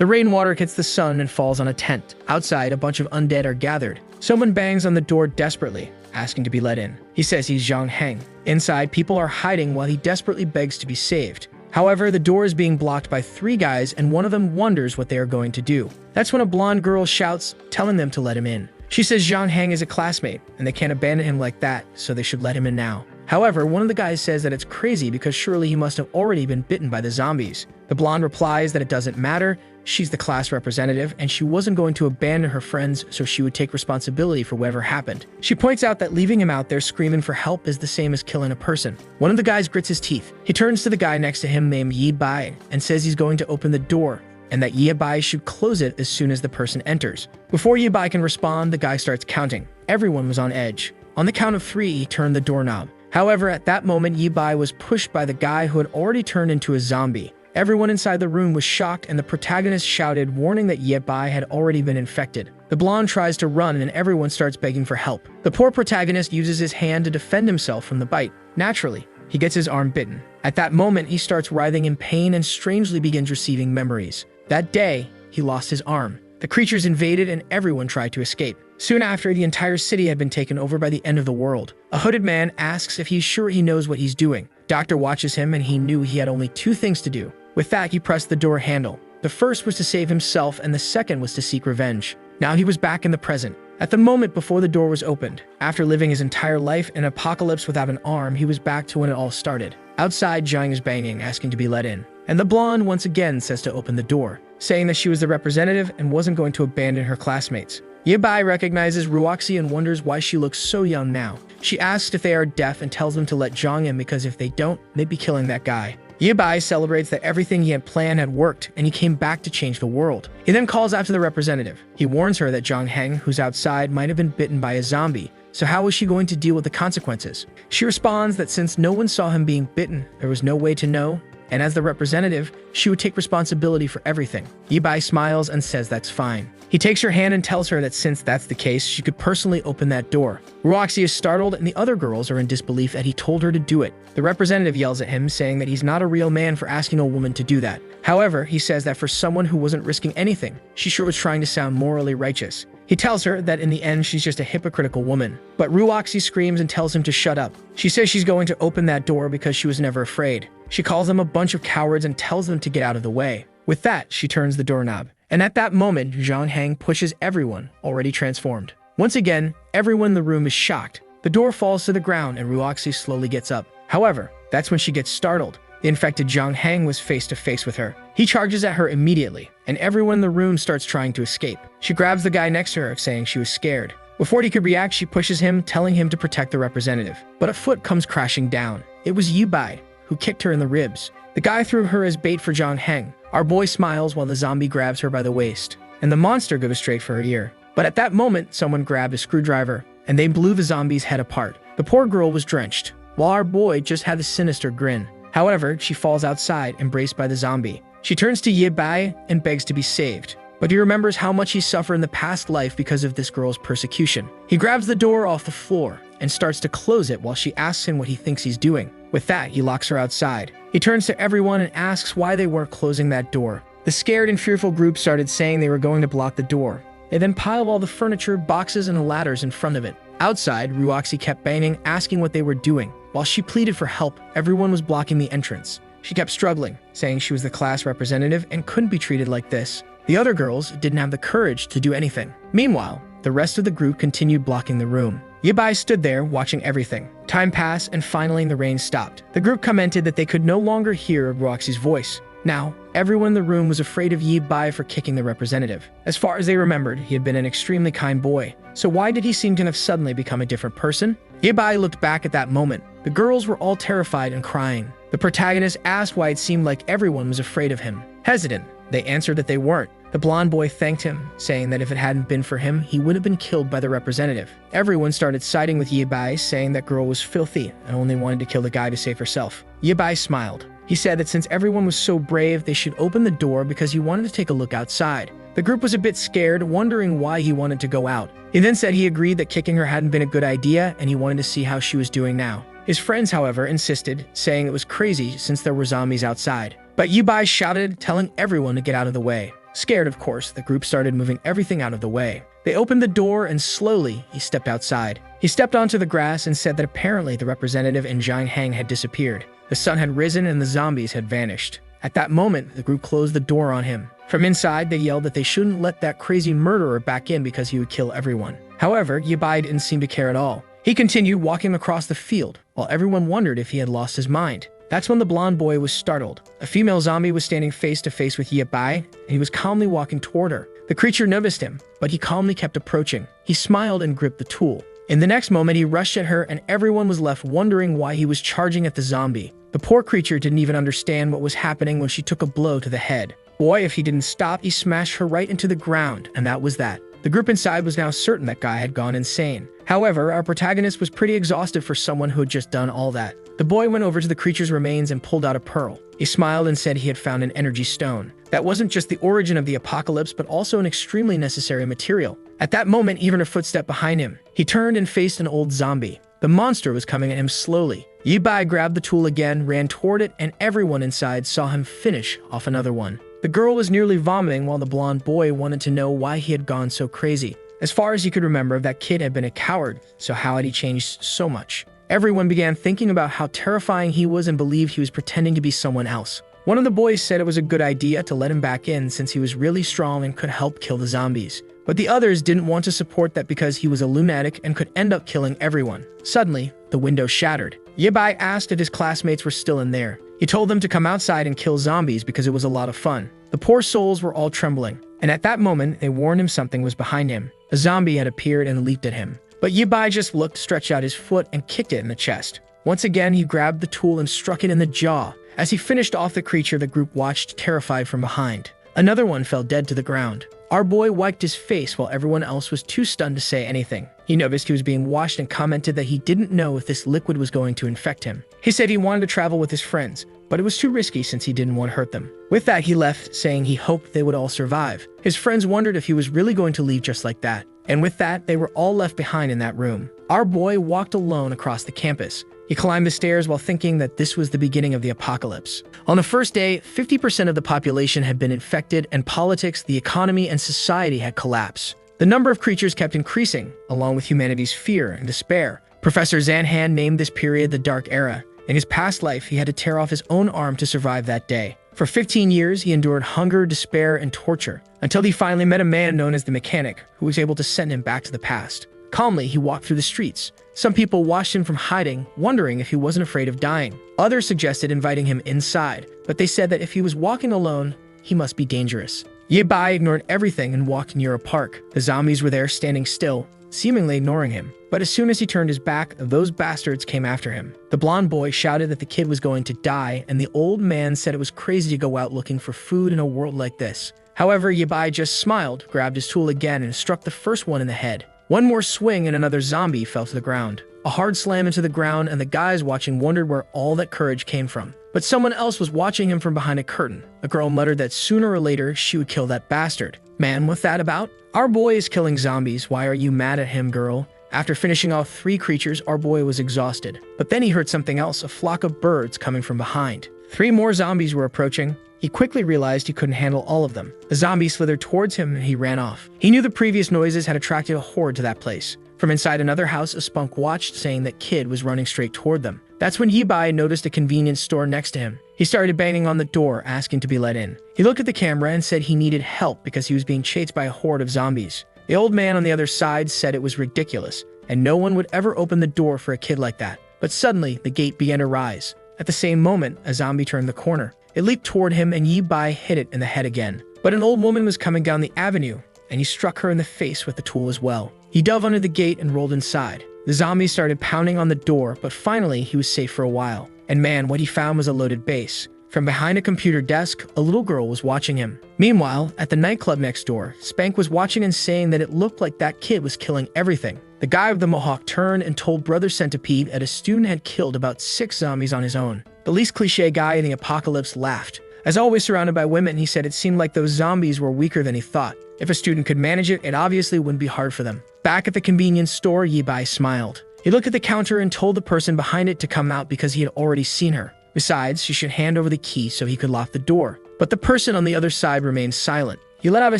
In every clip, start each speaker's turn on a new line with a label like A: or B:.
A: The rainwater hits the sun and falls on a tent. Outside, a bunch of undead are gathered. Someone bangs on the door desperately, asking to be let in. He says he's Zhang Heng. Inside, people are hiding while he desperately begs to be saved. However, the door is being blocked by 3 guys, and one of them wonders what they are going to do. That's when a blonde girl shouts, telling them to let him in. She says Zhang Heng is a classmate, and they can't abandon him like that, so they should let him in now. However, one of the guys says that it's crazy because surely he must have already been bitten by the zombies. The blonde replies that it doesn't matter, she's the class representative, and she wasn't going to abandon her friends, so she would take responsibility for whatever happened. She points out that leaving him out there screaming for help is the same as killing a person. One of the guys grits his teeth. He turns to the guy next to him named Yi Bai and says he's going to open the door, and that Yi Bai should close it as soon as the person enters. Before Yi Bai can respond, the guy starts counting. Everyone was on edge. On the count of 3, he turned the doorknob. However, at that moment, Yi Bai was pushed by the guy who had already turned into a zombie. Everyone inside the room was shocked, and the protagonist shouted, warning that Yi Bai had already been infected. The blonde tries to run, and everyone starts begging for help. The poor protagonist uses his hand to defend himself from the bite. Naturally, he gets his arm bitten. At that moment, he starts writhing in pain and strangely begins receiving memories. That day, he lost his arm. The creatures invaded, and everyone tried to escape. Soon after, the entire city had been taken over by the end of the world. A hooded man asks if he's sure he knows what he's doing. Doctor watches him, and he knew he had only 2 things to do. With that, he pressed the door handle. The first was to save himself, and the second was to seek revenge. Now he was back in the present. At the moment before the door was opened, after living his entire life in an apocalypse without an arm, he was back to when it all started. Outside, Zhang is banging, asking to be let in. And the blonde once again says to open the door, saying that she was the representative and wasn't going to abandon her classmates. Yi Bai recognizes Ruoxi and wonders why she looks so young now. She asks if they are deaf and tells them to let Zhang in because if they don't, they'd be killing that guy. Yi Bai celebrates that everything he had planned had worked and he came back to change the world. He then calls after the representative. He warns her that Zhang Heng, who's outside, might have been bitten by a zombie, so how was she going to deal with the consequences? She responds that since no one saw him being bitten, there was no way to know, and as the representative, she would take responsibility for everything. Yi Bai smiles and says that's fine. He takes her hand and tells her that since that's the case, she could personally open that door. Ruoxi is startled, and the other girls are in disbelief that he told her to do it. The representative yells at him, saying that he's not a real man for asking a woman to do that. However, he says that for someone who wasn't risking anything, she sure was trying to sound morally righteous. He tells her that in the end, she's just a hypocritical woman. But Ruoxi screams and tells him to shut up. She says she's going to open that door because she was never afraid. She calls them a bunch of cowards and tells them to get out of the way. With that, she turns the doorknob. And at that moment, Zhang Heng pushes everyone, already transformed. Once again, everyone in the room is shocked. The door falls to the ground and Ruoxi slowly gets up. However, that's when she gets startled. The infected Zhang Heng was face to face with her. He charges at her immediately, and everyone in the room starts trying to escape. She grabs the guy next to her, saying she was scared. Before he could react, she pushes him, telling him to protect the representative. But a foot comes crashing down. It was Yi Bai, who kicked her in the ribs. The guy threw her as bait for Zhang Heng. Our boy smiles while the zombie grabs her by the waist, and the monster goes straight for her ear. But at that moment, someone grabbed a screwdriver, and they blew the zombie's head apart. The poor girl was drenched, while our boy just had a sinister grin. However, she falls outside, embraced by the zombie. She turns to Yi Bai and begs to be saved, but he remembers how much he suffered in the past life because of this girl's persecution. He grabs the door off the floor and starts to close it while she asks him what he thinks he's doing. With that, he locks her outside. He turns to everyone and asks why they weren't closing that door. The scared and fearful group started saying they were going to block the door. They then piled all the furniture, boxes, and ladders in front of it. Outside, Ruoxi kept banging, asking what they were doing. While she pleaded for help, everyone was blocking the entrance. She kept struggling, saying she was the class representative and couldn't be treated like this. The other girls didn't have the courage to do anything. Meanwhile, the rest of the group continued blocking the room. Yi Bai stood there, watching everything. Time passed, and finally the rain stopped. The group commented that they could no longer hear Ruoxi's voice. Now, everyone in the room was afraid of Yi Bai for kicking the representative. As far as they remembered, he had been an extremely kind boy. So why did he seem to have suddenly become a different person? Yi Bai looked back at that moment. The girls were all terrified and crying. The protagonist asked why it seemed like everyone was afraid of him. Hesitant, they answered that they weren't. The blonde boy thanked him, saying that if it hadn't been for him, he would have been killed by the representative. Everyone started siding with Yi Bai, saying that girl was filthy and only wanted to kill the guy to save herself. Yi Bai smiled. He said that since everyone was so brave, they should open the door because he wanted to take a look outside. The group was a bit scared, wondering why he wanted to go out. He then said he agreed that kicking her hadn't been a good idea and he wanted to see how she was doing now. His friends, however, insisted, saying it was crazy since there were zombies outside. But Yi Bai shouted, telling everyone to get out of the way. Scared, of course, the group started moving everything out of the way. They opened the door and slowly he stepped outside. He stepped onto the grass and said that apparently the representative in Jiang Hang had disappeared. The sun had risen and the zombies had vanished. At that moment, the group closed the door on him. From inside, they yelled that they shouldn't let that crazy murderer back in because he would kill everyone. However, Yibai didn't seem to care at all. He continued walking across the field, while everyone wondered if he had lost his mind. That's when the blonde boy was startled. A female zombie was standing face to face with Yibai, and he was calmly walking toward her. The creature noticed him, but he calmly kept approaching. He smiled and gripped the tool. In the next moment, he rushed at her, and everyone was left wondering why he was charging at the zombie. The poor creature didn't even understand what was happening when she took a blow to the head. Boy, if he didn't stop, he smashed her right into the ground, and that was that. The group inside was now certain that guy had gone insane. However, our protagonist was pretty exhausted for someone who had just done all that. The boy went over to the creature's remains and pulled out a pearl. He smiled and said he had found an energy stone. That wasn't just the origin of the apocalypse, but also an extremely necessary material. At that moment, even a footstep behind him. He turned and faced an old zombie. The monster was coming at him slowly. Yibai grabbed the tool again, ran toward it, and everyone inside saw him finish off another one. The girl was nearly vomiting while the blonde boy wanted to know why he had gone so crazy. As far as he could remember, that kid had been a coward, so how had he changed so much? Everyone began thinking about how terrifying he was and believed he was pretending to be someone else. One of the boys said it was a good idea to let him back in since he was really strong and could help kill the zombies. But the others didn't want to support that because he was a lunatic and could end up killing everyone. Suddenly, the window shattered. Yibai asked if his classmates were still in there. He told them to come outside and kill zombies because it was a lot of fun. The poor souls were all trembling, and at that moment, they warned him something was behind him. A zombie had appeared and leaped at him. But Yibai just looked, stretched out his foot, and kicked it in the chest. Once again, he grabbed the tool and struck it in the jaw. As he finished off the creature, the group watched, terrified from behind. Another one fell dead to the ground. Our boy wiped his face while everyone else was too stunned to say anything. He noticed he was being washed and commented that he didn't know if this liquid was going to infect him. He said he wanted to travel with his friends, but it was too risky since he didn't want to hurt them. With that, he left, saying he hoped they would all survive. His friends wondered if he was really going to leave just like that. And with that, they were all left behind in that room. Our boy walked alone across the campus. He climbed the stairs while thinking that this was the beginning of the apocalypse. On the first day, 50% of the population had been infected, and politics, the economy, and society had collapsed. The number of creatures kept increasing, along with humanity's fear and despair. Professor Zanhan named this period the Dark Era. In his past life, he had to tear off his own arm to survive that day. For 15 years, he endured hunger, despair, and torture, until he finally met a man known as the Mechanic, who was able to send him back to the past. Calmly, he walked through the streets. Some people watched him from hiding, wondering if he wasn't afraid of dying. Others suggested inviting him inside, but they said that if he was walking alone, he must be dangerous. Yibai ignored everything and walked near a park. The zombies were there standing still, seemingly ignoring him. But as soon as he turned his back, those bastards came after him. The blonde boy shouted that the kid was going to die, and the old man said it was crazy to go out looking for food in a world like this. However, Yibai just smiled, grabbed his tool again, and struck the first one in the head. One more swing and another zombie fell to the ground. A hard slam into the ground, and the guys watching wondered where all that courage came from. But someone else was watching him from behind a curtain. A girl muttered that sooner or later she would kill that bastard. Man, what's that about? Our boy is killing zombies. Why are you mad at him, girl? After finishing off 3 creatures, our boy was exhausted. But then he heard something else, a flock of birds coming from behind. 3 more zombies were approaching. He quickly realized he couldn't handle all of them. The zombies slithered towards him and he ran off. He knew the previous noises had attracted a horde to that place. From inside another house, a spunk watched, saying that kid was running straight toward them. That's when Yibai noticed a convenience store next to him. He started banging on the door, asking to be let in. He looked at the camera and said he needed help because he was being chased by a horde of zombies. The old man on the other side said it was ridiculous, and no one would ever open the door for a kid like that. But suddenly, the gate began to rise. At the same moment, a zombie turned the corner. It leaped toward him and Yibai hit it in the head again. But an old woman was coming down the avenue, and he struck her in the face with the tool as well. He dove under the gate and rolled inside. The zombies started pounding on the door, but finally he was safe for a while. And man, what he found was a loaded base. From behind a computer desk, a little girl was watching him. Meanwhile, at the nightclub next door, Spank was watching and saying that it looked like that kid was killing everything. The guy with the mohawk turned and told Brother Centipede that a student had killed about 6 zombies on his own. The least cliche guy in the apocalypse laughed. As always surrounded by women, he said it seemed like those zombies were weaker than he thought. If a student could manage it, it obviously wouldn't be hard for them. Back at the convenience store, Yibai smiled. He looked at the counter and told the person behind it to come out because he had already seen her. Besides, she should hand over the key so he could lock the door. But the person on the other side remained silent. He let out a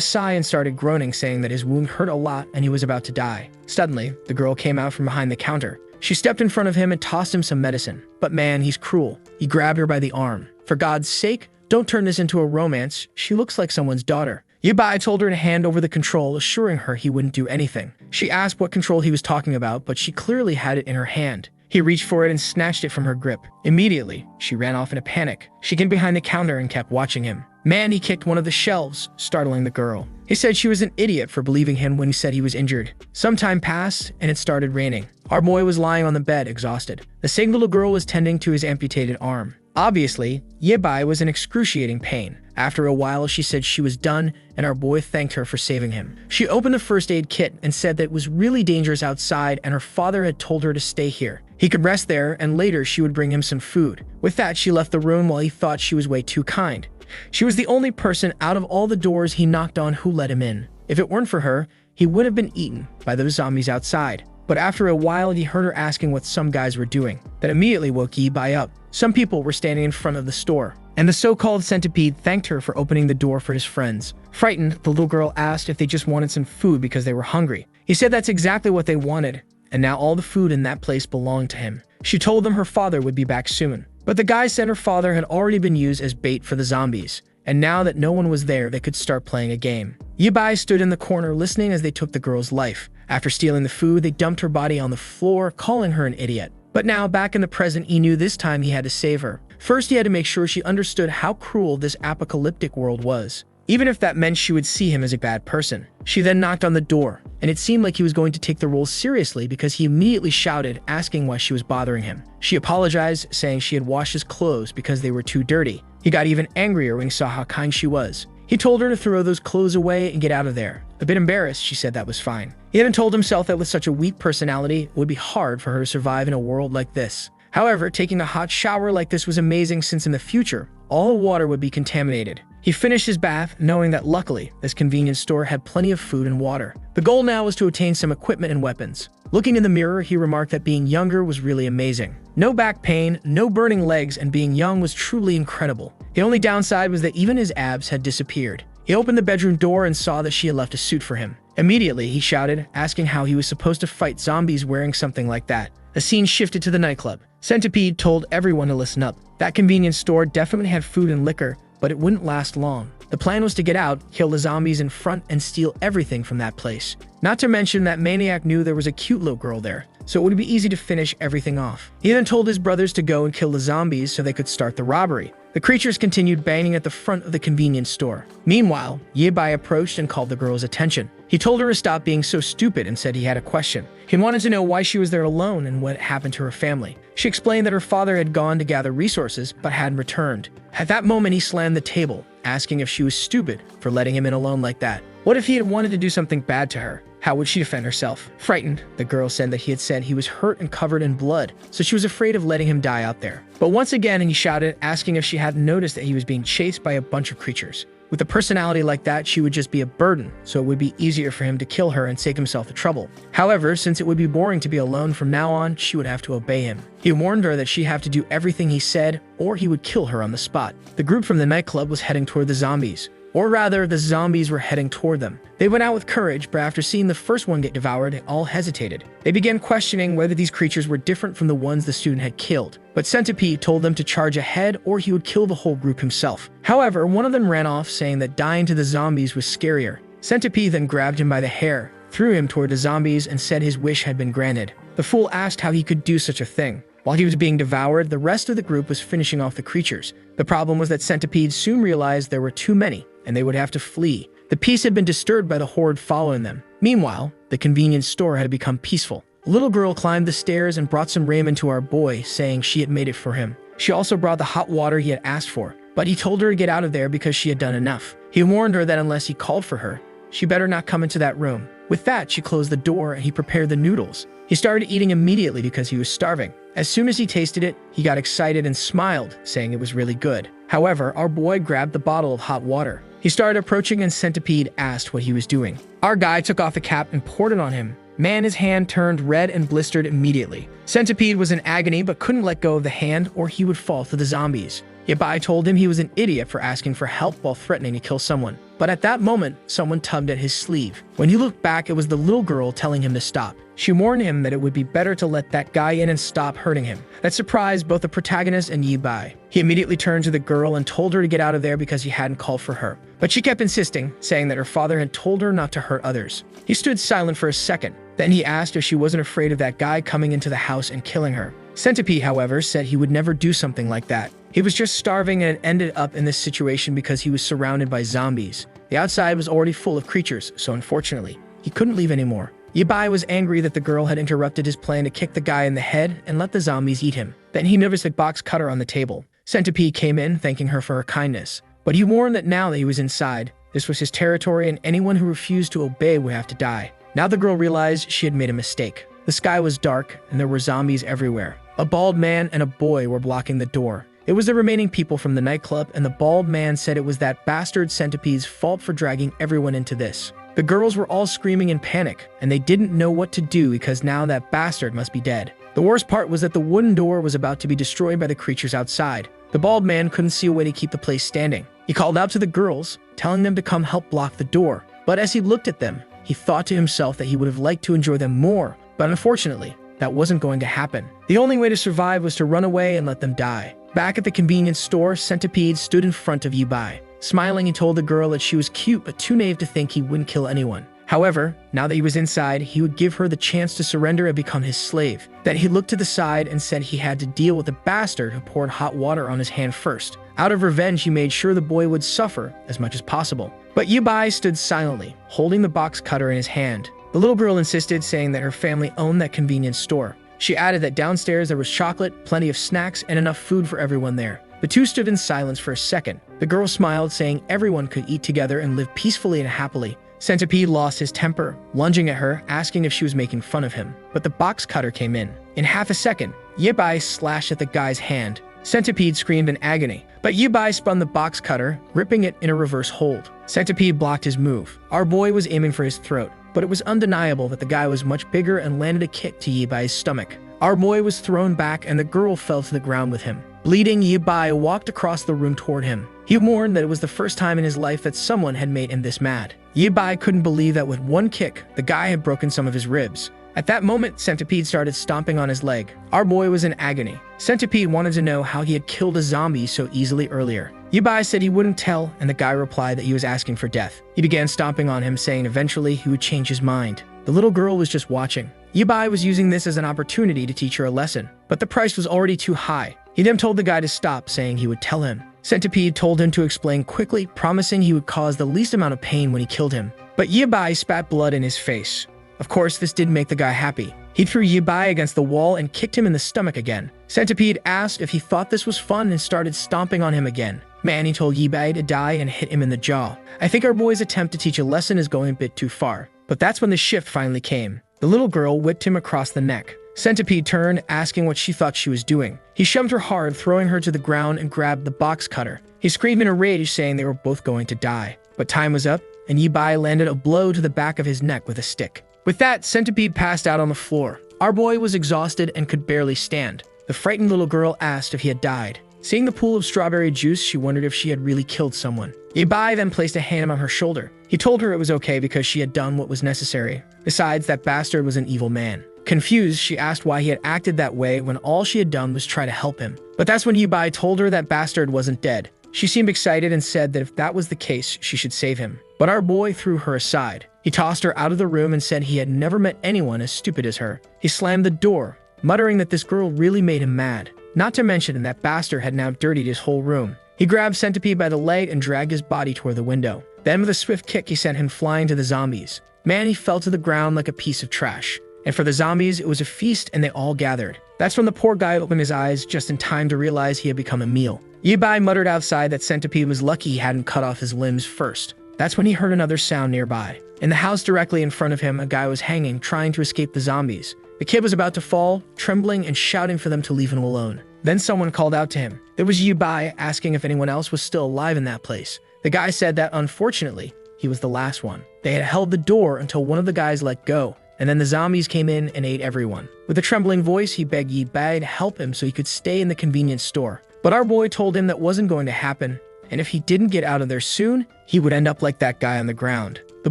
A: sigh and started groaning, saying that his wound hurt a lot and he was about to die. Suddenly, the girl came out from behind the counter. She stepped in front of him and tossed him some medicine. But man, he's cruel. He grabbed her by the arm. For God's sake, don't turn this into a romance. She looks like someone's daughter. Yabai told her to hand over the control, assuring her he wouldn't do anything. She asked what control he was talking about, but she clearly had it in her hand. He reached for it and snatched it from her grip. Immediately, she ran off in a panic. She hid behind the counter and kept watching him. Man, he kicked one of the shelves, startling the girl. He said she was an idiot for believing him when he said he was injured. Some time passed, and it started raining. Our boy was lying on the bed, exhausted. The same little girl was tending to his amputated arm. Obviously, Yabai was in excruciating pain. After a while, she said she was done, and our boy thanked her for saving him. She opened the first aid kit and said that it was really dangerous outside and her father had told her to stay here. He could rest there, and later she would bring him some food. With that, she left the room while he thought she was way too kind. She was the only person out of all the doors he knocked on who let him in. If it weren't for her, he would have been eaten by those zombies outside. But after a while, he heard her asking what some guys were doing. That immediately woke Yabai up. Some people were standing in front of the store, and the so-called centipede thanked her for opening the door for his friends. Frightened, the little girl asked if they just wanted some food because they were hungry. He said that's exactly what they wanted, and now all the food in that place belonged to him. She told them her father would be back soon. But the guy said her father had already been used as bait for the zombies, and now that no one was there, they could start playing a game. Yabai stood in the corner listening as they took the girl's life. After stealing the food, they dumped her body on the floor, calling her an idiot. But now, back in the present, he knew this time he had to save her. First, he had to make sure she understood how cruel this apocalyptic world was, even if that meant she would see him as a bad person. She then knocked on the door, and it seemed like he was going to take the role seriously because he immediately shouted, asking why she was bothering him. She apologized, saying she had washed his clothes because they were too dirty. He got even angrier when he saw how kind she was. He told her to throw those clothes away and get out of there. A bit embarrassed, she said that was fine. He even told himself that with such a weak personality, it would be hard for her to survive in a world like this. However, taking a hot shower like this was amazing since in the future, all the water would be contaminated. He finished his bath, knowing that luckily, this convenience store had plenty of food and water. The goal now was to obtain some equipment and weapons. Looking in the mirror, he remarked that being younger was really amazing. No back pain, no burning legs, and being young was truly incredible. The only downside was that even his abs had disappeared. He opened the bedroom door and saw that she had left a suit for him. Immediately, he shouted, asking how he was supposed to fight zombies wearing something like that. The scene shifted to the nightclub. Centipede told everyone to listen up. That convenience store definitely had food and liquor, but it wouldn't last long. The plan was to get out, kill the zombies in front, and steal everything from that place. Not to mention that Maniac knew there was a cute little girl there, so it would be easy to finish everything off. He then told his brothers to go and kill the zombies so they could start the robbery. The creatures continued banging at the front of the convenience store. Meanwhile, Yabai approached and called the girl's attention. He told her to stop being so stupid and said he had a question. He wanted to know why she was there alone and what happened to her family. She explained that her father had gone to gather resources but hadn't returned. At that moment, he slammed the table, asking if she was stupid for letting him in alone like that. What if he had wanted to do something bad to her? How would she defend herself? Frightened, the girl said that he had said he was hurt and covered in blood, so she was afraid of letting him die out there. But once again, he shouted, asking if she hadn't noticed that he was being chased by a bunch of creatures. With a personality like that, she would just be a burden, so it would be easier for him to kill her and save himself the trouble. However, since it would be boring to be alone from now on, she would have to obey him. He warned her that she'd have to do everything he said, or he would kill her on the spot. The group from the nightclub was heading toward the zombies. Or rather, the zombies were heading toward them. They went out with courage, but after seeing the first one get devoured, they all hesitated. They began questioning whether these creatures were different from the ones the student had killed. But Centipede told them to charge ahead or he would kill the whole group himself. However, one of them ran off, saying that dying to the zombies was scarier. Centipede then grabbed him by the hair, threw him toward the zombies, and said his wish had been granted. The fool asked how he could do such a thing. While he was being devoured, the rest of the group was finishing off the creatures. The problem was that Centipede soon realized there were too many, and they would have to flee. The peace had been disturbed by the horde following them. Meanwhile, the convenience store had become peaceful. A little girl climbed the stairs and brought some ramen to our boy, saying she had made it for him. She also brought the hot water he had asked for, but he told her to get out of there because she had done enough. He warned her that unless he called for her, she better not come into that room. With that, she closed the door and he prepared the noodles. He started eating immediately because he was starving. As soon as he tasted it, he got excited and smiled, saying it was really good. However, our boy grabbed the bottle of hot water. He started approaching and Centipede asked what he was doing. Our guy took off the cap and poured it on him. Man, his hand turned red and blistered immediately. Centipede was in agony but couldn't let go of the hand or he would fall to the zombies. Yabai told him he was an idiot for asking for help while threatening to kill someone. But at that moment, someone tugged at his sleeve. When he looked back, it was the little girl telling him to stop. She warned him that it would be better to let that guy in and stop hurting him. That surprised both the protagonist and Yabai. He immediately turned to the girl and told her to get out of there because he hadn't called for her. But she kept insisting, saying that her father had told her not to hurt others. He stood silent for a second. Then he asked if she wasn't afraid of that guy coming into the house and killing her. Centipede, however, said he would never do something like that. He was just starving and had ended up in this situation because he was surrounded by zombies. The outside was already full of creatures, so unfortunately, he couldn't leave anymore. Yabai was angry that the girl had interrupted his plan to kick the guy in the head and let the zombies eat him. Then he noticed a box cutter on the table. Centipede came in, thanking her for her kindness. But he warned that now that he was inside, this was his territory and anyone who refused to obey would have to die. Now the girl realized she had made a mistake. The sky was dark and there were zombies everywhere. A bald man and a boy were blocking the door. It was the remaining people from the nightclub, and the bald man said it was that bastard Centipede's fault for dragging everyone into this. The girls were all screaming in panic, and they didn't know what to do because now that bastard must be dead. The worst part was that the wooden door was about to be destroyed by the creatures outside. The bald man couldn't see a way to keep the place standing. He called out to the girls, telling them to come help block the door. But as he looked at them, he thought to himself that he would have liked to enjoy them more, but unfortunately, that wasn't going to happen. The only way to survive was to run away and let them die. Back at the convenience store, Centipede stood in front of Yabai. Smiling, he told the girl that she was cute but too naive to think he wouldn't kill anyone. However, now that he was inside, he would give her the chance to surrender and become his slave. Then he looked to the side and said he had to deal with the bastard who poured hot water on his hand first. Out of revenge, he made sure the boy would suffer as much as possible. But Yabai stood silently, holding the box cutter in his hand. The little girl insisted, saying that her family owned that convenience store. She added that downstairs there was chocolate, plenty of snacks, and enough food for everyone there. The two stood in silence for a second. The girl smiled, saying everyone could eat together and live peacefully and happily. Centipede lost his temper, lunging at her, asking if she was making fun of him. But the box cutter came in. In half a second, Yabai slashed at the guy's hand. Centipede screamed in agony, but Yabai spun the box cutter, gripping it in a reverse hold. Centipede blocked his move. Our boy was aiming for his throat, but it was undeniable that the guy was much bigger and landed a kick to Yibai's stomach. Our boy was thrown back and the girl fell to the ground with him. Bleeding, Yabai walked across the room toward him. He mourned that it was the first time in his life that someone had made him this mad. Yabai couldn't believe that with one kick, the guy had broken some of his ribs. At that moment, Centipede started stomping on his leg. Our boy was in agony. Centipede wanted to know how he had killed a zombie so easily earlier. Yabai said he wouldn't tell, and the guy replied that he was asking for death. He began stomping on him, saying eventually he would change his mind. The little girl was just watching. Yabai was using this as an opportunity to teach her a lesson, but the price was already too high. He then told the guy to stop, saying he would tell him. Centipede told him to explain quickly, promising he would cause the least amount of pain when he killed him. But Yabai spat blood in his face. Of course, this didn't make the guy happy. He threw Yabai against the wall and kicked him in the stomach again. Centipede asked if he thought this was fun and started stomping on him again. Man, he told Yabai to die and hit him in the jaw. I think our boy's attempt to teach a lesson is going a bit too far. But that's when the shift finally came. The little girl whipped him across the neck. Centipede turned, asking what she thought she was doing. He shoved her hard, throwing her to the ground and grabbed the box cutter. He screamed in a rage, saying they were both going to die. But time was up, and Yabai landed a blow to the back of his neck with a stick. With that, Centipede passed out on the floor. Our boy was exhausted and could barely stand. The frightened little girl asked if he had died. Seeing the pool of strawberry juice, she wondered if she had really killed someone. Yabai then placed a hand on her shoulder. He told her it was okay because she had done what was necessary. Besides, that bastard was an evil man. Confused, she asked why he had acted that way when all she had done was try to help him. But that's when Yabai told her that bastard wasn't dead. She seemed excited and said that if that was the case, she should save him. But our boy threw her aside. He tossed her out of the room and said he had never met anyone as stupid as her. He slammed the door, muttering that this girl really made him mad. Not to mention that bastard had now dirtied his whole room. He grabbed Centipede by the leg and dragged his body toward the window. Then with a swift kick, he sent him flying to the zombies. Man, he fell to the ground like a piece of trash. And for the zombies, it was a feast and they all gathered. That's when the poor guy opened his eyes just in time to realize he had become a meal. Yabai muttered outside that Centipede was lucky he hadn't cut off his limbs first. That's when he heard another sound nearby. In the house directly in front of him, a guy was hanging, trying to escape the zombies. The kid was about to fall, trembling and shouting for them to leave him alone. Then someone called out to him. There was Yabai, asking if anyone else was still alive in that place. The guy said that unfortunately, he was the last one. They had held the door until one of the guys let go, and then the zombies came in and ate everyone. With a trembling voice, he begged Yabai to help him so he could stay in the convenience store. But our boy told him that wasn't going to happen, and if he didn't get out of there soon, he would end up like that guy on the ground. The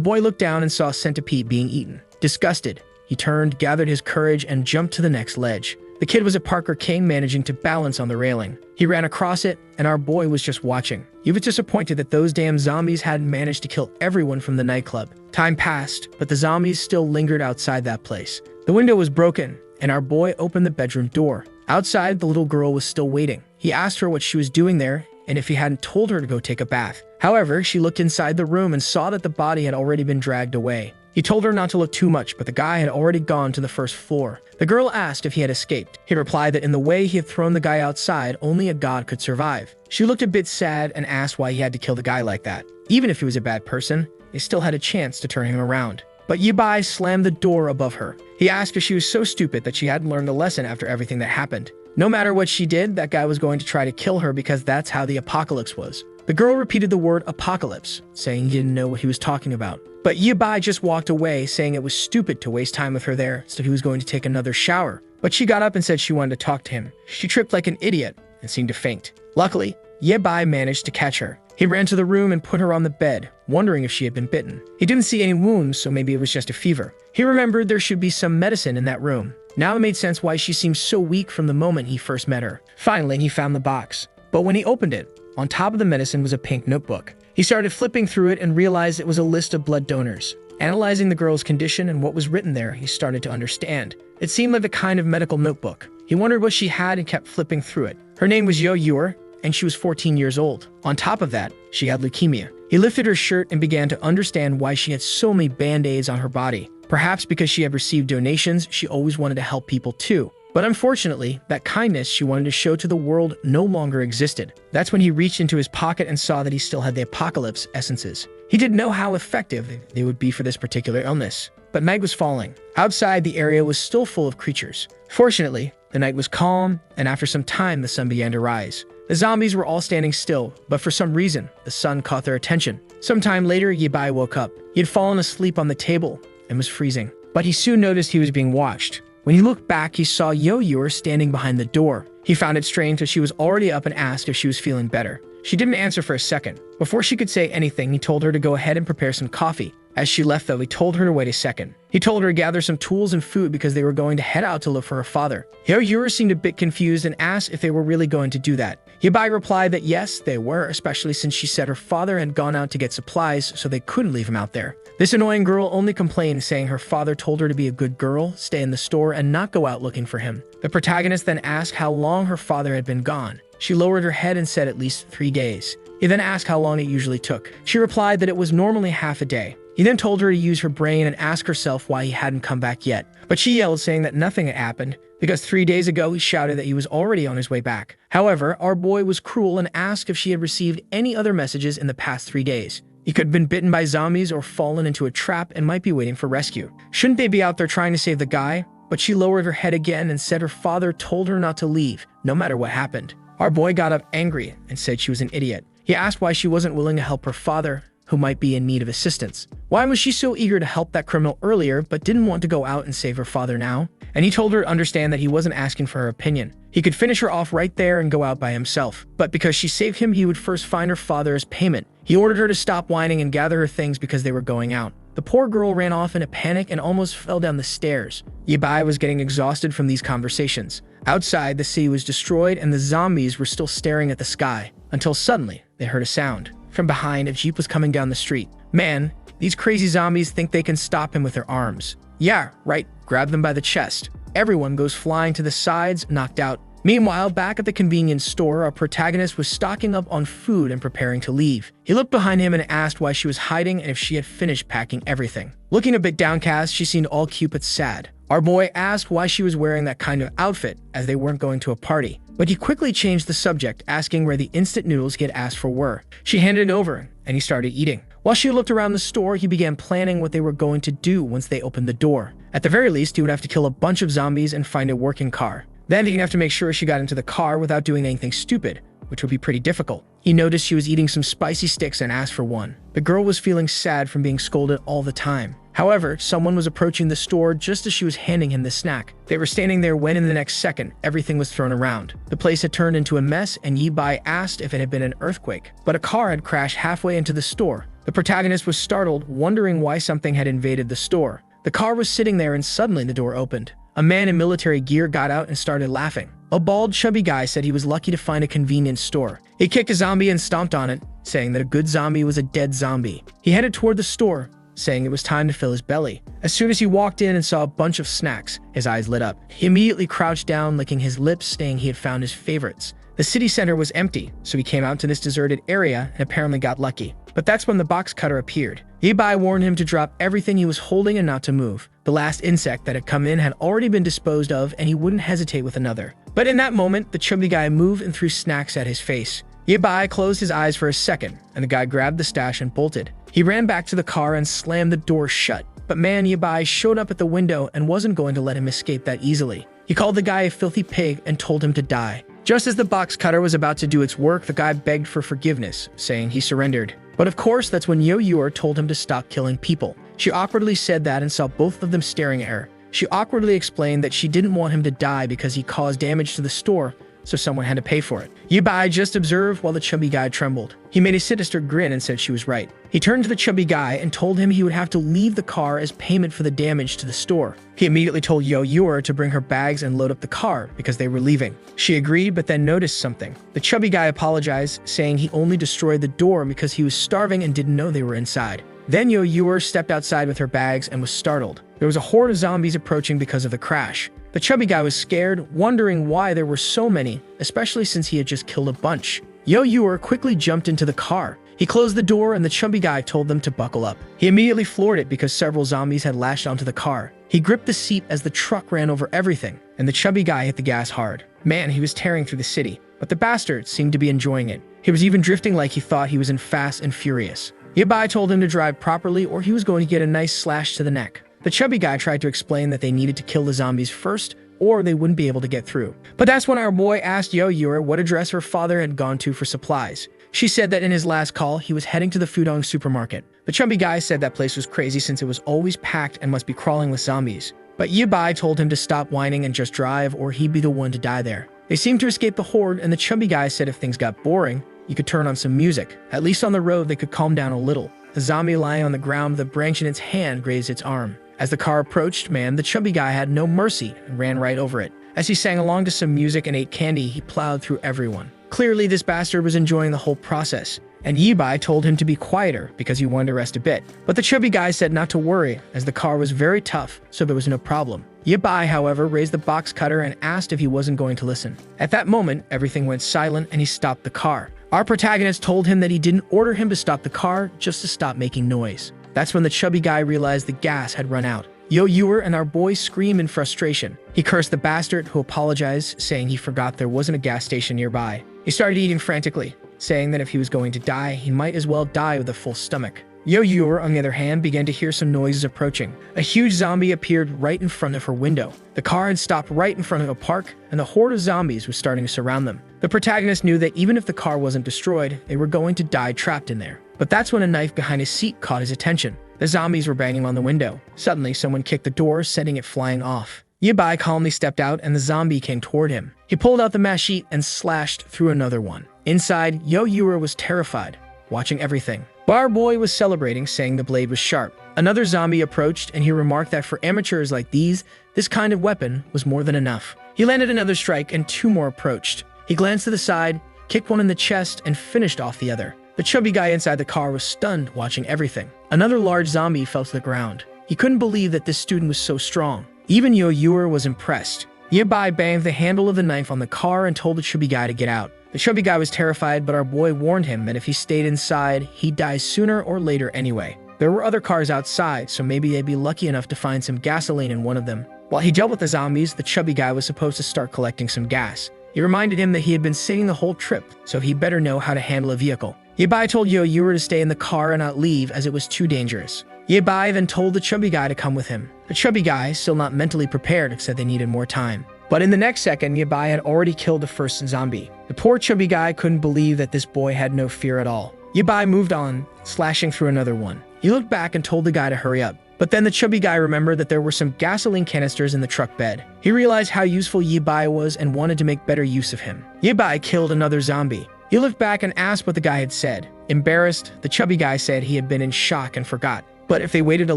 A: boy looked down and saw a centipede being eaten. Disgusted, he turned, gathered his courage, and jumped to the next ledge. The kid was a Parker King managing to balance on the railing. He ran across it, and our boy was just watching. He was disappointed that those damn zombies hadn't managed to kill everyone from the nightclub. Time passed, but the zombies still lingered outside that place. The window was broken, and our boy opened the bedroom door. Outside, the little girl was still waiting. He asked her what she was doing there, and if he hadn't told her to go take a bath. However, she looked inside the room and saw that the body had already been dragged away. He told her not to look too much, but the guy had already gone to the first floor. The girl asked if he had escaped. He replied that in the way he had thrown the guy outside, only a god could survive. She looked a bit sad and asked why he had to kill the guy like that. Even if he was a bad person, they still had a chance to turn him around. But Yibai slammed the door above her. He asked if she was so stupid that she hadn't learned a lesson after everything that happened. No matter what she did, that guy was going to try to kill her because that's how the apocalypse was. The girl repeated the word apocalypse, saying he didn't know what he was talking about. But Yibai just walked away, saying it was stupid to waste time with her there, so he was going to take another shower. But she got up and said she wanted to talk to him. She tripped like an idiot and seemed to faint. Luckily, Yibai managed to catch her. He ran to the room and put her on the bed, wondering if she had been bitten. He didn't see any wounds, so maybe it was just a fever. He remembered there should be some medicine in that room. Now it made sense why she seemed so weak from the moment he first met her. Finally, he found the box. But when he opened it, on top of the medicine was a pink notebook. He started flipping through it and realized it was a list of blood donors. Analyzing the girl's condition and what was written there, he started to understand. It seemed like the kind of medical notebook. He wondered what she had and kept flipping through it. Her name was Yo Yor, and she was 14 years old. On top of that, she had leukemia. He lifted her shirt and began to understand why she had so many band-aids on her body. Perhaps because she had received donations, she always wanted to help people too. But unfortunately, that kindness she wanted to show to the world no longer existed. That's when he reached into his pocket and saw that he still had the apocalypse essences. He didn't know how effective they would be for this particular illness. But night was falling. Outside, the area was still full of creatures. Fortunately, the night was calm, and after some time, the sun began to rise. The zombies were all standing still, but for some reason, the sun caught their attention. Sometime later, Yibai woke up. He had fallen asleep on the table and was freezing. But he soon noticed he was being watched. When he looked back, he saw Yo Yor standing behind the door. He found it strange that she was already up and asked if she was feeling better. She didn't answer for a second. Before she could say anything, he told her to go ahead and prepare some coffee. As she left, though, he told her to wait a second. He told her to gather some tools and food because they were going to head out to look for her father. Yo Yor seemed a bit confused and asked if they were really going to do that. Yibai replied that yes, they were, especially since she said her father had gone out to get supplies, so they couldn't leave him out there. This annoying girl only complained, saying her father told her to be a good girl, stay in the store, and not go out looking for him. The protagonist then asked how long her father had been gone. She lowered her head and said at least 3 days. He then asked how long it usually took. She replied that it was normally half a day. He then told her to use her brain and ask herself why he hadn't come back yet. But she yelled, saying that nothing had happened, because 3 days ago he shouted that he was already on his way back. However, our boy was cruel and asked if she had received any other messages in the past 3 days. He could have been bitten by zombies or fallen into a trap and might be waiting for rescue. Shouldn't they be out there trying to save the guy? But she lowered her head again and said her father told her not to leave, no matter what happened. Our boy got up angry and said she was an idiot. He asked why she wasn't willing to help her father, who might be in need of assistance. Why was she so eager to help that criminal earlier but didn't want to go out and save her father now? And he told her to understand that he wasn't asking for her opinion. He could finish her off right there and go out by himself. But because she saved him, he would first find her father as payment. He ordered her to stop whining and gather her things because they were going out. The poor girl ran off in a panic and almost fell down the stairs. Yibai was getting exhausted from these conversations. Outside, the city was destroyed and the zombies were still staring at the sky, until suddenly they heard a sound. From behind, a jeep was coming down the street. Man, these crazy zombies think they can stop him with their arms. Yeah, right, grab them by the chest. Everyone goes flying to the sides, knocked out. Meanwhile, back at the convenience store, our protagonist was stocking up on food and preparing to leave. He looked behind him and asked why she was hiding and if she had finished packing everything. Looking a bit downcast, she seemed all cute but sad. Our boy asked why she was wearing that kind of outfit, as they weren't going to a party. But he quickly changed the subject, asking where the instant noodles he had asked for were. She handed it over, and he started eating. While she looked around the store, he began planning what they were going to do once they opened the door. At the very least, he would have to kill a bunch of zombies and find a working car. Then he'd have to make sure she got into the car without doing anything stupid, which would be pretty difficult. He noticed she was eating some spicy sticks and asked for one. The girl was feeling sad from being scolded all the time. However, someone was approaching the store just as she was handing him the snack. They were standing there when in the next second, everything was thrown around. The place had turned into a mess and Yi Bai asked if it had been an earthquake, but a car had crashed halfway into the store. The protagonist was startled, wondering why something had invaded the store. The car was sitting there and suddenly the door opened. A man in military gear got out and started laughing. A bald, chubby guy said he was lucky to find a convenience store. He kicked a zombie and stomped on it, saying that a good zombie was a dead zombie. He headed toward the store, saying it was time to fill his belly. As soon as he walked in and saw a bunch of snacks, his eyes lit up. He immediately crouched down, licking his lips, saying he had found his favorites. The city center was empty, so he came out to this deserted area and apparently got lucky. But that's when the box cutter appeared. Yi Bai warned him to drop everything he was holding and not to move. The last insect that had come in had already been disposed of and he wouldn't hesitate with another. But in that moment, the chubby guy moved and threw snacks at his face. Yi Bai closed his eyes for a second, and the guy grabbed the stash and bolted. He ran back to the car and slammed the door shut. But man, Yi Bai showed up at the window and wasn't going to let him escape that easily. He called the guy a filthy pig and told him to die. Just as the box cutter was about to do its work, the guy begged for forgiveness, saying he surrendered. But of course, that's when Yo Yuer told him to stop killing people. She awkwardly said that and saw both of them staring at her. She awkwardly explained that she didn't want him to die because he caused damage to the store, so someone had to pay for it. Yi Bai just observed while the chubby guy trembled. He made a sinister grin and said she was right. He turned to the chubby guy and told him he would have to leave the car as payment for the damage to the store. He immediately told Yo Yuer to bring her bags and load up the car because they were leaving. She agreed but then noticed something. The chubby guy apologized, saying he only destroyed the door because he was starving and didn't know they were inside. Then Yo Yuer stepped outside with her bags and was startled. There was a horde of zombies approaching because of the crash. The chubby guy was scared, wondering why there were so many, especially since he had just killed a bunch. Yo Yuer quickly jumped into the car. He closed the door and the chubby guy told them to buckle up. He immediately floored it because several zombies had lashed onto the car. He gripped the seat as the truck ran over everything, and the chubby guy hit the gas hard. Man, he was tearing through the city, but the bastard seemed to be enjoying it. He was even drifting like he thought he was in Fast and Furious. Yi Bai told him to drive properly or he was going to get a nice slash to the neck. The chubby guy tried to explain that they needed to kill the zombies first or they wouldn't be able to get through. But that's when our boy asked Yo Yuer what address her father had gone to for supplies. She said that in his last call, he was heading to the Fudong supermarket. The chubby guy said that place was crazy since it was always packed and must be crawling with zombies. But Yi Bai told him to stop whining and just drive or he'd be the one to die there. They seemed to escape the horde and the chubby guy said if things got boring, you could turn on some music. At least on the road, they could calm down a little. The zombie lying on the ground with a branch in its hand grazed its arm. As the car approached, man, the chubby guy had no mercy and ran right over it. As he sang along to some music and ate candy, he plowed through everyone. Clearly, this bastard was enjoying the whole process, and Yi Bai told him to be quieter because he wanted to rest a bit. But the chubby guy said not to worry, as the car was very tough, so there was no problem. Yi Bai, however, raised the box cutter and asked if he wasn't going to listen. At that moment, everything went silent and he stopped the car. Our protagonist told him that he didn't order him to stop the car, just to stop making noise. That's when the chubby guy realized the gas had run out. Yo Yuer and our boy screamed in frustration. He cursed the bastard, who apologized, saying he forgot there wasn't a gas station nearby. He started eating frantically, saying that if he was going to die, he might as well die with a full stomach. Yo Yuer, on the other hand, began to hear some noises approaching. A huge zombie appeared right in front of her window. The car had stopped right in front of a park, and the horde of zombies was starting to surround them. The protagonist knew that even if the car wasn't destroyed, they were going to die trapped in there. But that's when a knife behind his seat caught his attention. The zombies were banging on the window. Suddenly, someone kicked the door, sending it flying off. Yi Bai calmly stepped out, and the zombie came toward him. He pulled out the machete and slashed through another one. Inside, Yo Yuer was terrified, watching everything. Bar Boy was celebrating, saying the blade was sharp. Another zombie approached, and he remarked that for amateurs like these, this kind of weapon was more than enough. He landed another strike, and two more approached. He glanced to the side, kicked one in the chest, and finished off the other. The chubby guy inside the car was stunned, watching everything. Another large zombie fell to the ground. He couldn't believe that this student was so strong. Even Yo Yuer was impressed. Yi Bai banged the handle of the knife on the car and told the chubby guy to get out. The chubby guy was terrified, but our boy warned him that if he stayed inside, he'd die sooner or later anyway. There were other cars outside, so maybe they'd be lucky enough to find some gasoline in one of them. While he dealt with the zombies, the chubby guy was supposed to start collecting some gas. He reminded him that he had been singing the whole trip, so he'd better know how to handle a vehicle. Yi Bai told Yo Yuer to stay in the car and not leave as it was too dangerous. Yi Bai then told the chubby guy to come with him. The chubby guy, still not mentally prepared, said they needed more time. But in the next second, Yi Bai had already killed the first zombie. The poor chubby guy couldn't believe that this boy had no fear at all. Yi Bai moved on, slashing through another one. He looked back and told the guy to hurry up. But then the chubby guy remembered that there were some gasoline canisters in the truck bed. He realized how useful Yibai was and wanted to make better use of him. Yibai killed another zombie. He looked back and asked what the guy had said. Embarrassed, the chubby guy said he had been in shock and forgot. But if they waited a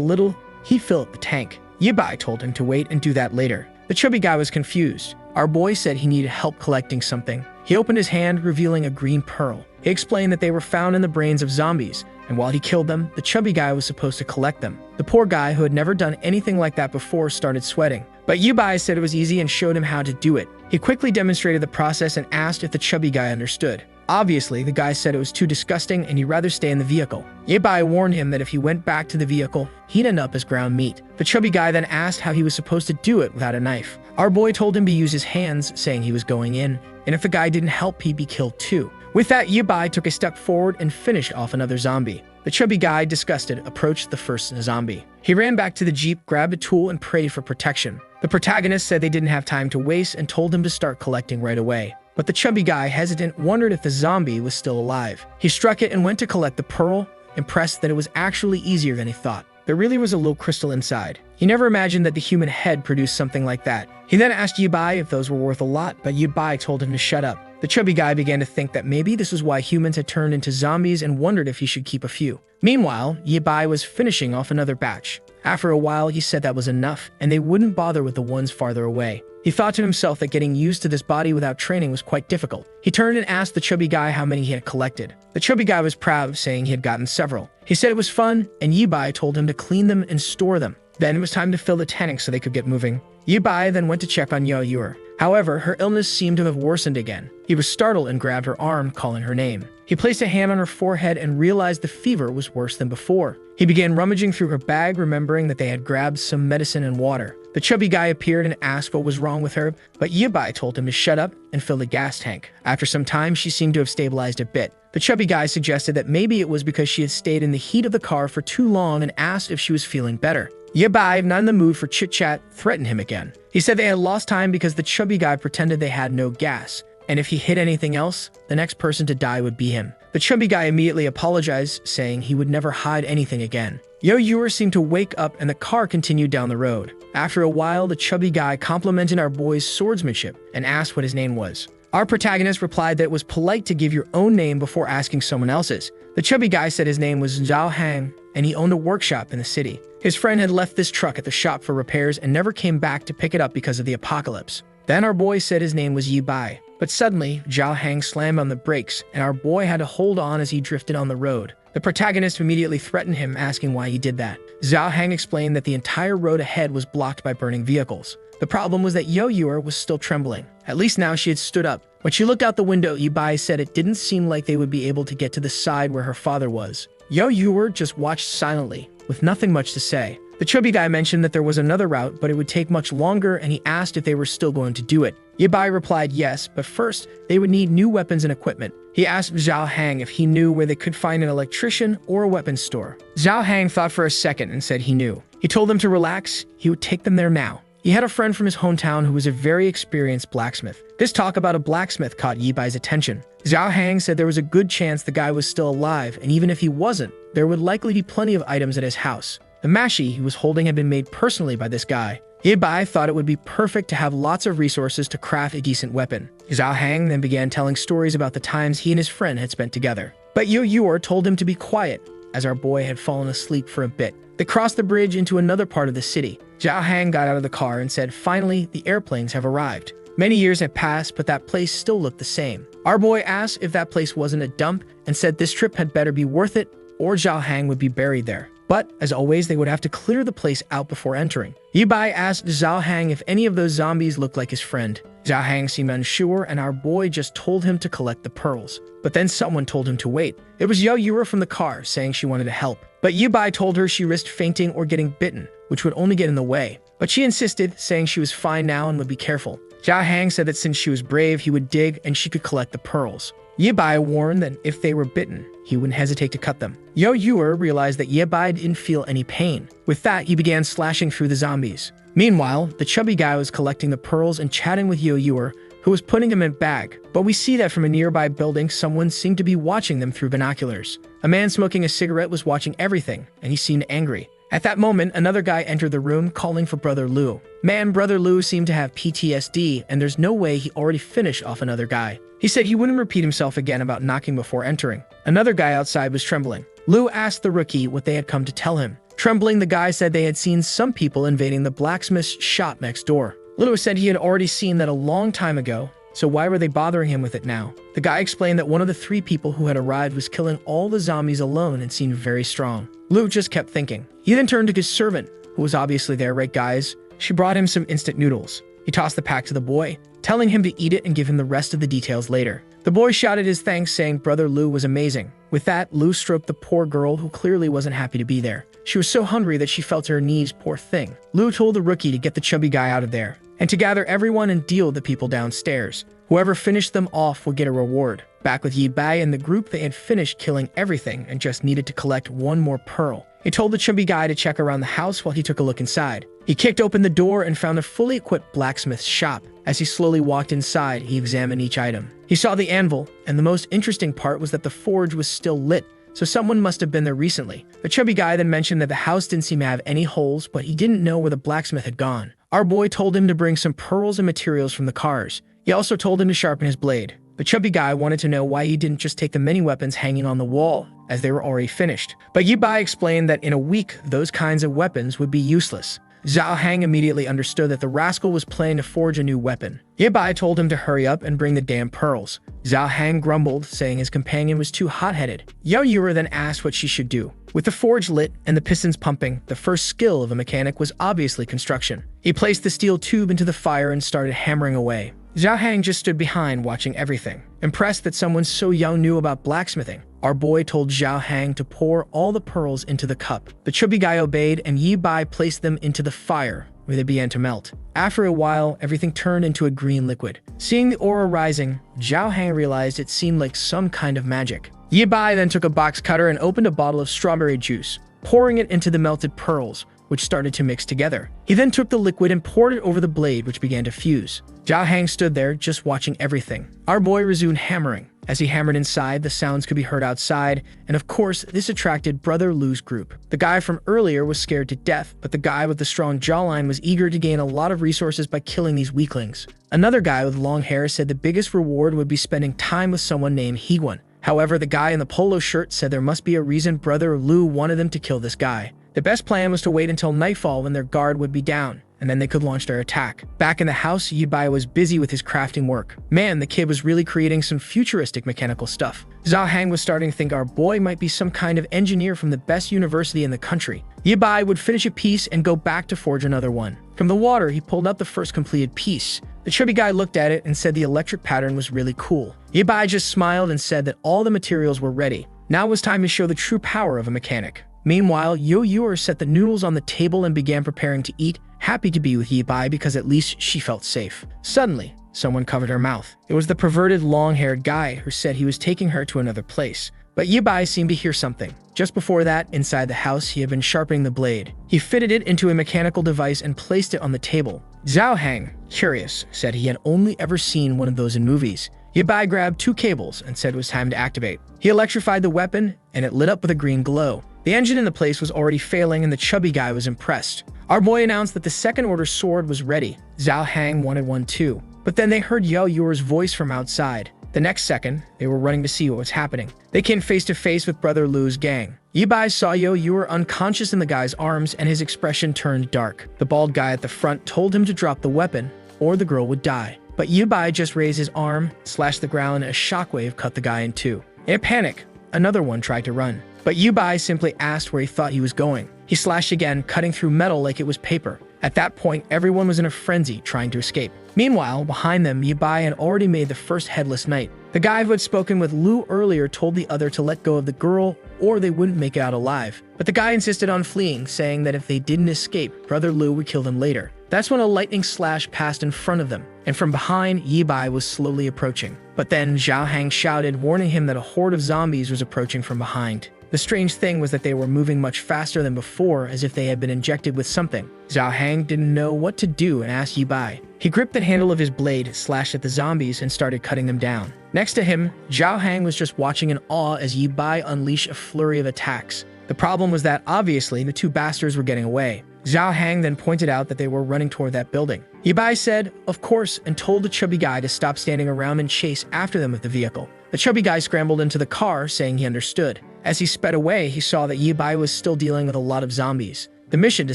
A: little, he'd fill up the tank. Yibai told him to wait and do that later. The chubby guy was confused. Our boy said he needed help collecting something. He opened his hand, revealing a green pearl. He explained that they were found in the brains of zombies, and while he killed them, the chubby guy was supposed to collect them. The poor guy, who had never done anything like that before, started sweating. But Yibai said it was easy and showed him how to do it. He quickly demonstrated the process and asked if the chubby guy understood. Obviously, the guy said it was too disgusting and he'd rather stay in the vehicle. Yibai warned him that if he went back to the vehicle, he'd end up as ground meat. The chubby guy then asked how he was supposed to do it without a knife. Our boy told him to use his hands, saying he was going in, and if the guy didn't help, he'd be killed too. With that, Yibai took a step forward and finished off another zombie. The chubby guy, disgusted, approached the first zombie. He ran back to the jeep, grabbed a tool, and prayed for protection. The protagonist said they didn't have time to waste and told him to start collecting right away. But the chubby guy, hesitant, wondered if the zombie was still alive. He struck it and went to collect the pearl, impressed that it was actually easier than he thought. There really was a little crystal inside. He never imagined that the human head produced something like that. He then asked Yibai if those were worth a lot, but Yibai told him to shut up. The chubby guy began to think that maybe this was why humans had turned into zombies and wondered if he should keep a few. Meanwhile, Yibai was finishing off another batch. After a while, he said that was enough, and they wouldn't bother with the ones farther away. He thought to himself that getting used to this body without training was quite difficult. He turned and asked the chubby guy how many he had collected. The chubby guy was proud, saying he had gotten several. He said it was fun, and Yibai told him to clean them and store them. Then it was time to fill the tank so they could get moving. Yibai then went to check on Yo-Yur. However, her illness seemed to have worsened again. He was startled and grabbed her arm, calling her name. He placed a hand on her forehead and realized the fever was worse than before. He began rummaging through her bag, remembering that they had grabbed some medicine and water. The chubby guy appeared and asked what was wrong with her, but Yibai told him to shut up and fill the gas tank. After some time, she seemed to have stabilized a bit. The chubby guy suggested that maybe it was because she had stayed in the heat of the car for too long and asked if she was feeling better. Yibai, not in the mood for chit-chat, threatened him again. He said they had lost time because the chubby guy pretended they had no gas, and if he hit anything else, the next person to die would be him. The chubby guy immediately apologized, saying he would never hide anything again. Yo-Yur seemed to wake up and the car continued down the road. After a while, the chubby guy complimented our boy's swordsmanship and asked what his name was. Our protagonist replied that it was polite to give your own name before asking someone else's. The chubby guy said his name was Zhao Hang, and he owned a workshop in the city. His friend had left this truck at the shop for repairs and never came back to pick it up because of the apocalypse. Then our boy said his name was Yibai. But suddenly, Zhao Hang slammed on the brakes, and our boy had to hold on as he drifted on the road. The protagonist immediately threatened him, asking why he did that. Zhao Hang explained that the entire road ahead was blocked by burning vehicles. The problem was that Yo-Yur was still trembling. At least now she had stood up. When she looked out the window, Yibai said it didn't seem like they would be able to get to the side where her father was. Yo-Yur just watched silently, with nothing much to say. The chubby guy mentioned that there was another route, but it would take much longer, and he asked if they were still going to do it. Yibai replied yes, but first, they would need new weapons and equipment. He asked Zhao Hang if he knew where they could find an electrician or a weapons store. Zhao Hang thought for a second and said he knew. He told them to relax, he would take them there now. He had a friend from his hometown who was a very experienced blacksmith. This talk about a blacksmith caught Yibai's attention. Zhao Hang said there was a good chance the guy was still alive, and even if he wasn't, there would likely be plenty of items at his house. The mashi he was holding had been made personally by this guy. Yibai thought it would be perfect to have lots of resources to craft a decent weapon. Zhao Hang then began telling stories about the times he and his friend had spent together. But Yo-Yur told him to be quiet, as our boy had fallen asleep for a bit. They crossed the bridge into another part of the city. Zhao Hang got out of the car and said, "Finally, the airplanes have arrived." Many years had passed, but that place still looked the same. Our boy asked if that place wasn't a dump and said this trip had better be worth it, or Zhao Hang would be buried there. But, as always, they would have to clear the place out before entering. Yibai asked Zhao Hang if any of those zombies looked like his friend. Zhao Hang seemed unsure, and our boy just told him to collect the pearls. But then someone told him to wait. It was Yo-Yur from the car, saying she wanted to help. But Yibai told her she risked fainting or getting bitten, which would only get in the way. But she insisted, saying she was fine now and would be careful. Zhao Hang said that since she was brave, he would dig and she could collect the pearls. Yibai warned that if they were bitten, he wouldn't hesitate to cut them. Yo-Yur realized that Yibai didn't feel any pain. With that, he began slashing through the zombies. Meanwhile, the chubby guy was collecting the pearls and chatting with Yo-Yur, who was putting them in a bag. But we see that from a nearby building, someone seemed to be watching them through binoculars. A man smoking a cigarette was watching everything, and he seemed angry. At that moment, another guy entered the room calling for Brother Lu. Man, Brother Lu seemed to have PTSD, and there's no way he already finished off another guy. He said he wouldn't repeat himself again about knocking before entering. Another guy outside was trembling. Lu asked the rookie what they had come to tell him. Trembling, the guy said they had seen some people invading the blacksmith's shop next door. Lu said he had already seen that a long time ago, so why were they bothering him with it now? The guy explained that one of the 3 people who had arrived was killing all the zombies alone and seemed very strong. Lu just kept thinking. He then turned to his servant, who was obviously there, right guys? She brought him some instant noodles. He tossed the pack to the boy, telling him to eat it and give him the rest of the details later. The boy shouted his thanks, saying Brother Lu was amazing. With that, Lu stroked the poor girl who clearly wasn't happy to be there. She was so hungry that she fell to her knees, poor thing. Lu told the rookie to get the chubby guy out of there, and to gather everyone and deal with the people downstairs. Whoever finished them off would get a reward. Back with Yi Bai and the group, they had finished killing everything and just needed to collect one more pearl. He told the chubby guy to check around the house while he took a look inside. He kicked open the door and found a fully equipped blacksmith's shop. As he slowly walked inside, he examined each item. He saw the anvil, and the most interesting part was that the forge was still lit, so someone must have been there recently. The chubby guy then mentioned that the house didn't seem to have any holes, but he didn't know where the blacksmith had gone. Our boy told him to bring some pearls and materials from the cars. He also told him to sharpen his blade. The chubby guy wanted to know why he didn't just take the many weapons hanging on the wall, as they were already finished. But Yi Bai explained that in a week, those kinds of weapons would be useless. Zhao Hang immediately understood that the rascal was planning to forge a new weapon. Yi Bai told him to hurry up and bring the damn pearls. Zhao Hang grumbled, saying his companion was too hot-headed. Yao Yura then asked what she should do. With the forge lit and the pistons pumping, the first skill of a mechanic was obviously construction. He placed the steel tube into the fire and started hammering away. Zhao Hang just stood behind, watching everything. Impressed that someone so young knew about blacksmithing, our boy told Zhao Hang to pour all the pearls into the cup. The chubby guy obeyed, and Yi Bai placed them into the fire, where they began to melt. After a while, everything turned into a green liquid. Seeing the aura rising, Zhao Hang realized it seemed like some kind of magic. Yi Bai then took a box cutter and opened a bottle of strawberry juice, pouring it into the melted pearls, which started to mix together. He then took the liquid and poured it over the blade, which began to fuse. Zhao Hang stood there, just watching everything. Our boy resumed hammering. As he hammered inside, the sounds could be heard outside, and of course, this attracted Brother Lu's group. The guy from earlier was scared to death, but the guy with the strong jawline was eager to gain a lot of resources by killing these weaklings. Another guy with long hair said the biggest reward would be spending time with someone named Higuan. However, the guy in the polo shirt said there must be a reason Brother Lu wanted them to kill this guy. The best plan was to wait until nightfall when their guard would be down, and then they could launch their attack. Back in the house, Yi Bai was busy with his crafting work. Man, the kid was really creating some futuristic mechanical stuff. Zhao Hang was starting to think our boy might be some kind of engineer from the best university in the country. Yi Bai would finish a piece and go back to forge another one. From the water, he pulled out the first completed piece. The chubby guy looked at it and said the electric pattern was really cool. Yi Bai just smiled and said that all the materials were ready. Now it was time to show the true power of a mechanic. Meanwhile, Yo Yuer set the noodles on the table and began preparing to eat, happy to be with Yi Bai because at least she felt safe. Suddenly, someone covered her mouth. It was the perverted long-haired guy who said he was taking her to another place. But Yi Bai seemed to hear something. Just before that, inside the house, he had been sharpening the blade. He fitted it into a mechanical device and placed it on the table. Zhao Hang, curious, said he had only ever seen one of those in movies. Yi Bai grabbed 2 cables and said it was time to activate. He electrified the weapon, and it lit up with a green glow. The engine in the place was already failing, and the chubby guy was impressed. Our boy announced that the second-order sword was ready. Zhao Hang wanted one too. But then they heard Yao Yuer's voice from outside. The next second, they were running to see what was happening. They came face to face with Brother Lu's gang. Yi Bai saw Yao Yuer unconscious in the guy's arms, and his expression turned dark. The bald guy at the front told him to drop the weapon, or the girl would die. But Yi Bai just raised his arm, slashed the ground, and a shockwave cut the guy in two. In a panic, another one tried to run. But Yi Bai simply asked where he thought he was going. He slashed again, cutting through metal like it was paper. At that point, everyone was in a frenzy, trying to escape. Meanwhile, behind them, Yi Bai had already made the first headless knight. The guy who had spoken with Lu earlier told the other to let go of the girl, or they wouldn't make it out alive. But the guy insisted on fleeing, saying that if they didn't escape, Brother Lu would kill them later. That's when a lightning slash passed in front of them, and from behind, Yi Bai was slowly approaching. But then Zhao Hang shouted, warning him that a horde of zombies was approaching from behind. The strange thing was that they were moving much faster than before, as if they had been injected with something. Zhao Hang didn't know what to do and asked Yi Bai. He gripped the handle of his blade, slashed at the zombies, and started cutting them down. Next to him, Zhao Hang was just watching in awe as Yi Bai unleashed a flurry of attacks. The problem was that, obviously, the two bastards were getting away. Zhao Hang then pointed out that they were running toward that building. Yibai said, "Of course," and told the chubby guy to stop standing around and chase after them with the vehicle. The chubby guy scrambled into the car, saying he understood. As he sped away, he saw that Yibai was still dealing with a lot of zombies. The mission to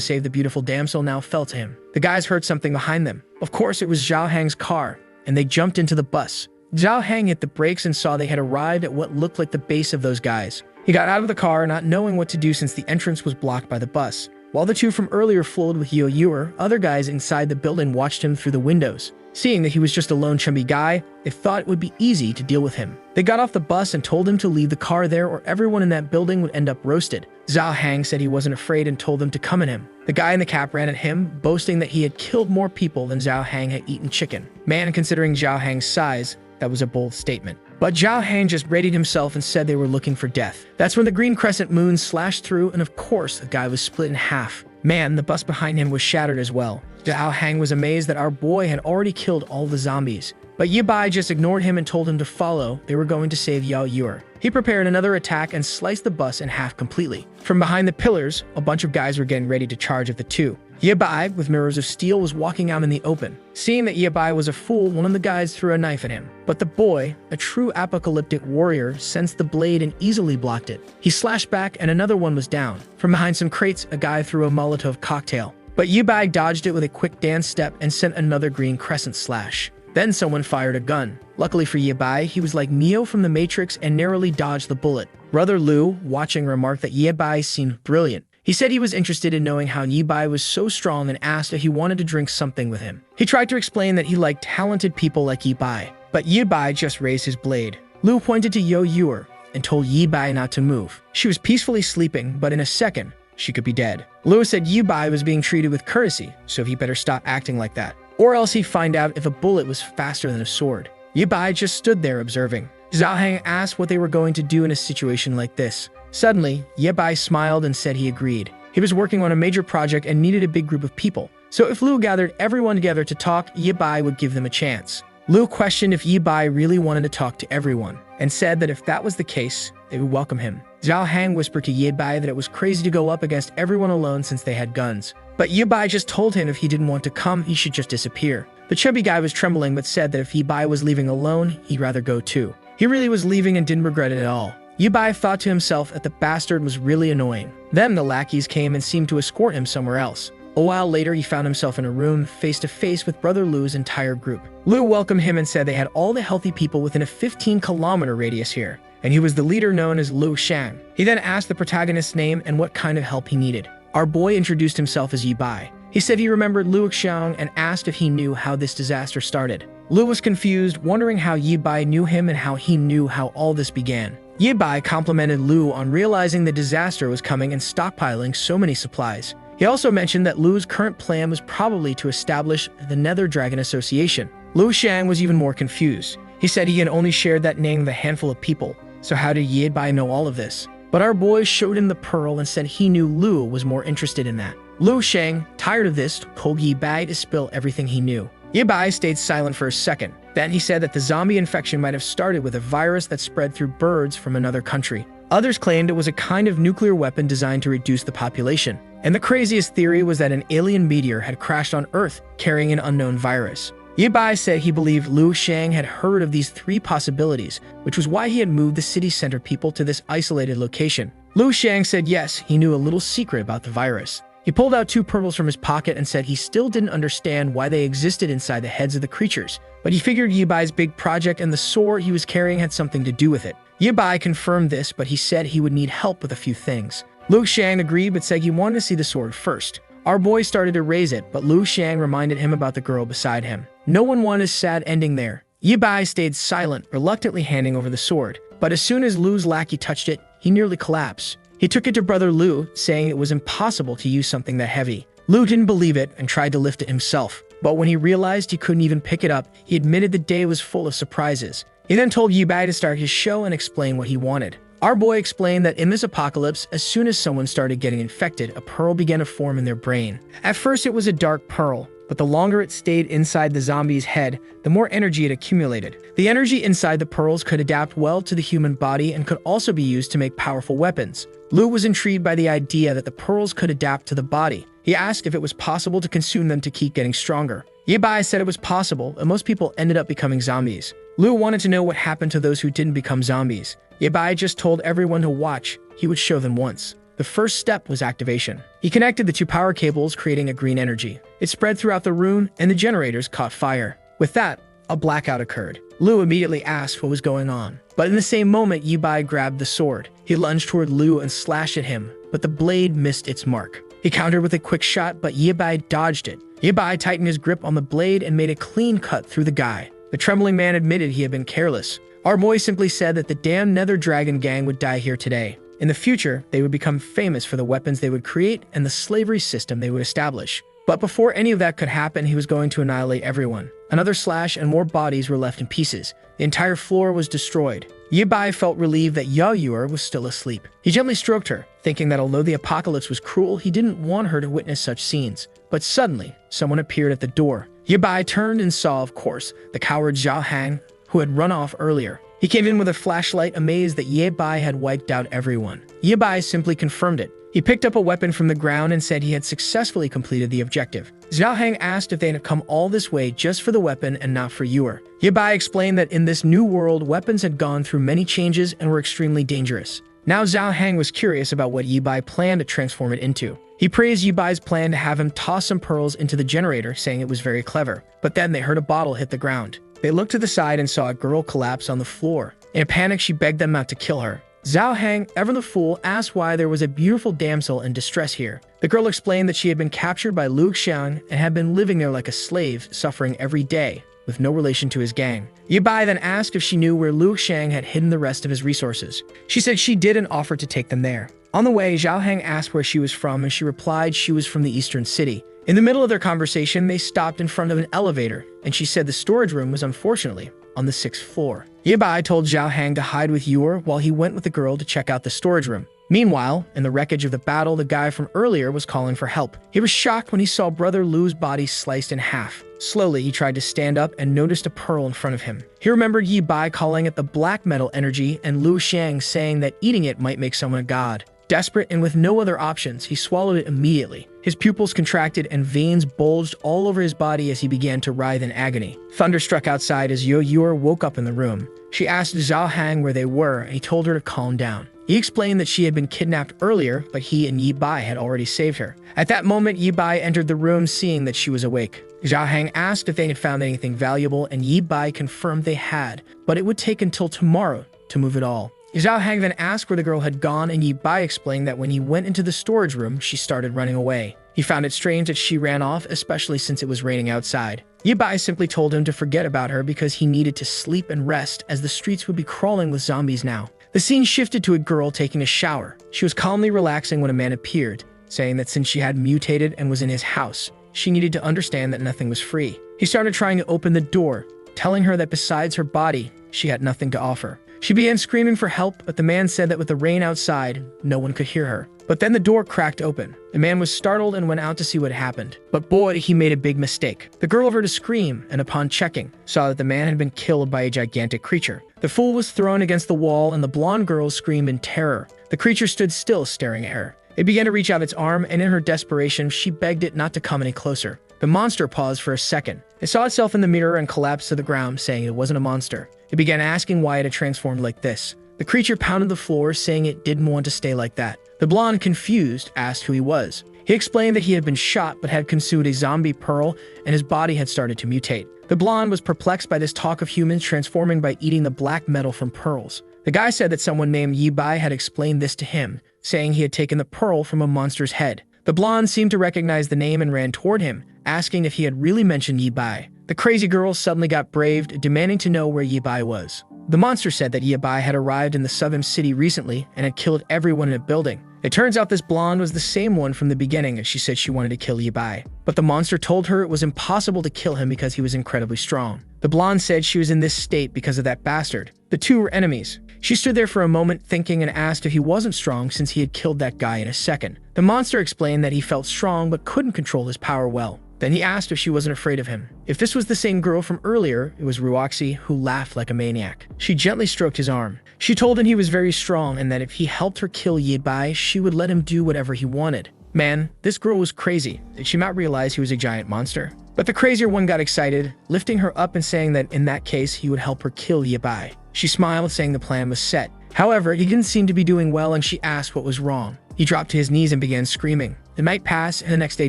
A: save the beautiful damsel now fell to him. The guys heard something behind them. Of course, it was Zhao Hang's car, and they jumped into the bus. Zhao Hang hit the brakes and saw they had arrived at what looked like the base of those guys. He got out of the car, not knowing what to do since the entrance was blocked by the bus. While the two from earlier flowed with Yo Yuer, other guys inside the building watched him through the windows. Seeing that he was just a lone chubby guy, they thought it would be easy to deal with him. They got off the bus and told him to leave the car there or everyone in that building would end up roasted. Zhao Hang said he wasn't afraid and told them to come at him. The guy in the cap ran at him, boasting that he had killed more people than Zhao Hang had eaten chicken. Man, considering Zhao Hang's size, that was a bold statement. But Zhao Hang just readied himself and said they were looking for death. That's when the green crescent moon slashed through, and of course, the guy was split in half. Man, the bus behind him was shattered as well. Zhao Hang was amazed that our boy had already killed all the zombies. But Yibai just ignored him and told him to follow. They were going to save Yao Yuer. He prepared another attack and sliced the bus in half completely. From behind the pillars, a bunch of guys were getting ready to charge at the two. Yibai, with mirrors of steel, was walking out in the open. Seeing that Yibai was a fool, one of the guys threw a knife at him. But the boy, a true apocalyptic warrior, sensed the blade and easily blocked it. He slashed back and another one was down. From behind some crates, a guy threw a Molotov cocktail. But Yibai dodged it with a quick dance step and sent another green crescent slash. Then someone fired a gun. Luckily for Yibai, he was like Neo from the Matrix and narrowly dodged the bullet. Brother Lu, watching, remarked that Yibai seemed brilliant. He said he was interested in knowing how Yibai was so strong and asked if he wanted to drink something with him. He tried to explain that he liked talented people like Yibai, but Yibai just raised his blade. Lu pointed to Yo Yuer and told Yibai not to move. She was peacefully sleeping, but in a second, she could be dead. Lu said Yibai was being treated with courtesy, so he better stop acting like that, or else he'd find out if a bullet was faster than a sword. Yibai just stood there observing. Zhao Hang asked what they were going to do in a situation like this. Suddenly, Yibai smiled and said he agreed. He was working on a major project and needed a big group of people. So if Lu gathered everyone together to talk, Yibai would give them a chance. Lu questioned if Yibai really wanted to talk to everyone, and said that if that was the case, they would welcome him. Zhao Hang whispered to Yibai that it was crazy to go up against everyone alone since they had guns. But Yibai just told him if he didn't want to come, he should just disappear. The chubby guy was trembling but said that if Yibai was leaving alone, he'd rather go too. He really was leaving and didn't regret it at all. Yibai thought to himself that the bastard was really annoying. Then the lackeys came and seemed to escort him somewhere else. A while later, he found himself in a room face to face with Brother Lu's entire group. Lu welcomed him and said they had all the healthy people within a 15-kilometer radius here, and he was the leader known as Lu Shang. He then asked the protagonist's name and what kind of help he needed. Our boy introduced himself as Yibai. He said he remembered Lu Xiang and asked if he knew how this disaster started. Lu was confused, wondering how Yibai knew him and how he knew how all this began. Yibai complimented Lu on realizing the disaster was coming and stockpiling so many supplies. He also mentioned that Lu's current plan was probably to establish the Nether Dragon Association. Lu Shang was even more confused. He said he had only shared that name with a handful of people, so how did Yibai know all of this? But our boy showed him the pearl and said he knew Lu was more interested in that. Lu Shang, tired of this, told Yibai to spill everything he knew. Yibai stayed silent for a second. Then he said that the zombie infection might have started with a virus that spread through birds from another country. Others claimed it was a kind of nuclear weapon designed to reduce the population. And the craziest theory was that an alien meteor had crashed on Earth carrying an unknown virus. Yibai said he believed Lu Shang had heard of these three possibilities, which was why he had moved the city center people to this isolated location. Lu Shang said yes, he knew a little secret about the virus. He pulled out 2 pearls from his pocket and said he still didn't understand why they existed inside the heads of the creatures, but he figured Yibai's big project and the sword he was carrying had something to do with it. Yibai confirmed this, but he said he would need help with a few things. Lu Shang agreed but said he wanted to see the sword first. Our boy started to raise it, but Lu Shang reminded him about the girl beside him. No one wanted a sad ending there. Yibai stayed silent, reluctantly handing over the sword, but as soon as Lu's lackey touched it, he nearly collapsed. He took it to Brother Lu, saying it was impossible to use something that heavy. Lu didn't believe it and tried to lift it himself, but when he realized he couldn't even pick it up, he admitted the day was full of surprises. He then told Yibai to start his show and explain what he wanted. Our boy explained that in this apocalypse, as soon as someone started getting infected, a pearl began to form in their brain. At first it was a dark pearl, but the longer it stayed inside the zombie's head, the more energy it accumulated. The energy inside the pearls could adapt well to the human body and could also be used to make powerful weapons. Lu was intrigued by the idea that the pearls could adapt to the body. He asked if it was possible to consume them to keep getting stronger. Ye Bai said it was possible, and most people ended up becoming zombies. Lu wanted to know what happened to those who didn't become zombies. Ye Bai just told everyone to watch. He would show them once. The first step was activation. He connected the two power cables, creating a green energy. It spread throughout the room, and the generators caught fire. With that, a blackout occurred. Lu immediately asked what was going on. But in the same moment, Ye Bai grabbed the sword. He lunged toward Lu and slashed at him, but the blade missed its mark. He countered with a quick shot, but Ye Bai dodged it. Ye Bai tightened his grip on the blade and made a clean cut through the guy. The trembling man admitted he had been careless. Our boy simply said that the damn Nether Dragon gang would die here today. In the future, they would become famous for the weapons they would create and the slavery system they would establish. But before any of that could happen, he was going to annihilate everyone. Another slash and more bodies were left in pieces. The entire floor was destroyed. Ye Bai felt relieved that Yaoyuer was still asleep. He gently stroked her, thinking that although the apocalypse was cruel, he didn't want her to witness such scenes. But suddenly, someone appeared at the door. Ye Bai turned and saw, of course, the coward Zhao Hang, who had run off earlier. He came in with a flashlight, amazed that Ye Bai had wiped out everyone. Ye Bai simply confirmed it. He picked up a weapon from the ground and said he had successfully completed the objective. Zhao Hang asked if they had come all this way just for the weapon and not for Yuer. Ye Bai explained that in this new world, weapons had gone through many changes and were extremely dangerous. Now Zhao Hang was curious about what Ye Bai planned to transform it into. He praised Ye Bai's plan to have him toss some pearls into the generator, saying it was very clever. But then they heard a bottle hit the ground. They looked to the side and saw a girl collapse on the floor. In a panic, she begged them not to kill her. Zhao Hang, ever the fool, asked why there was a beautiful damsel in distress here. The girl explained that she had been captured by Lu Xiang and had been living there like a slave, suffering every day, with no relation to his gang. Ye Bai then asked if she knew where Lu Xiang had hidden the rest of his resources. She said she did and offered to take them there. On the way, Zhao Hang asked where she was from, and she replied she was from the eastern city. In the middle of their conversation, they stopped in front of an elevator, and she said the storage room was unfortunately on the 6th floor. Ye Bai told Zhao Hang to hide with Yuer while he went with the girl to check out the storage room. Meanwhile, in the wreckage of the battle, the guy from earlier was calling for help. He was shocked when he saw Brother Lu's body sliced in half. Slowly, he tried to stand up and noticed a pearl in front of him. He remembered Ye Bai calling it the black metal energy and Lu Xiang saying that eating it might make someone a god. Desperate and with no other options, he swallowed it immediately. His pupils contracted and veins bulged all over his body as he began to writhe in agony. Thunder struck outside as Yaoyuer woke up in the room. She asked Zhao Hang where they were, and he told her to calm down. He explained that she had been kidnapped earlier, but he and Ye Bai had already saved her. At that moment, Ye Bai entered the room, seeing that she was awake. Zhao Hang asked if they had found anything valuable, and Ye Bai confirmed they had, but it would take until tomorrow to move it all. Zhao Hang then asked where the girl had gone, and Ye Bai explained that when he went into the storage room, she started running away. He found it strange that she ran off, especially since it was raining outside. Ye Bai simply told him to forget about her because he needed to sleep and rest, as the streets would be crawling with zombies now. The scene shifted to a girl taking a shower. She was calmly relaxing when a man appeared, saying that since she had mutated and was in his house, she needed to understand that nothing was free. He started trying to open the door, telling her that besides her body, she had nothing to offer. She began screaming for help, but the man said that with the rain outside, no one could hear her. But then the door cracked open. The man was startled and went out to see what happened. But boy, he made a big mistake. The girl heard a scream, and upon checking, saw that the man had been killed by a gigantic creature. The fool was thrown against the wall, and the blonde girl screamed in terror. The creature stood still, staring at her. It began to reach out its arm, and in her desperation, she begged it not to come any closer. The monster paused for a second. It saw itself in the mirror and collapsed to the ground, saying it wasn't a monster. It began asking why it had transformed like this. The creature pounded the floor, saying it didn't want to stay like that. The blonde, confused, asked who he was. He explained that he had been shot but had consumed a zombie pearl, and his body had started to mutate. The blonde was perplexed by this talk of humans transforming by eating the black metal from pearls. The guy said that someone named Ye Bai had explained this to him, saying he had taken the pearl from a monster's head. The blonde seemed to recognize the name and ran toward him, asking if he had really mentioned Ye Bai. The crazy girl suddenly got braved, demanding to know where Ye Bai was. The monster said that Ye Bai had arrived in the southern city recently and had killed everyone in a building. It turns out this blonde was the same one from the beginning, as she said she wanted to kill Ye Bai. But the monster told her it was impossible to kill him because he was incredibly strong. The blonde said she was in this state because of that bastard. The two were enemies. She stood there for a moment thinking and asked if he wasn't strong since he had killed that guy in a second. The monster explained that he felt strong but couldn't control his power well. Then he asked if she wasn't afraid of him. If this was the same girl from earlier, it was Ruoxi, who laughed like a maniac. She gently stroked his arm. She told him he was very strong and that if he helped her kill Ye Bai, she would let him do whatever he wanted. Man, this girl was crazy. Did she not realize he was a giant monster? But the crazier one got excited, lifting her up and saying that in that case he would help her kill Ye Bai. She smiled, saying the plan was set. However, he didn't seem to be doing well and she asked what was wrong. He dropped to his knees and began screaming. The night passed and the next day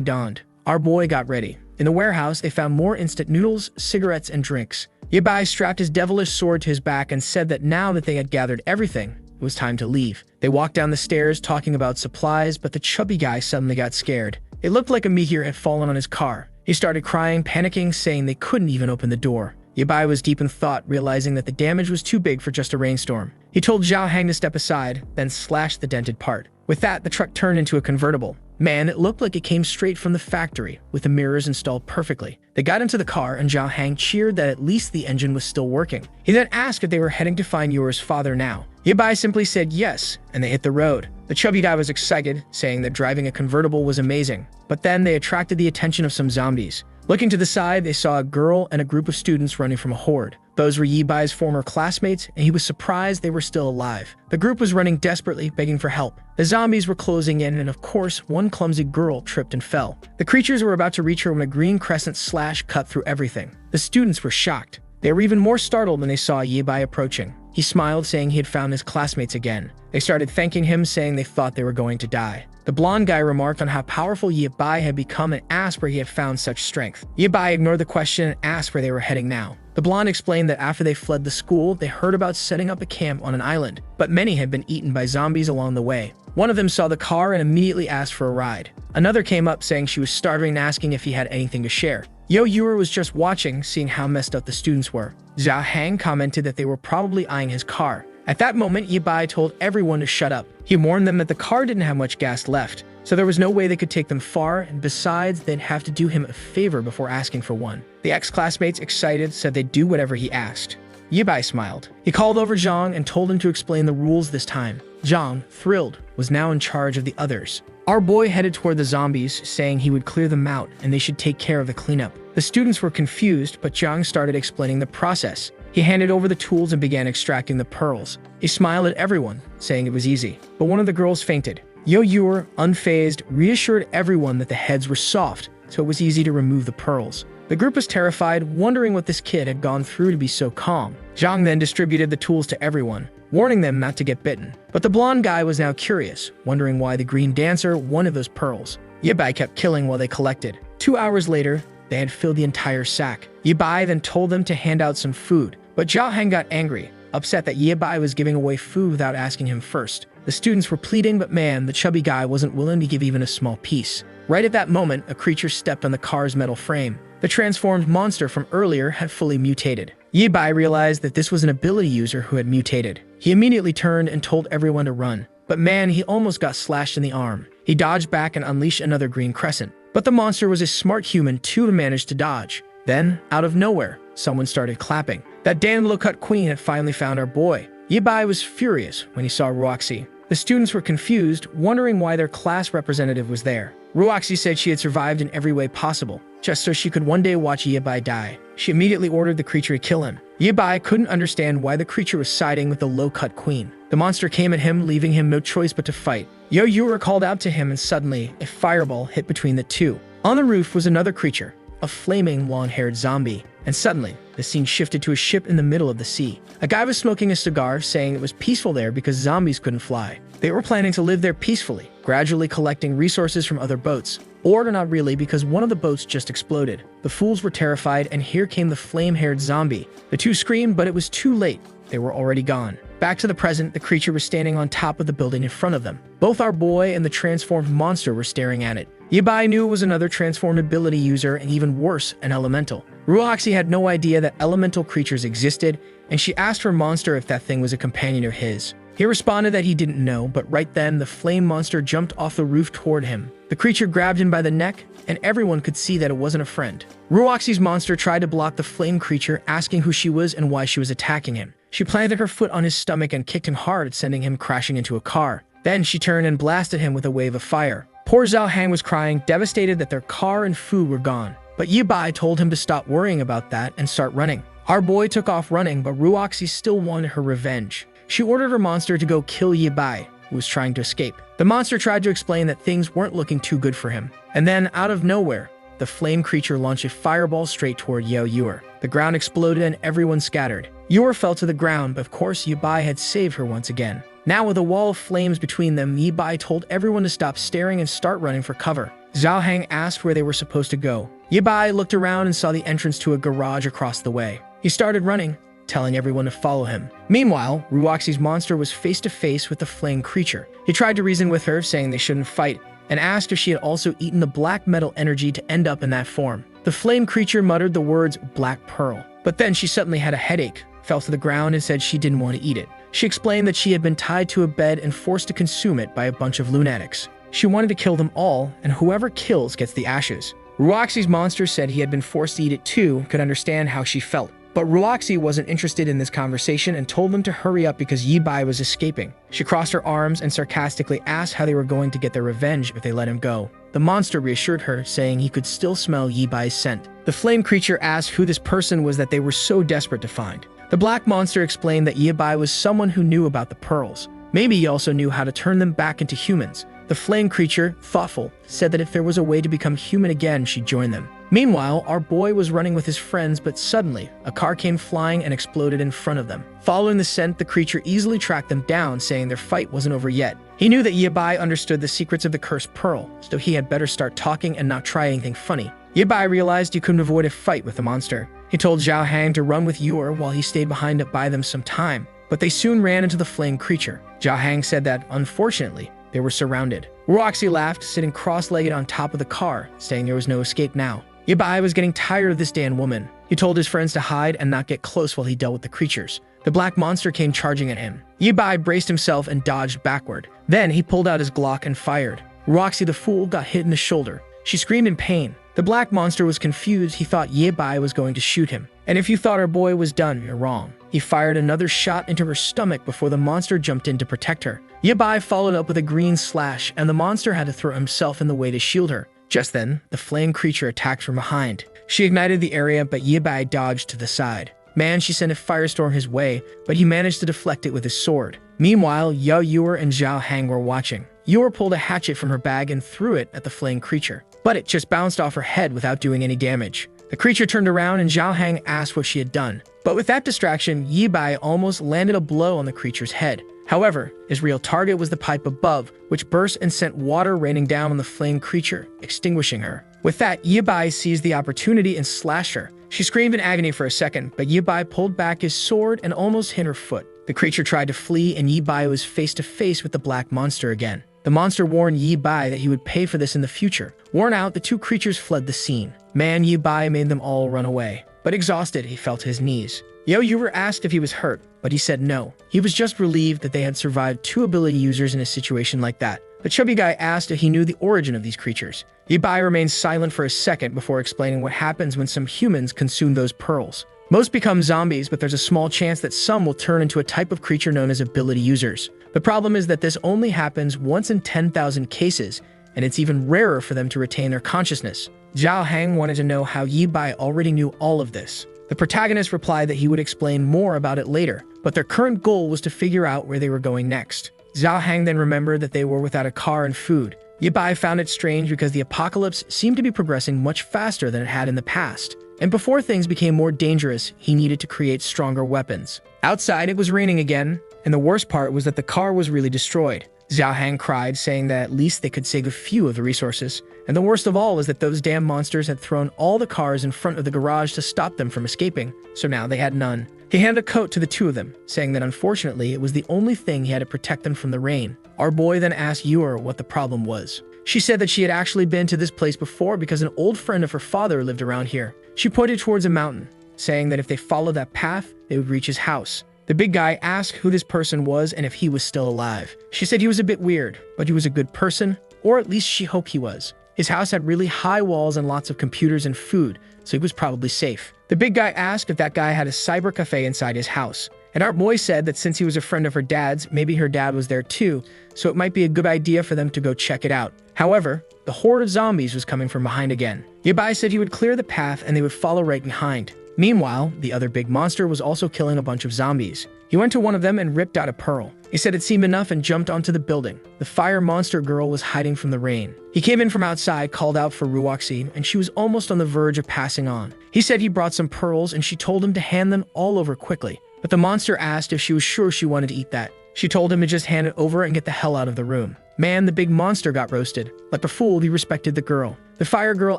A: dawned. Our boy got ready. In the warehouse, they found more instant noodles, cigarettes, and drinks. Ye Bai strapped his devilish sword to his back and said that now that they had gathered everything, it was time to leave. They walked down the stairs talking about supplies, but the chubby guy suddenly got scared. It looked like a meteor had fallen on his car. He started crying, panicking, saying they couldn't even open the door. Ye Bai was deep in thought, realizing that the damage was too big for just a rainstorm. He told Zhao Hang to step aside, then slashed the dented part. With that, the truck turned into a convertible. Man, it looked like it came straight from the factory, with the mirrors installed perfectly. They got into the car and Zhao Hang cheered that at least the engine was still working. He then asked if they were heading to find Yuer's father now. Ye Bai simply said yes, and they hit the road. The chubby guy was excited, saying that driving a convertible was amazing. But then they attracted the attention of some zombies. Looking to the side, they saw a girl and a group of students running from a horde. Those were Ye Bai's former classmates, and he was surprised they were still alive. The group was running desperately, begging for help. The zombies were closing in, and of course, one clumsy girl tripped and fell. The creatures were about to reach her when a green crescent slash cut through everything. The students were shocked. They were even more startled when they saw Ye Bai approaching. He smiled, saying he had found his classmates again. They started thanking him, saying they thought they were going to die. The blonde guy remarked on how powerful Ye Bai had become and asked where he had found such strength. Ye Bai ignored the question and asked where they were heading now. The blonde explained that after they fled the school, they heard about setting up a camp on an island, but many had been eaten by zombies along the way. One of them saw the car and immediately asked for a ride. Another came up saying she was starving and asking if he had anything to share. Yuer was just watching, seeing how messed up the students were. Zhao Hang commented that they were probably eyeing his car. At that moment, Ye Bai told everyone to shut up. He warned them that the car didn't have much gas left, so there was no way they could take them far, and besides, they'd have to do him a favor before asking for one. The ex-classmates, excited, said they'd do whatever he asked. Ye Bai smiled. He called over Zhang and told him to explain the rules this time. Zhang, thrilled, was now in charge of the others. Our boy headed toward the zombies, saying he would clear them out and they should take care of the cleanup. The students were confused, but Zhang started explaining the process. He handed over the tools and began extracting the pearls. He smiled at everyone, saying it was easy. But one of the girls fainted. Yuer, unfazed, reassured everyone that the heads were soft, so it was easy to remove the pearls. The group was terrified, wondering what this kid had gone through to be so calm. Zhang then distributed the tools to everyone, warning them not to get bitten. But the blonde guy was now curious, wondering why the green dancer wanted those pearls. Ye Bai kept killing while they collected. 2 hours later, they had filled the entire sack. Ye Bai then told them to hand out some food, but Zhao Hang got angry, upset that Ye Bai was giving away food without asking him first. The students were pleading, but man, the chubby guy wasn't willing to give even a small piece. Right at that moment, a creature stepped on the car's metal frame. The transformed monster from earlier had fully mutated. Ye Bai realized that this was an ability user who had mutated. He immediately turned and told everyone to run. But man, he almost got slashed in the arm. He dodged back and unleashed another green crescent. But the monster was a smart human too and managed to dodge. Then, out of nowhere, someone started clapping. That damn low-cut queen had finally found our boy. Ye Bai was furious when he saw Ruoxi. The students were confused, wondering why their class representative was there. Ruoxi said she had survived in every way possible, just so she could one day watch Ye Bai die. She immediately ordered the creature to kill him. Ye Bai couldn't understand why the creature was siding with the low-cut queen. The monster came at him, leaving him no choice but to fight. Yuer called out to him and suddenly, a fireball hit between the two. On the roof was another creature, a flaming, long-haired zombie. And suddenly, the scene shifted to a ship in the middle of the sea. A guy was smoking a cigar, saying it was peaceful there because zombies couldn't fly. They were planning to live there peacefully, gradually collecting resources from other boats. Or not really, because one of the boats just exploded. The fools were terrified, and here came the flame-haired zombie. The two screamed, but it was too late. They were already gone. Back to the present, the creature was standing on top of the building in front of them. Both our boy and the transformed monster were staring at it. Ye Bai knew it was another transformed ability user, and even worse, an elemental. Ruoxi had no idea that elemental creatures existed, and she asked her monster if that thing was a companion of his. He responded that he didn't know, but right then, the flame monster jumped off the roof toward him. The creature grabbed him by the neck, and everyone could see that it wasn't a friend. Ruoxi's monster tried to block the flame creature, asking who she was and why she was attacking him. She planted her foot on his stomach and kicked him hard, sending him crashing into a car. Then she turned and blasted him with a wave of fire. Poor Zhao Hang was crying, devastated that their car and food were gone. but Yibai told him to stop worrying about that and start running. Our boy took off running, but Ruoxi still wanted her revenge. She ordered her monster to go kill Yibai, who was trying to escape. The monster tried to explain that things weren't looking too good for him. And then, out of nowhere, the flame creature launched a fireball straight toward Yao Yuer. The ground exploded and everyone scattered. Yuer fell to the ground, but of course Yibai had saved her once again. Now with a wall of flames between them, Yibai told everyone to stop staring and start running for cover. Zhao Hang asked where they were supposed to go. Yibai looked around and saw the entrance to a garage across the way. He started running, telling everyone to follow him. Meanwhile, Ruoxi's monster was face to face with the flame creature. He tried to reason with her, saying they shouldn't fight, and asked if she had also eaten the black metal energy to end up in that form. The flame creature muttered the words "Black Pearl," but then she suddenly had a headache, fell to the ground, and said she didn't want to eat it. She explained that she had been tied to a bed and forced to consume it by a bunch of lunatics. She wanted to kill them all, and whoever kills gets the ashes. Ruoxi's monster said he had been forced to eat it too, could understand how she felt. But Ruoxi wasn't interested in this conversation and told them to hurry up because Yibai was escaping. She crossed her arms and sarcastically asked how they were going to get their revenge if they let him go. The monster reassured her, saying he could still smell Yibai's scent. The flame creature asked who this person was that they were so desperate to find. The black monster explained that Yibai was someone who knew about the pearls. Maybe he also knew how to turn them back into humans. The flame creature, thoughtful, said that if there was a way to become human again, she'd join them. Meanwhile, our boy was running with his friends, but suddenly, a car came flying and exploded in front of them. Following the scent, the creature easily tracked them down, saying their fight wasn't over yet. He knew that Yibai understood the secrets of the cursed pearl, so he had better start talking and not try anything funny. Yibai realized he couldn't avoid a fight with the monster. He told Zhao Hang to run with Yuer while he stayed behind to buy them some time, but they soon ran into the flame creature. Zhao Hang said that, unfortunately, they were surrounded. Ruoxi laughed, sitting cross-legged on top of the car, saying there was no escape now. Yibai was getting tired of this damn woman. He told his friends to hide and not get close while he dealt with the creatures. The black monster came charging at him. Yibai braced himself and dodged backward. Then he pulled out his Glock and fired. Ruoxi the fool got hit in the shoulder. She screamed in pain. The black monster was confused. He thought Yibai was going to shoot him. And if you thought our boy was done, you're wrong. He fired another shot into her stomach before the monster jumped in to protect her. Yibai followed up with a green slash, and the monster had to throw himself in the way to shield her. Just then, the flame creature attacked from behind. She ignited the area, but Yibai dodged to the side. Man, she sent a firestorm his way, but he managed to deflect it with his sword. Meanwhile, Yao Yuer and Zhao Hang were watching. Yuer pulled a hatchet from her bag and threw it at the flame creature, but it just bounced off her head without doing any damage. The creature turned around and Zhao Hang asked what she had done. But with that distraction, Yibai almost landed a blow on the creature's head. However, his real target was the pipe above, which burst and sent water raining down on the flame creature, extinguishing her. With that, Yibai seized the opportunity and slashed her. She screamed in agony for a second, but Yibai pulled back his sword and almost hit her foot. The creature tried to flee, and Yibai was face to face with the black monster again. The monster warned Yibai that he would pay for this in the future. Worn out, the two creatures fled the scene. Man, Yibai made them all run away. But exhausted, he fell to his knees. Yao Yuer asked if he was hurt, but he said no. He was just relieved that they had survived two ability users in a situation like that. The chubby guy asked if he knew the origin of these creatures. Yibai remained silent for a second before explaining what happens when some humans consume those pearls. Most become zombies, but there's a small chance that some will turn into a type of creature known as ability users. The problem is that this only happens once in 10,000 cases, and it's even rarer for them to retain their consciousness. Zhao Hang wanted to know how Yibai already knew all of this. The protagonist replied that he would explain more about it later, but their current goal was to figure out where they were going next. Zhao Hang then remembered that they were without a car and food. Yibai found it strange because the apocalypse seemed to be progressing much faster than it had in the past. And before things became more dangerous, he needed to create stronger weapons. Outside, it was raining again, and the worst part was that the car was really destroyed. Zhao Hang cried, saying that at least they could save a few of the resources. And the worst of all was that those damn monsters had thrown all the cars in front of the garage to stop them from escaping, so now they had none. He handed a coat to the two of them, saying that unfortunately it was the only thing he had to protect them from the rain. Our boy then asked Yuer what the problem was. She said that she had actually been to this place before because an old friend of her father lived around here. She pointed towards a mountain, saying that if they followed that path, they would reach his house. The big guy asked who this person was and if he was still alive. She said he was a bit weird, but he was a good person, or at least she hoped he was. His house had really high walls and lots of computers and food, so he was probably safe. The big guy asked if that guy had a cyber cafe inside his house, And our boy said that since he was a friend of her dad's, maybe her dad was there too, so it might be a good idea for them to go check it out. However, the horde of zombies was coming from behind again. Yabai said he would clear the path and they would follow right behind. Meanwhile, the other big monster was also killing a bunch of zombies. He went to one of them and ripped out a pearl. He said it seemed enough and jumped onto the building. The fire monster girl was hiding from the rain. He came in from outside, called out for Ruoxi, and she was almost on the verge of passing on. He said he brought some pearls and she told him to hand them all over quickly. But the monster asked if she was sure she wanted to eat that. She told him to just hand it over and get the hell out of the room. Man, the big monster got roasted. Like the fool, he respected the girl. The fire girl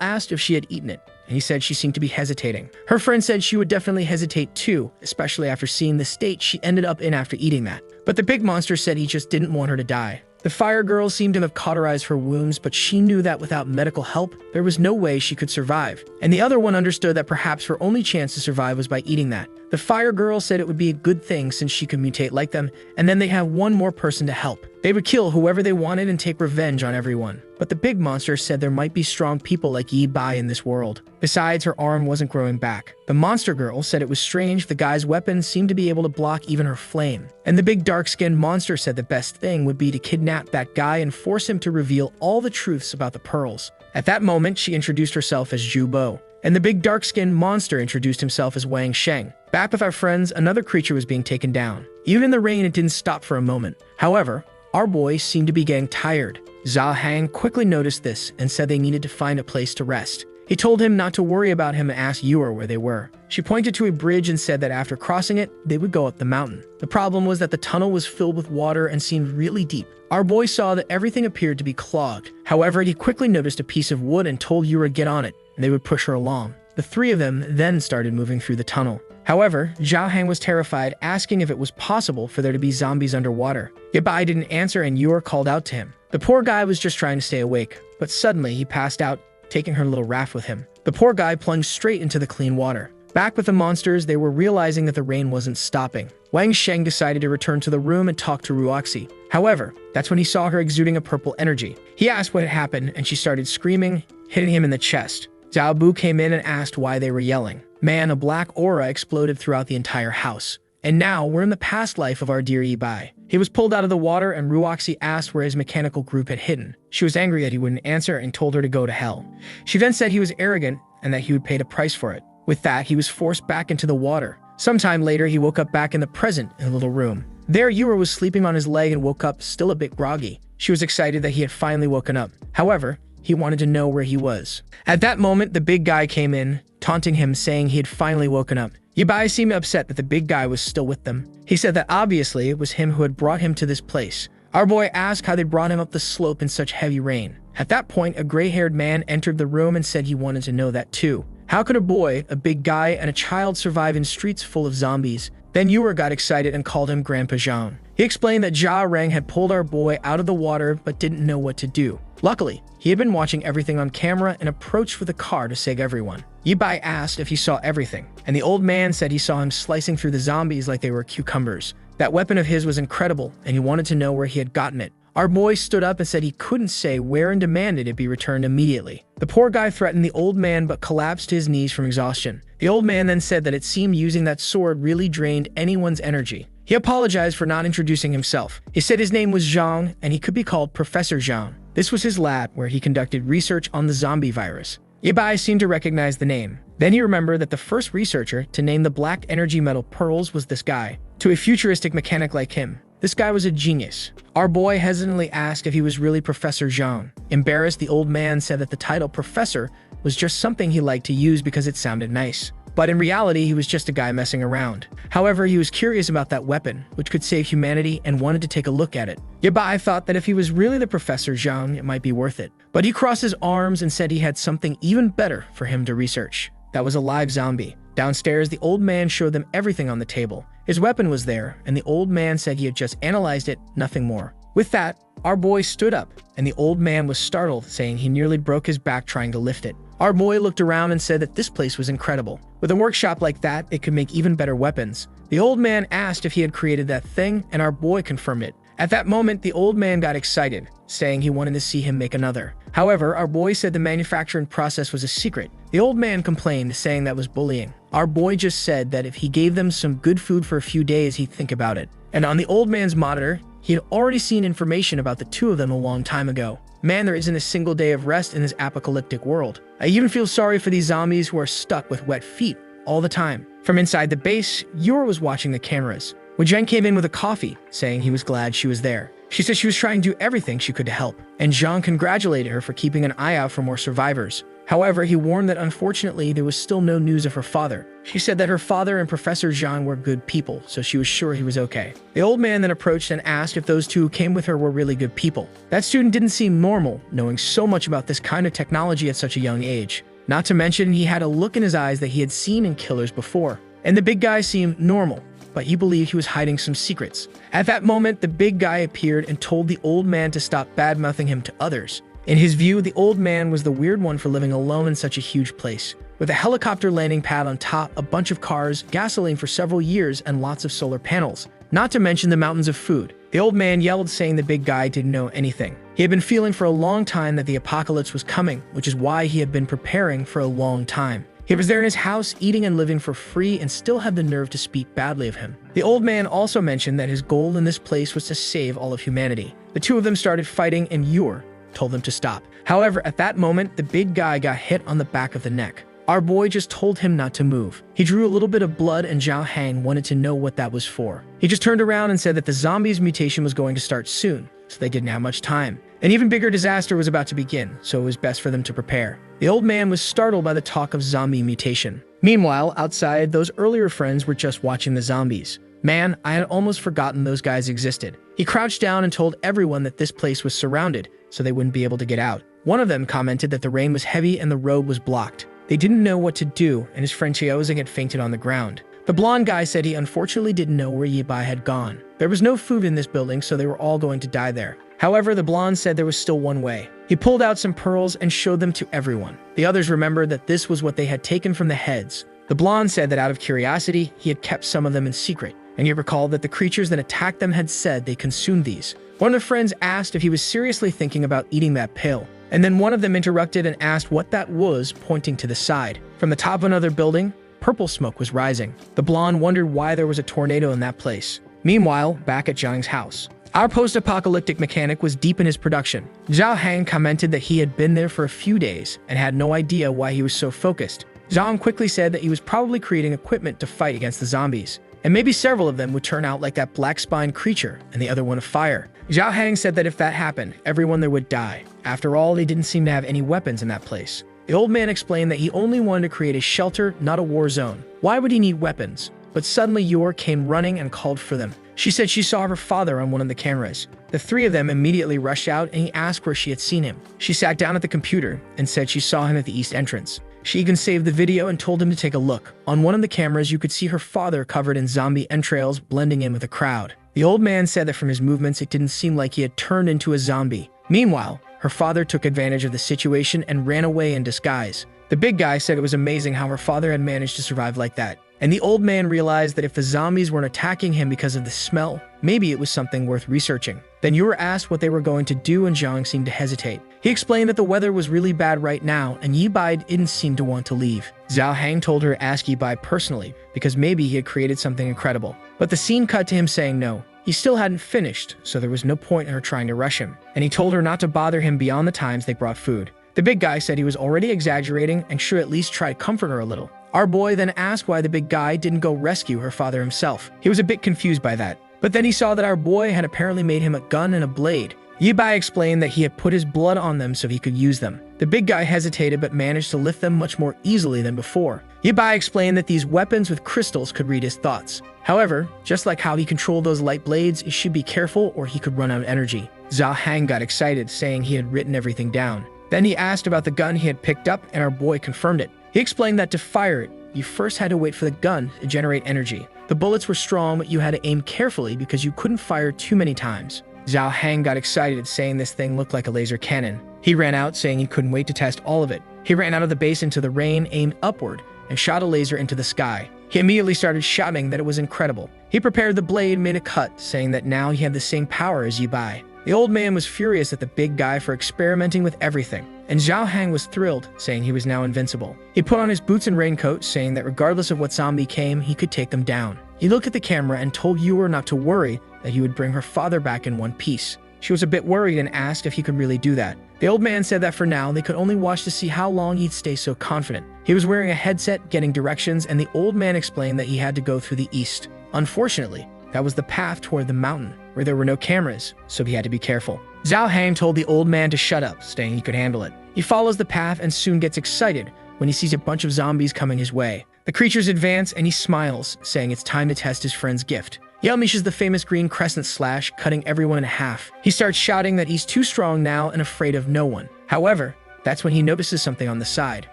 A: asked if she had eaten it, and he said she seemed to be hesitating. Her friend said she would definitely hesitate too, especially after seeing the state she ended up in after eating that. But the big monster said he just didn't want her to die. The fire girl seemed to have cauterized her wounds, but she knew that without medical help, there was no way she could survive. And the other one understood that perhaps her only chance to survive was by eating that. The fire girl said it would be a good thing since she could mutate like them, and then they have one more person to help. They would kill whoever they wanted and take revenge on everyone. But the big monster said there might be strong people like Yi Bai in this world. Besides, her arm wasn't growing back. The monster girl said it was strange the guy's weapons seemed to be able to block even her flame. And the big dark-skinned monster said the best thing would be to kidnap that guy and force him to reveal all the truths about the pearls. At that moment, she introduced herself as Zhu Bo. And the big dark-skinned monster introduced himself as Wang Sheng. Back with our friends, another creature was being taken down. Even in the rain, it didn't stop for a moment. However, our boy seemed to be getting tired. Zhao Hang quickly noticed this and said they needed to find a place to rest. He told him not to worry about him and asked Yuer where they were. She pointed to a bridge and said that after crossing it, they would go up the mountain. The problem was that the tunnel was filled with water and seemed really deep. Our boy saw that everything appeared to be clogged. However, he quickly noticed a piece of wood and told Yuer to get on it, and they would push her along. The three of them then started moving through the tunnel. However, Zhao Hang was terrified, asking if it was possible for there to be zombies underwater. Yabai didn't answer and Yuer called out to him. The poor guy was just trying to stay awake, but suddenly he passed out, taking her little raft with him. The poor guy plunged straight into the clean water. Back with the monsters, they were realizing that the rain wasn't stopping. Wang Sheng decided to return to the room and talk to Ruoxi. However, that's when he saw her exuding a purple energy. He asked what had happened, and she started screaming, hitting him in the chest. Zhao Bu came in and asked why they were yelling. Man, a black aura exploded throughout the entire house. And now, we're in the past life of our dear Yi Bai. He was pulled out of the water and Ruoxi asked where his mechanical group had hidden. She was angry that he wouldn't answer and told her to go to hell. She then said he was arrogant and that he would pay the price for it. With that, he was forced back into the water. Sometime later, he woke up back in the present in a little room. There, Yuer was sleeping on his leg and woke up still a bit groggy. She was excited that he had finally woken up. However, he wanted to know where he was. At that moment, the big guy came in, taunting him, saying he had finally woken up. Yabai seemed upset that the big guy was still with them. He said that obviously it was him who had brought him to this place. Our boy asked how they brought him up the slope in such heavy rain. At that point, a gray-haired man entered the room and said he wanted to know that too. How could a boy, a big guy, and a child survive in streets full of zombies? Then Yuer got excited and called him Grandpa Zhang. He explained that Jia Reng had pulled our boy out of the water but didn't know what to do. Luckily, he had been watching everything on camera and approached with a car to save everyone. Yibai asked if he saw everything, and the old man said he saw him slicing through the zombies like they were cucumbers. That weapon of his was incredible, and he wanted to know where he had gotten it. Our boy stood up and said he couldn't say where and demanded it be returned immediately. The poor guy threatened the old man but collapsed to his knees from exhaustion. The old man then said that it seemed using that sword really drained anyone's energy. He apologized for not introducing himself. He said his name was Zhang and he could be called Professor Zhang. This was his lab where he conducted research on the zombie virus. Yabai seemed to recognize the name. Then he remembered that the first researcher to name the black energy metal pearls was this guy. To a futuristic mechanic like him, this guy was a genius. Our boy hesitantly asked if he was really Professor Zhang. Embarrassed, the old man said that the title Professor was just something he liked to use because it sounded nice. But in reality, he was just a guy messing around. However, he was curious about that weapon, which could save humanity, and wanted to take a look at it. Yabai thought that if he was really the Professor Zhang, it might be worth it. But he crossed his arms and said he had something even better for him to research. That was a live zombie. Downstairs, the old man showed them everything on the table. His weapon was there, and the old man said he had just analyzed it, nothing more. With that, our boy stood up, and the old man was startled, saying he nearly broke his back trying to lift it. Our boy looked around and said that this place was incredible. With a workshop like that, it could make even better weapons. The old man asked if he had created that thing, and our boy confirmed it. At that moment, the old man got excited, saying he wanted to see him make another. However, our boy said the manufacturing process was a secret. The old man complained, saying that was bullying. Our boy just said that if he gave them some good food for a few days, he'd think about it. And on the old man's monitor, he had already seen information about the two of them a long time ago. Man, there isn't a single day of rest in this apocalyptic world. I even feel sorry for these zombies who are stuck with wet feet all the time. From inside the base, Yor was watching the cameras. Jen came in with a coffee, saying he was glad she was there. She said she was trying to do everything she could to help, and Zhang congratulated her for keeping an eye out for more survivors. However, he warned that unfortunately there was still no news of her father. She said that her father and Professor Zhang were good people, so she was sure he was okay. The old man then approached and asked if those two who came with her were really good people. That student didn't seem normal, knowing so much about this kind of technology at such a young age. Not to mention, he had a look in his eyes that he had seen in killers before. And the big guy seemed normal, but he believed he was hiding some secrets. At that moment, the big guy appeared and told the old man to stop bad-mouthing him to others. In his view, the old man was the weird one for living alone in such a huge place. With a helicopter landing pad on top, a bunch of cars, gasoline for several years, and lots of solar panels. Not to mention the mountains of food. The old man yelled, saying the big guy didn't know anything. He had been feeling for a long time that the apocalypse was coming, which is why he had been preparing for a long time. He was there in his house, eating and living for free, and still had the nerve to speak badly of him. The old man also mentioned that his goal in this place was to save all of humanity. The two of them started fighting, and Yor told them to stop. However, at that moment, the big guy got hit on the back of the neck. Our boy just told him not to move. He drew a little bit of blood, and Zhao Hang wanted to know what that was for. He just turned around and said that the zombies' mutation was going to start soon, so they didn't have much time. An even bigger disaster was about to begin, so it was best for them to prepare. The old man was startled by the talk of zombie mutation. Meanwhile, outside, those earlier friends were just watching the zombies. Man, I had almost forgotten those guys existed. He crouched down and told everyone that this place was surrounded, so they wouldn't be able to get out. One of them commented that the rain was heavy and the road was blocked. They didn't know what to do, and his friend Chiozing had fainted on the ground. The blonde guy said he unfortunately didn't know where Yibai had gone. There was no food in this building, so they were all going to die there. However, the blonde said there was still one way. He pulled out some pearls and showed them to everyone. The others remembered that this was what they had taken from the heads. The blonde said that out of curiosity, he had kept some of them in secret, and he recalled that the creatures that attacked them had said they consumed these. One of the friends asked if he was seriously thinking about eating that pill, and then one of them interrupted and asked what that was, pointing to the side. From the top of another building, purple smoke was rising. The blonde wondered why there was a tornado in that place. Meanwhile, back at Zhang's house, our post-apocalyptic mechanic was deep in his production. Zhao Hang commented that he had been there for a few days and had no idea why he was so focused. Zhang quickly said that he was probably creating equipment to fight against the zombies, and maybe several of them would turn out like that black-spined creature and the other one of fire. Zhao Hang said that if that happened, everyone there would die. After all, they didn't seem to have any weapons in that place. The old man explained that he only wanted to create a shelter, not a war zone. Why would he need weapons? But suddenly Yor came running and called for them. She said she saw her father on one of the cameras. The three of them immediately rushed out, and he asked where she had seen him. She sat down at the computer and said she saw him at the east entrance. She even saved the video and told him to take a look. On one of the cameras, you could see her father covered in zombie entrails blending in with the crowd. The old man said that from his movements, it didn't seem like he had turned into a zombie. Meanwhile, her father took advantage of the situation and ran away in disguise. The big guy said it was amazing how her father had managed to survive like that. And the old man realized that if the zombies weren't attacking him because of the smell, maybe it was something worth researching. Then Yor asked what they were going to do, and Zhang seemed to hesitate. He explained that the weather was really bad right now, and Yibai didn't seem to want to leave. Zhao Hang told her to ask Yibai personally, because maybe he had created something incredible. But the scene cut to him saying no. He still hadn't finished, so there was no point in her trying to rush him. And he told her not to bother him beyond the times they brought food. The big guy said he was already exaggerating and should at least try to comfort her a little. Our boy then asked why the big guy didn't go rescue her father himself. He was a bit confused by that. But then he saw that our boy had apparently made him a gun and a blade. Yibai explained that he had put his blood on them so he could use them. The big guy hesitated but managed to lift them much more easily than before. Yibai explained that these weapons with crystals could read his thoughts. However, just like how he controlled those light blades, he should be careful or he could run out of energy. Zhao Hang got excited, saying he had written everything down. Then he asked about the gun he had picked up, and our boy confirmed it. He explained that to fire it, you first had to wait for the gun to generate energy. The bullets were strong, but you had to aim carefully because you couldn't fire too many times. Zhao Hang got excited, saying this thing looked like a laser cannon. He ran out, saying he couldn't wait to test all of it. He ran out of the base into the rain, aimed upward, and shot a laser into the sky. He immediately started shouting that it was incredible. He prepared the blade and made a cut, saying that now he had the same power as Yibai. The old man was furious at the big guy for experimenting with everything. and Zhao Hang was thrilled, saying he was now invincible. He put on his boots and raincoat, saying that regardless of what zombie came, he could take them down. He looked at the camera and told Yuer not to worry, that he would bring her father back in one piece. She was a bit worried and asked if he could really do that. The old man said that for now, they could only watch to see how long he'd stay so confident. He was wearing a headset, getting directions, and the old man explained that he had to go through the east. Unfortunately, that was the path toward the mountain, where there were no cameras, so he had to be careful. Zhao Hang told the old man to shut up, saying he could handle it. He follows the path and soon gets excited when he sees a bunch of zombies coming his way. The creatures advance and he smiles, saying it's time to test his friend's gift. He unleashes the famous green crescent slash, cutting everyone in half. He starts shouting that he's too strong now and afraid of no one. However, that's when he notices something on the side.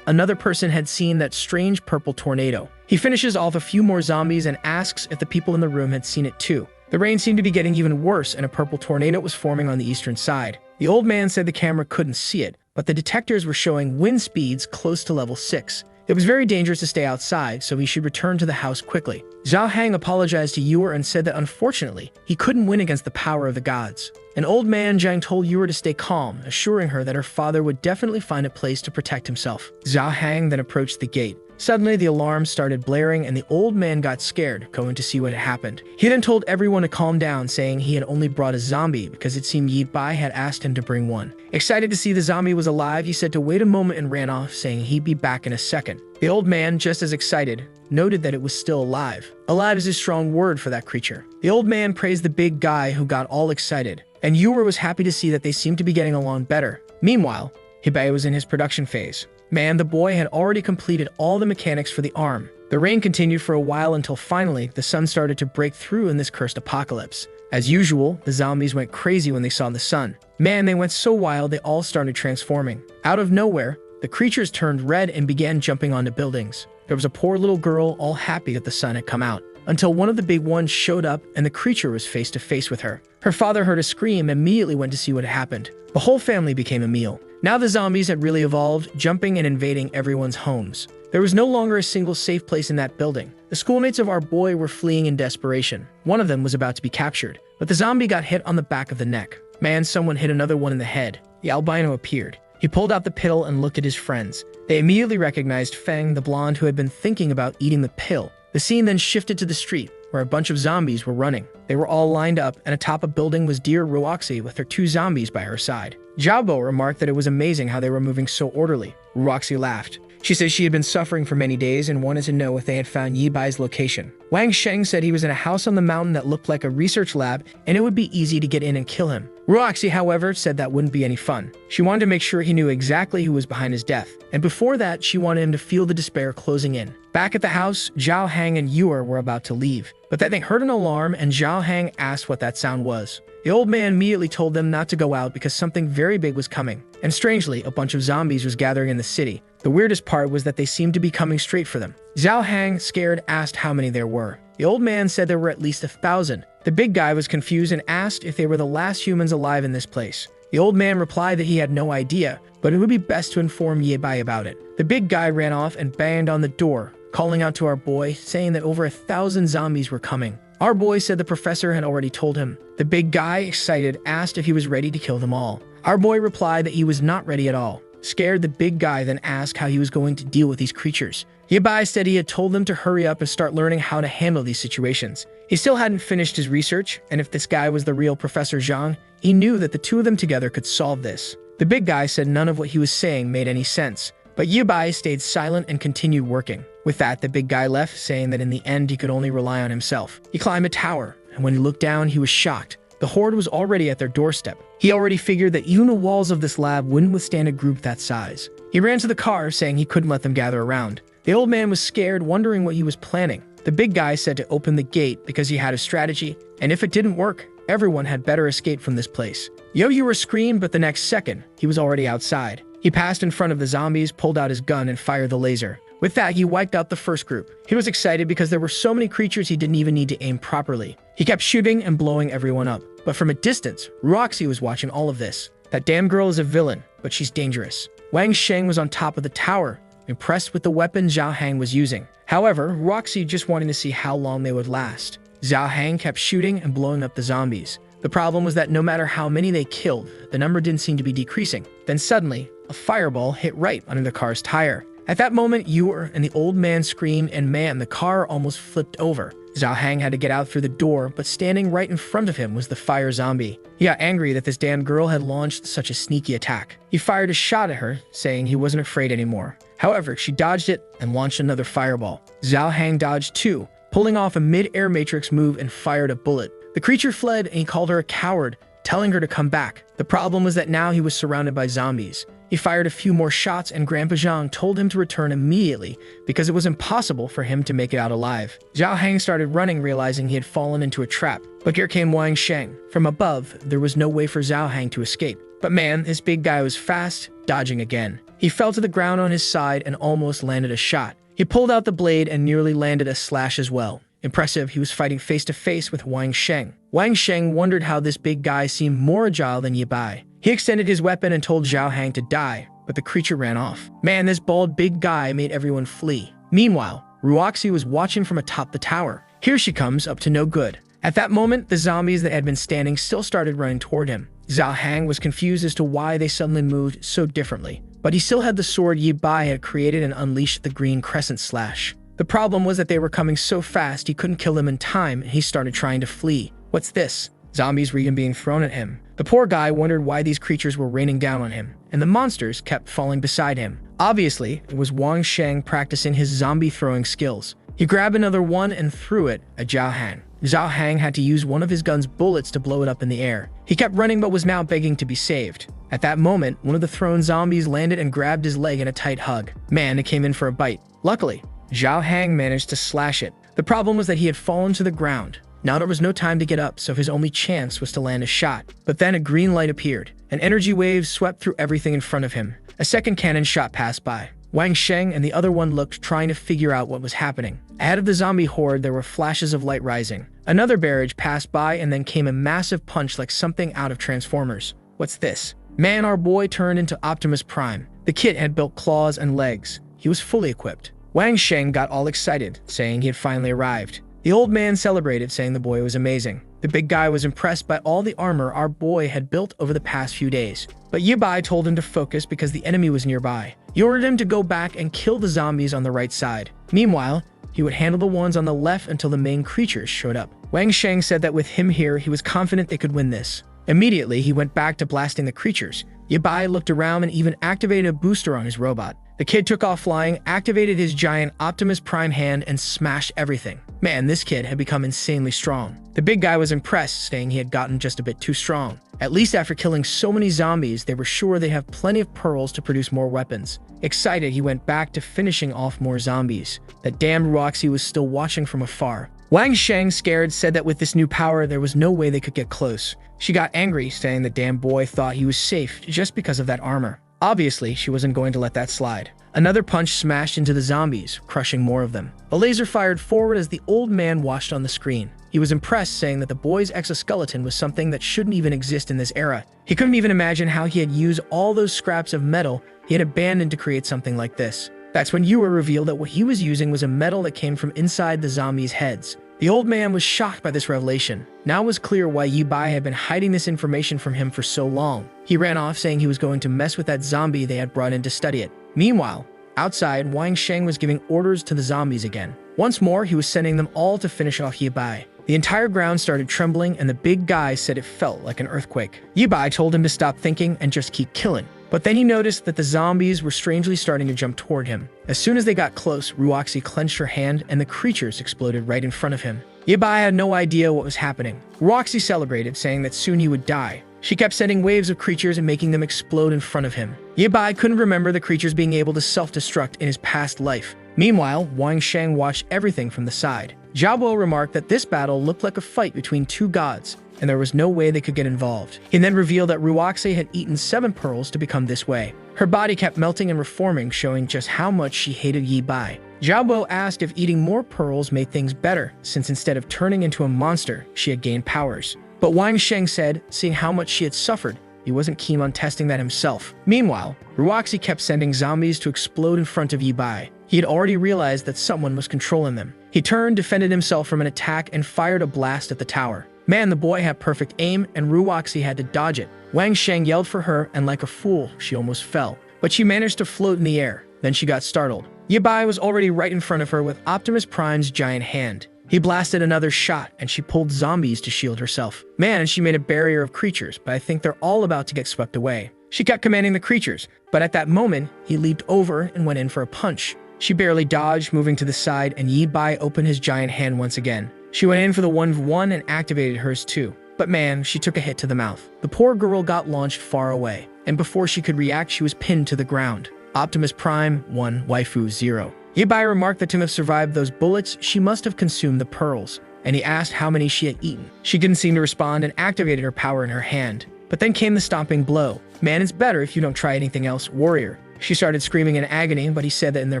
A: Another person had seen that strange purple tornado. He finishes off a few more zombies and asks if the people in the room had seen it too. The rain seemed to be getting even worse and a purple tornado was forming on the eastern side. The old man said the camera couldn't see it, but the detectors were showing wind speeds close to level 6. It was very dangerous to stay outside, so he should return to the house quickly. Zhao Hang apologized to Yuer and said that unfortunately, he couldn't win against the power of the gods. An old man Zhang told Yuer to stay calm, assuring her that her father would definitely find a place to protect himself. Zhao Hang then approached the gate. Suddenly, the alarm started blaring and the old man got scared, going to see what had happened. He then told everyone to calm down, saying he had only brought a zombie because it seemed Yi Bai had asked him to bring one. Excited to see the zombie was alive, he said to wait a moment and ran off, saying he'd be back in a second. The old man, just as excited, noted that it was still alive. Alive is a strong word for that creature. The old man praised the big guy who got all excited, and Yuer was happy to see that they seemed to be getting along better. Meanwhile, Hibai was in his production phase. Man, the boy had already completed all the mechanics for the arm. The rain continued for a while until finally the sun started to break through in this cursed apocalypse. As usual, the zombies went crazy when they saw the sun. Man, they went so wild they all started transforming. Out of nowhere, the creatures turned red and began jumping onto buildings. There was a poor little girl all happy that the sun had come out, until one of the big ones showed up and the creature was face to face with her. Her father heard a scream and immediately went to see what had happened. The whole family became a meal. Now the zombies had really evolved, jumping and invading everyone's homes. There was no longer a single safe place in that building. The schoolmates of our boy were fleeing in desperation. One of them was about to be captured, but the zombie got hit on the back of the neck. Man, someone hit another one in the head. The albino appeared. He pulled out the pill and looked at his friends. They immediately recognized Feng, the blonde who had been thinking about eating the pill. The scene then shifted to the street, where a bunch of zombies were running. They were all lined up, and atop a building was dear Roxy with her 2 zombies by her side. Jiaobo remarked that it was amazing how they were moving so orderly. Roxy laughed. She said she had been suffering for many days and wanted to know if they had found Yi Bai's location. Wang Sheng said he was in a house on the mountain that looked like a research lab and it would be easy to get in and kill him. Roxy, however, said that wouldn't be any fun. She wanted to make sure he knew exactly who was behind his death, and before that, she wanted him to feel the despair closing in. Back at the house, Zhao Hang and Yuer were about to leave, but then they heard an alarm and Zhao Hang asked what that sound was. The old man immediately told them not to go out because something very big was coming, and strangely, a bunch of zombies was gathering in the city. The weirdest part was that they seemed to be coming straight for them. Zhao Hang, scared, asked how many there were. The old man said there were at least 1,000. The big guy was confused and asked if they were the last humans alive in this place. The old man replied that he had no idea, but it would be best to inform Yi Bai about it. The big guy ran off and banged on the door, calling out to our boy, saying that over 1,000 zombies were coming. Our boy said the professor had already told him. The big guy, excited, asked if he was ready to kill them all. Our boy replied that he was not ready at all. Scared, the big guy then asked how he was going to deal with these creatures. Yi Bai said he had told them to hurry up and start learning how to handle these situations. He still hadn't finished his research, and if this guy was the real Professor Zhang, he knew that the 2 of them together could solve this. The big guy said none of what he was saying made any sense, but Yi Bai stayed silent and continued working. With that, the big guy left, saying that in the end he could only rely on himself. He climbed a tower, and when he looked down, he was shocked. The horde was already at their doorstep. He already figured that even the walls of this lab wouldn't withstand a group that size. He ran to the car, saying he couldn't let them gather around. The old man was scared, wondering what he was planning. The big guy said to open the gate because he had a strategy, and if it didn't work, everyone had better escape from this place. Yo-Yuer screamed, but the next second, he was already outside. He passed in front of the zombies, pulled out his gun, and fired the laser. With that, he wiped out the first group. He was excited because there were so many creatures he didn't even need to aim properly. He kept shooting and blowing everyone up. But from a distance, Roxy was watching all of this. That damn girl is a villain, but she's dangerous. Wang Sheng was on top of the tower, impressed with the weapon Zhao Hang was using. However, Roxy just wanted to see how long they would last. Zhao Hang kept shooting and blowing up the zombies. The problem was that no matter how many they killed, the number didn't seem to be decreasing. Then suddenly, a fireball hit right under the car's tire. At that moment, Yor and the old man screamed, and man, the car almost flipped over. Zhao Hang had to get out through the door, but standing right in front of him was the fire zombie. He got angry that this damn girl had launched such a sneaky attack. He fired a shot at her, saying he wasn't afraid anymore. However, she dodged it and launched another fireball. Zhao Hang dodged too, pulling off a mid-air matrix move and fired a bullet. The creature fled and he called her a coward, telling her to come back. The problem was that now he was surrounded by zombies. He fired a few more shots and Grandpa Zhang told him to return immediately because it was impossible for him to make it out alive. Zhao Hang started running, realizing he had fallen into a trap. But here came Wang Sheng. From above, there was no way for Zhao Hang to escape. But man, this big guy was fast, dodging again. He fell to the ground on his side and almost landed a shot. He pulled out the blade and nearly landed a slash as well. Impressive, he was fighting face-to-face with Wang Sheng. Wang Sheng wondered how this big guy seemed more agile than Ye Bai. He extended his weapon and told Zhao Hang to die, but the creature ran off. Man, this bald big guy made everyone flee. Meanwhile, Ruoxi was watching from atop the tower. Here she comes, up to no good. At that moment, the zombies that had been standing still started running toward him. Zhao Hang was confused as to why they suddenly moved so differently, but he still had the sword Ye Bai had created and unleashed the green crescent slash. The problem was that they were coming so fast he couldn't kill them in time, and he started trying to flee. What's this? Zombies were even being thrown at him. The poor guy wondered why these creatures were raining down on him, and the monsters kept falling beside him. Obviously, it was Wang Sheng practicing his zombie throwing skills. He grabbed another one and threw it at Zhao Hang. Zhao Hang had to use one of his gun's bullets to blow it up in the air. He kept running but was now begging to be saved. At that moment, one of the thrown zombies landed and grabbed his leg in a tight hug. Man, it came in for a bite. Luckily, Zhao Hang managed to slash it. The problem was that he had fallen to the ground. Now there was no time to get up, so his only chance was to land a shot. But then a green light appeared. An energy wave swept through everything in front of him. A second cannon shot passed by. Wang Sheng and the other one looked, trying to figure out what was happening. Ahead of the zombie horde, there were flashes of light rising. Another barrage passed by, and then came a massive punch like something out of Transformers. What's this? Man, our boy turned into Optimus Prime. The kid had built claws and legs. He was fully equipped. Wang Sheng got all excited, saying he had finally arrived. The old man celebrated, saying the boy was amazing. The big guy was impressed by all the armor our boy had built over the past few days. But Ye Bai told him to focus because the enemy was nearby. He ordered him to go back and kill the zombies on the right side. Meanwhile, he would handle the ones on the left until the main creatures showed up. Wang Sheng said that with him here, he was confident they could win this. Immediately, he went back to blasting the creatures. Ye Bai looked around and even activated a booster on his robot. The kid took off flying, activated his giant Optimus Prime hand, and smashed everything. Man, this kid had become insanely strong. The big guy was impressed, saying he had gotten just a bit too strong. At least after killing so many zombies, they were sure they have plenty of pearls to produce more weapons. Excited, he went back to finishing off more zombies. That damned Roxy was still watching from afar. Wang Sheng, scared, said that with this new power, there was no way they could get close. She got angry, saying the damn boy thought he was safe just because of that armor. Obviously, she wasn't going to let that slide. Another punch smashed into the zombies, crushing more of them. A laser fired forward as the old man watched on the screen. He was impressed, saying that the boy's exoskeleton was something that shouldn't even exist in this era. He couldn't even imagine how he had used all those scraps of metal he had abandoned to create something like this. That's when Yor revealed that what he was using was a metal that came from inside the zombies' heads. The old man was shocked by this revelation. Now it was clear why Ye Bai had been hiding this information from him for so long. He ran off, saying he was going to mess with that zombie they had brought in to study it. Meanwhile, outside, Wang Sheng was giving orders to the zombies again. Once more, he was sending them all to finish off Ye Bai. The entire ground started trembling, and the big guy said it felt like an earthquake. Ye Bai told him to stop thinking and just keep killing. But then he noticed that the zombies were strangely starting to jump toward him. As soon as they got close, Ruoxi clenched her hand and the creatures exploded right in front of him. Ye Bai had no idea what was happening. Ruoxi celebrated, saying that soon he would die. She kept sending waves of creatures and making them explode in front of him. Ye Bai couldn't remember the creatures being able to self-destruct in his past life. Meanwhile, Wang Sheng watched everything from the side. Jiabo remarked that this battle looked like a fight between two gods, and there was no way they could get involved. He then revealed that Ruoxi had eaten 7 pearls to become this way. Her body kept melting and reforming, showing just how much she hated Ye Bai. Jiabo asked if eating more pearls made things better, since instead of turning into a monster, she had gained powers. But Wang Sheng said, seeing how much she had suffered, he wasn't keen on testing that himself. Meanwhile, Ruoxi kept sending zombies to explode in front of Ye Bai. He had already realized that someone was controlling them. He turned, defended himself from an attack, and fired a blast at the tower. Man, the boy had perfect aim, and Ruoxi had to dodge it. Wang Sheng yelled for her, and like a fool, she almost fell. But she managed to float in the air. Then she got startled. Yabai was already right in front of her with Optimus Prime's giant hand. He blasted another shot, and she pulled zombies to shield herself. Man, she made a barrier of creatures, but I think they're all about to get swept away. She kept commanding the creatures, but at that moment, he leaped over and went in for a punch. She barely dodged, moving to the side, and Yabai opened his giant hand once again. She went in for the 1v1 and activated hers too. But man, she took a hit to the mouth. The poor girl got launched far away, and before she could react, she was pinned to the ground. Optimus Prime 1, Waifu 0. Yabai remarked that to have survived those bullets, she must have consumed the pearls, and he asked how many she had eaten. She didn't seem to respond and activated her power in her hand. But then came the stomping blow. Man, it's better if you don't try anything else, warrior. She started screaming in agony, but he said that in their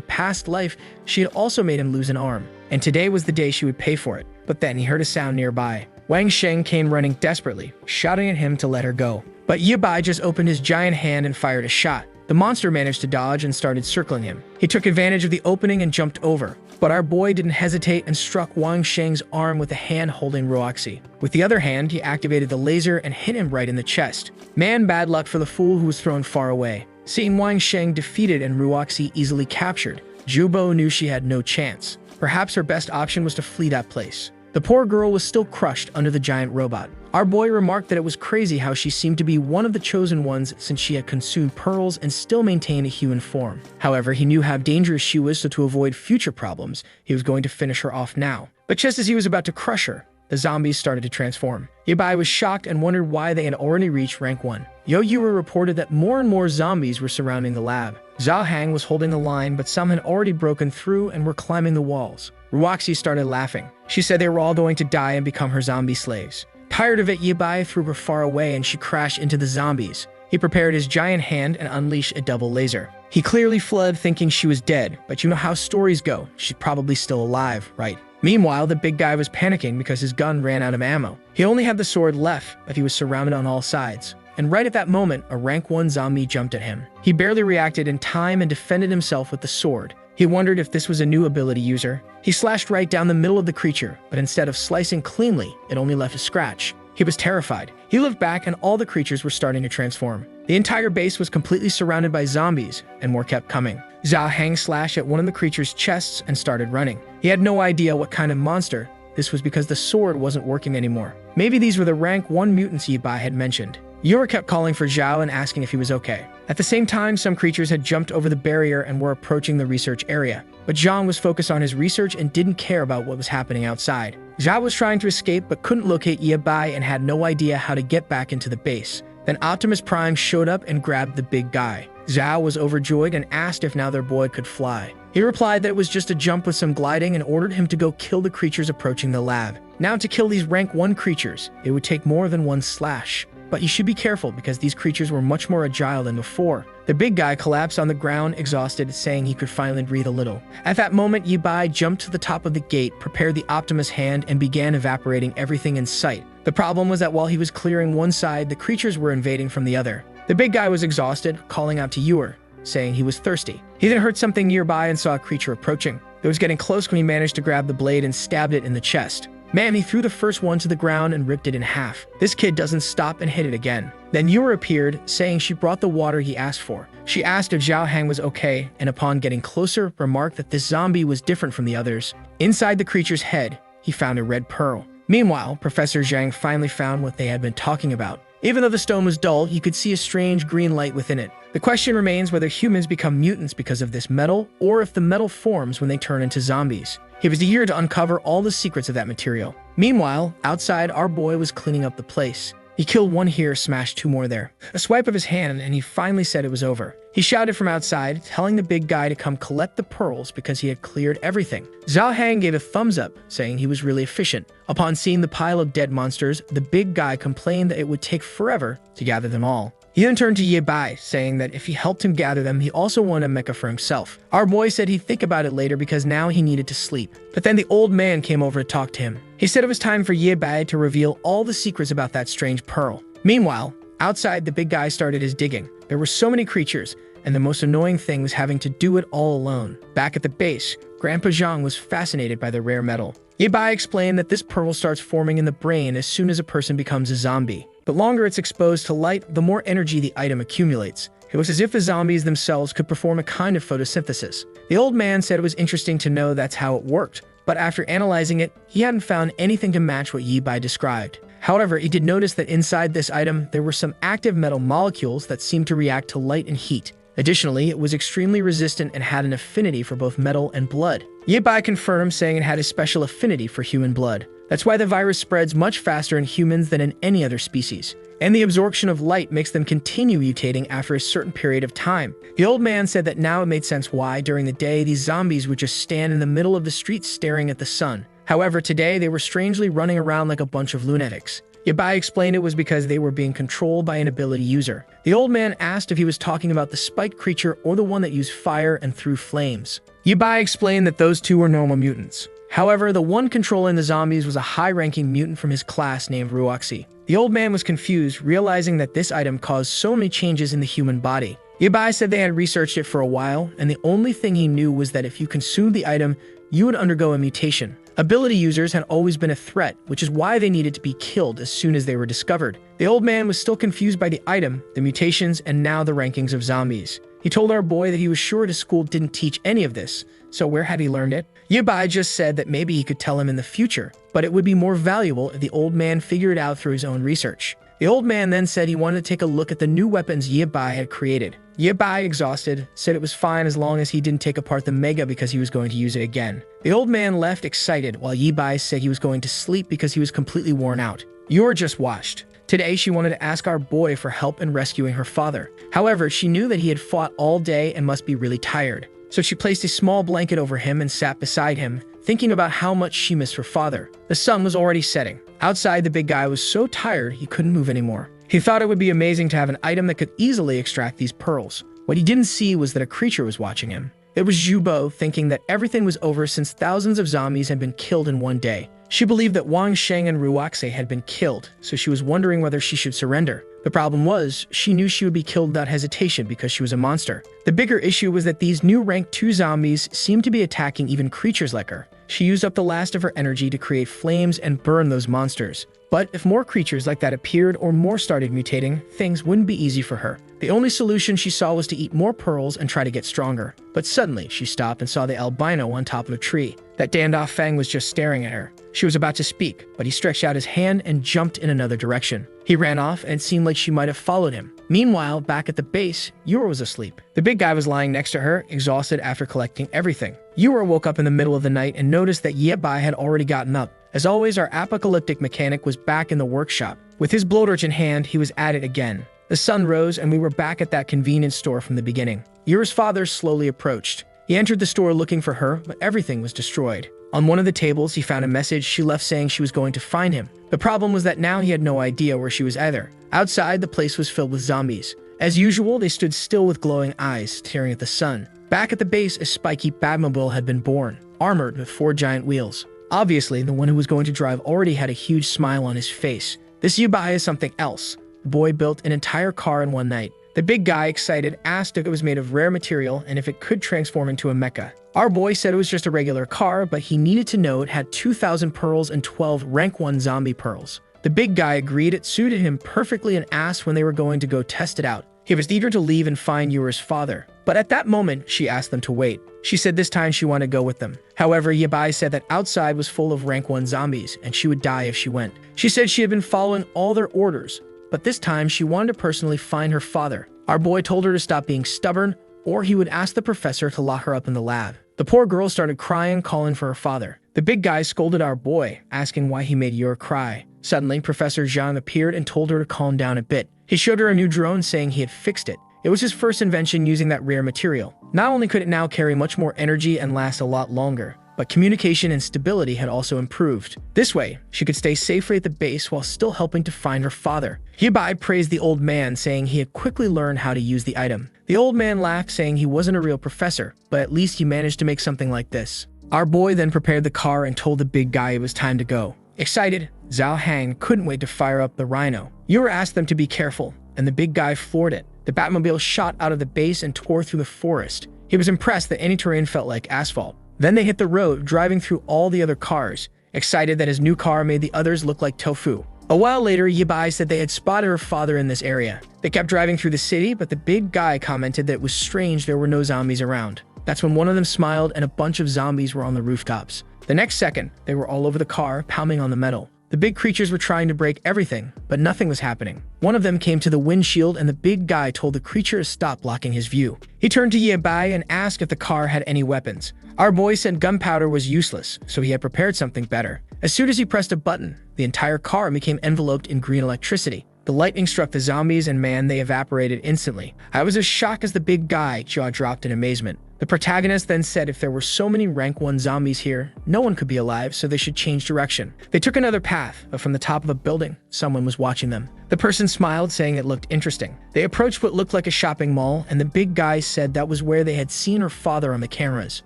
A: past life, she had also made him lose an arm, and today was the day she would pay for it. But then he heard a sound nearby. Wang Sheng came running desperately, shouting at him to let her go. But Yabai just opened his giant hand and fired a shot. The monster managed to dodge and started circling him. He took advantage of the opening and jumped over. But our boy didn't hesitate and struck Wang Sheng's arm with a hand holding Ruoxi. With the other hand, he activated the laser and hit him right in the chest. Man, bad luck for the fool who was thrown far away. Seeing Wang Sheng defeated and Ruoxi easily captured, Jubo knew she had no chance. Perhaps her best option was to flee that place. The poor girl was still crushed under the giant robot. Our boy remarked that it was crazy how she seemed to be one of the chosen ones since she had consumed pearls and still maintained a human form. However, he knew how dangerous she was, so to avoid future problems, he was going to finish her off now. But just as he was about to crush her, the zombies started to transform. Yabai was shocked and wondered why they had already reached rank 1. Yo Yura reported that more and more zombies were surrounding the lab. Zhao Hang was holding the line, but some had already broken through and were climbing the walls. Ruoxi started laughing. She said they were all going to die and become her zombie slaves. Tired of it, Yabai threw her far away and she crashed into the zombies. He prepared his giant hand and unleashed a double laser. He clearly fled thinking she was dead, but you know how stories go. She's probably still alive, right? Meanwhile, the big guy was panicking because his gun ran out of ammo. He only had the sword left, but he was surrounded on all sides. And right at that moment, a rank 1 zombie jumped at him. He barely reacted in time and defended himself with the sword. He wondered if this was a new ability user. He slashed right down the middle of the creature, but instead of slicing cleanly, it only left a scratch. He was terrified. He looked back and all the creatures were starting to transform. The entire base was completely surrounded by zombies, and more kept coming. Zhao Hang slashed at one of the creature's chests and started running. He had no idea what kind of monster. This was because the sword wasn't working anymore. Maybe these were the rank 1 mutants Yabai had mentioned. Yura kept calling for Zhao and asking if he was okay. At the same time, some creatures had jumped over the barrier and were approaching the research area. But Zhang was focused on his research and didn't care about what was happening outside. Zhao was trying to escape but couldn't locate Yabai and had no idea how to get back into the base. Then Optimus Prime showed up and grabbed the big guy. Zhao was overjoyed and asked if now their boy could fly. He replied that it was just a jump with some gliding and ordered him to go kill the creatures approaching the lab. Now to kill these rank 1 creatures, it would take more than one slash. But you should be careful because these creatures were much more agile than before. The big guy collapsed on the ground, exhausted, saying he could finally breathe a little. At that moment, Yabai jumped to the top of the gate, prepared the Optimus hand, and began evaporating everything in sight. The problem was that while he was clearing one side, the creatures were invading from the other. The big guy was exhausted, calling out to Ewer, saying he was thirsty. He then heard something nearby and saw a creature approaching. It was getting close when he managed to grab the blade and stabbed it in the chest. Man, he threw the first one to the ground and ripped it in half. This kid doesn't stop and hit it again. Then Yura appeared, saying she brought the water he asked for. She asked if Zhao Hang was okay, and upon getting closer, remarked that this zombie was different from the others. Inside the creature's head, he found a red pearl. Meanwhile, Professor Zhang finally found what they had been talking about. Even though the stone was dull, you could see a strange green light within it. The question remains whether humans become mutants because of this metal, or if the metal forms when they turn into zombies. He was eager to uncover all the secrets of that material. Meanwhile, outside, our boy was cleaning up the place. He killed one here, smashed 2 more there. A swipe of his hand, and he finally said it was over. He shouted from outside, telling the big guy to come collect the pearls because he had cleared everything. Zhao Hang gave a thumbs up, saying he was really efficient. Upon seeing the pile of dead monsters, the big guy complained that it would take forever to gather them all. He then turned to Yabai, saying that if he helped him gather them, he also wanted a mecha for himself. Our boy said he'd think about it later because now he needed to sleep. But then the old man came over to talk to him. He said it was time for Yabai to reveal all the secrets about that strange pearl. Meanwhile, outside, the big guy started his digging. There were so many creatures, and the most annoying thing was having to do it all alone. Back at the base, Grandpa Zhang was fascinated by the rare metal. Yibai explained that this pearl starts forming in the brain as soon as a person becomes a zombie. The longer it's exposed to light, the more energy the item accumulates. It was as if the zombies themselves could perform a kind of photosynthesis. The old man said it was interesting to know that's how it worked, but after analyzing it, he hadn't found anything to match what Yibai described. However, he did notice that inside this item, there were some active metal molecules that seemed to react to light and heat. Additionally, it was extremely resistant and had an affinity for both metal and blood. Yibai confirmed, saying it had a special affinity for human blood. That's why the virus spreads much faster in humans than in any other species. And the absorption of light makes them continue mutating after a certain period of time. The old man said that now it made sense why, during the day, these zombies would just stand in the middle of the street staring at the sun. However, today they were strangely running around like a bunch of lunatics. Yibai explained it was because they were being controlled by an ability user. The old man asked if he was talking about the spiked creature or the one that used fire and threw flames. Yibai explained that those two were normal mutants. However, the one controlling the zombies was a high-ranking mutant from his class named Ruoxi. The old man was confused, realizing that this item caused so many changes in the human body. Yibai said they had researched it for a while, and the only thing he knew was that if you consumed the item, you would undergo a mutation. Ability users had always been a threat, which is why they needed to be killed as soon as they were discovered. The old man was still confused by the item, the mutations, and now the rankings of zombies. He told our boy that he was sure his school didn't teach any of this, so where had he learned it? Yibai just said that maybe he could tell him in the future, but it would be more valuable if the old man figured it out through his own research. The old man then said he wanted to take a look at the new weapons Yibai had created. Yibai, exhausted, said it was fine as long as he didn't take apart the Mega because he was going to use it again. The old man left excited while Yibai said he was going to sleep because he was completely worn out. "You're just washed." Today, she wanted to ask our boy for help in rescuing her father. However, she knew that he had fought all day and must be really tired. So she placed a small blanket over him and sat beside him, thinking about how much she missed her father. The sun was already setting. Outside, the big guy was so tired he couldn't move anymore. He thought it would be amazing to have an item that could easily extract these pearls. What he didn't see was that a creature was watching him. It was Jubo, thinking that everything was over since thousands of zombies had been killed in one day. She believed that Wang Sheng and Ruoxi had been killed, so she was wondering whether she should surrender. The problem was, she knew she would be killed without hesitation because she was a monster. The bigger issue was that these new rank 2 zombies seemed to be attacking even creatures like her. She used up the last of her energy to create flames and burn those monsters. But if more creatures like that appeared or more started mutating, things wouldn't be easy for her. The only solution she saw was to eat more pearls and try to get stronger. But suddenly, she stopped and saw the albino on top of a tree. That Dandaf Fang was just staring at her. She was about to speak, but he stretched out his hand and jumped in another direction. He ran off, and it seemed like she might have followed him. Meanwhile, back at the base, Yura was asleep. The big guy was lying next to her, exhausted after collecting everything. Yura woke up in the middle of the night and noticed that Yibai had already gotten up. As always, our apocalyptic mechanic was back in the workshop. With his blowtorch in hand, he was at it again. The sun rose, and we were back at that convenience store from the beginning. Yura's father slowly approached. He entered the store looking for her, but everything was destroyed. On one of the tables, he found a message she left saying she was going to find him. The problem was that now he had no idea where she was either. Outside, the place was filled with zombies. As usual, they stood still with glowing eyes, staring at the sun. Back at the base, a spiky Batmobile had been born, armored with 4 giant wheels. Obviously, the one who was going to drive already had a huge smile on his face. This Yibai is something else. The boy built an entire car in one night. The big guy, excited, asked if it was made of rare material and if it could transform into a mecha. Our boy said it was just a regular car, but he needed to know it had 2,000 pearls and 12 rank 1 zombie pearls. The big guy agreed it suited him perfectly and asked when they were going to go test it out. He was eager to leave and find Yura's father. But at that moment, she asked them to wait. She said this time she wanted to go with them. However, Yibai said that outside was full of rank 1 zombies, and she would die if she went. She said she had been following all their orders, but this time she wanted to personally find her father. Our boy told her to stop being stubborn, or he would ask the professor to lock her up in the lab. The poor girl started crying, calling for her father. The big guy scolded our boy, asking why he made Yura cry. Suddenly, Professor Zhang appeared and told her to calm down a bit. He showed her a new drone, saying he had fixed it. It was his first invention using that rare material. Not only could it now carry much more energy and last a lot longer, but communication and stability had also improved. This way, she could stay safely at the base while still helping to find her father. Yibai praised the old man, saying he had quickly learned how to use the item. The old man laughed, saying he wasn't a real professor, but at least he managed to make something like this. Our boy then prepared the car and told the big guy it was time to go. Excited, Zhao Hang couldn't wait to fire up the Rhino. Yura asked them to be careful, and the big guy floored it. The Batmobile shot out of the base and tore through the forest. He was impressed that any terrain felt like asphalt. Then they hit the road, driving through all the other cars. excited that his new car made the others look like tofu. A while later, Yibai said they had spotted her father in this area. They kept driving through the city, but the big guy commented that it was strange there were no zombies around. That's when one of them smiled and a bunch of zombies were on the rooftops. The next second, they were all over the car, pounding on the metal. The big creatures were trying to break everything, but nothing was happening. One of them came to the windshield and the big guy told the creature to stop blocking his view. He turned to Yibai and asked if the car had any weapons. Our boy said gunpowder was useless, so he had prepared something better. As soon as he pressed a button, the entire car became enveloped in green electricity. The lightning struck the zombies and man, they evaporated instantly. I was as shocked as the big guy, jaw dropped in amazement. The protagonist then said if there were so many rank 1 zombies here, no one could be alive, so they should change direction. They took another path, but from the top of a building, someone was watching them. The person smiled, saying it looked interesting. They approached what looked like a shopping mall, and the big guy said that was where they had seen her father on the cameras.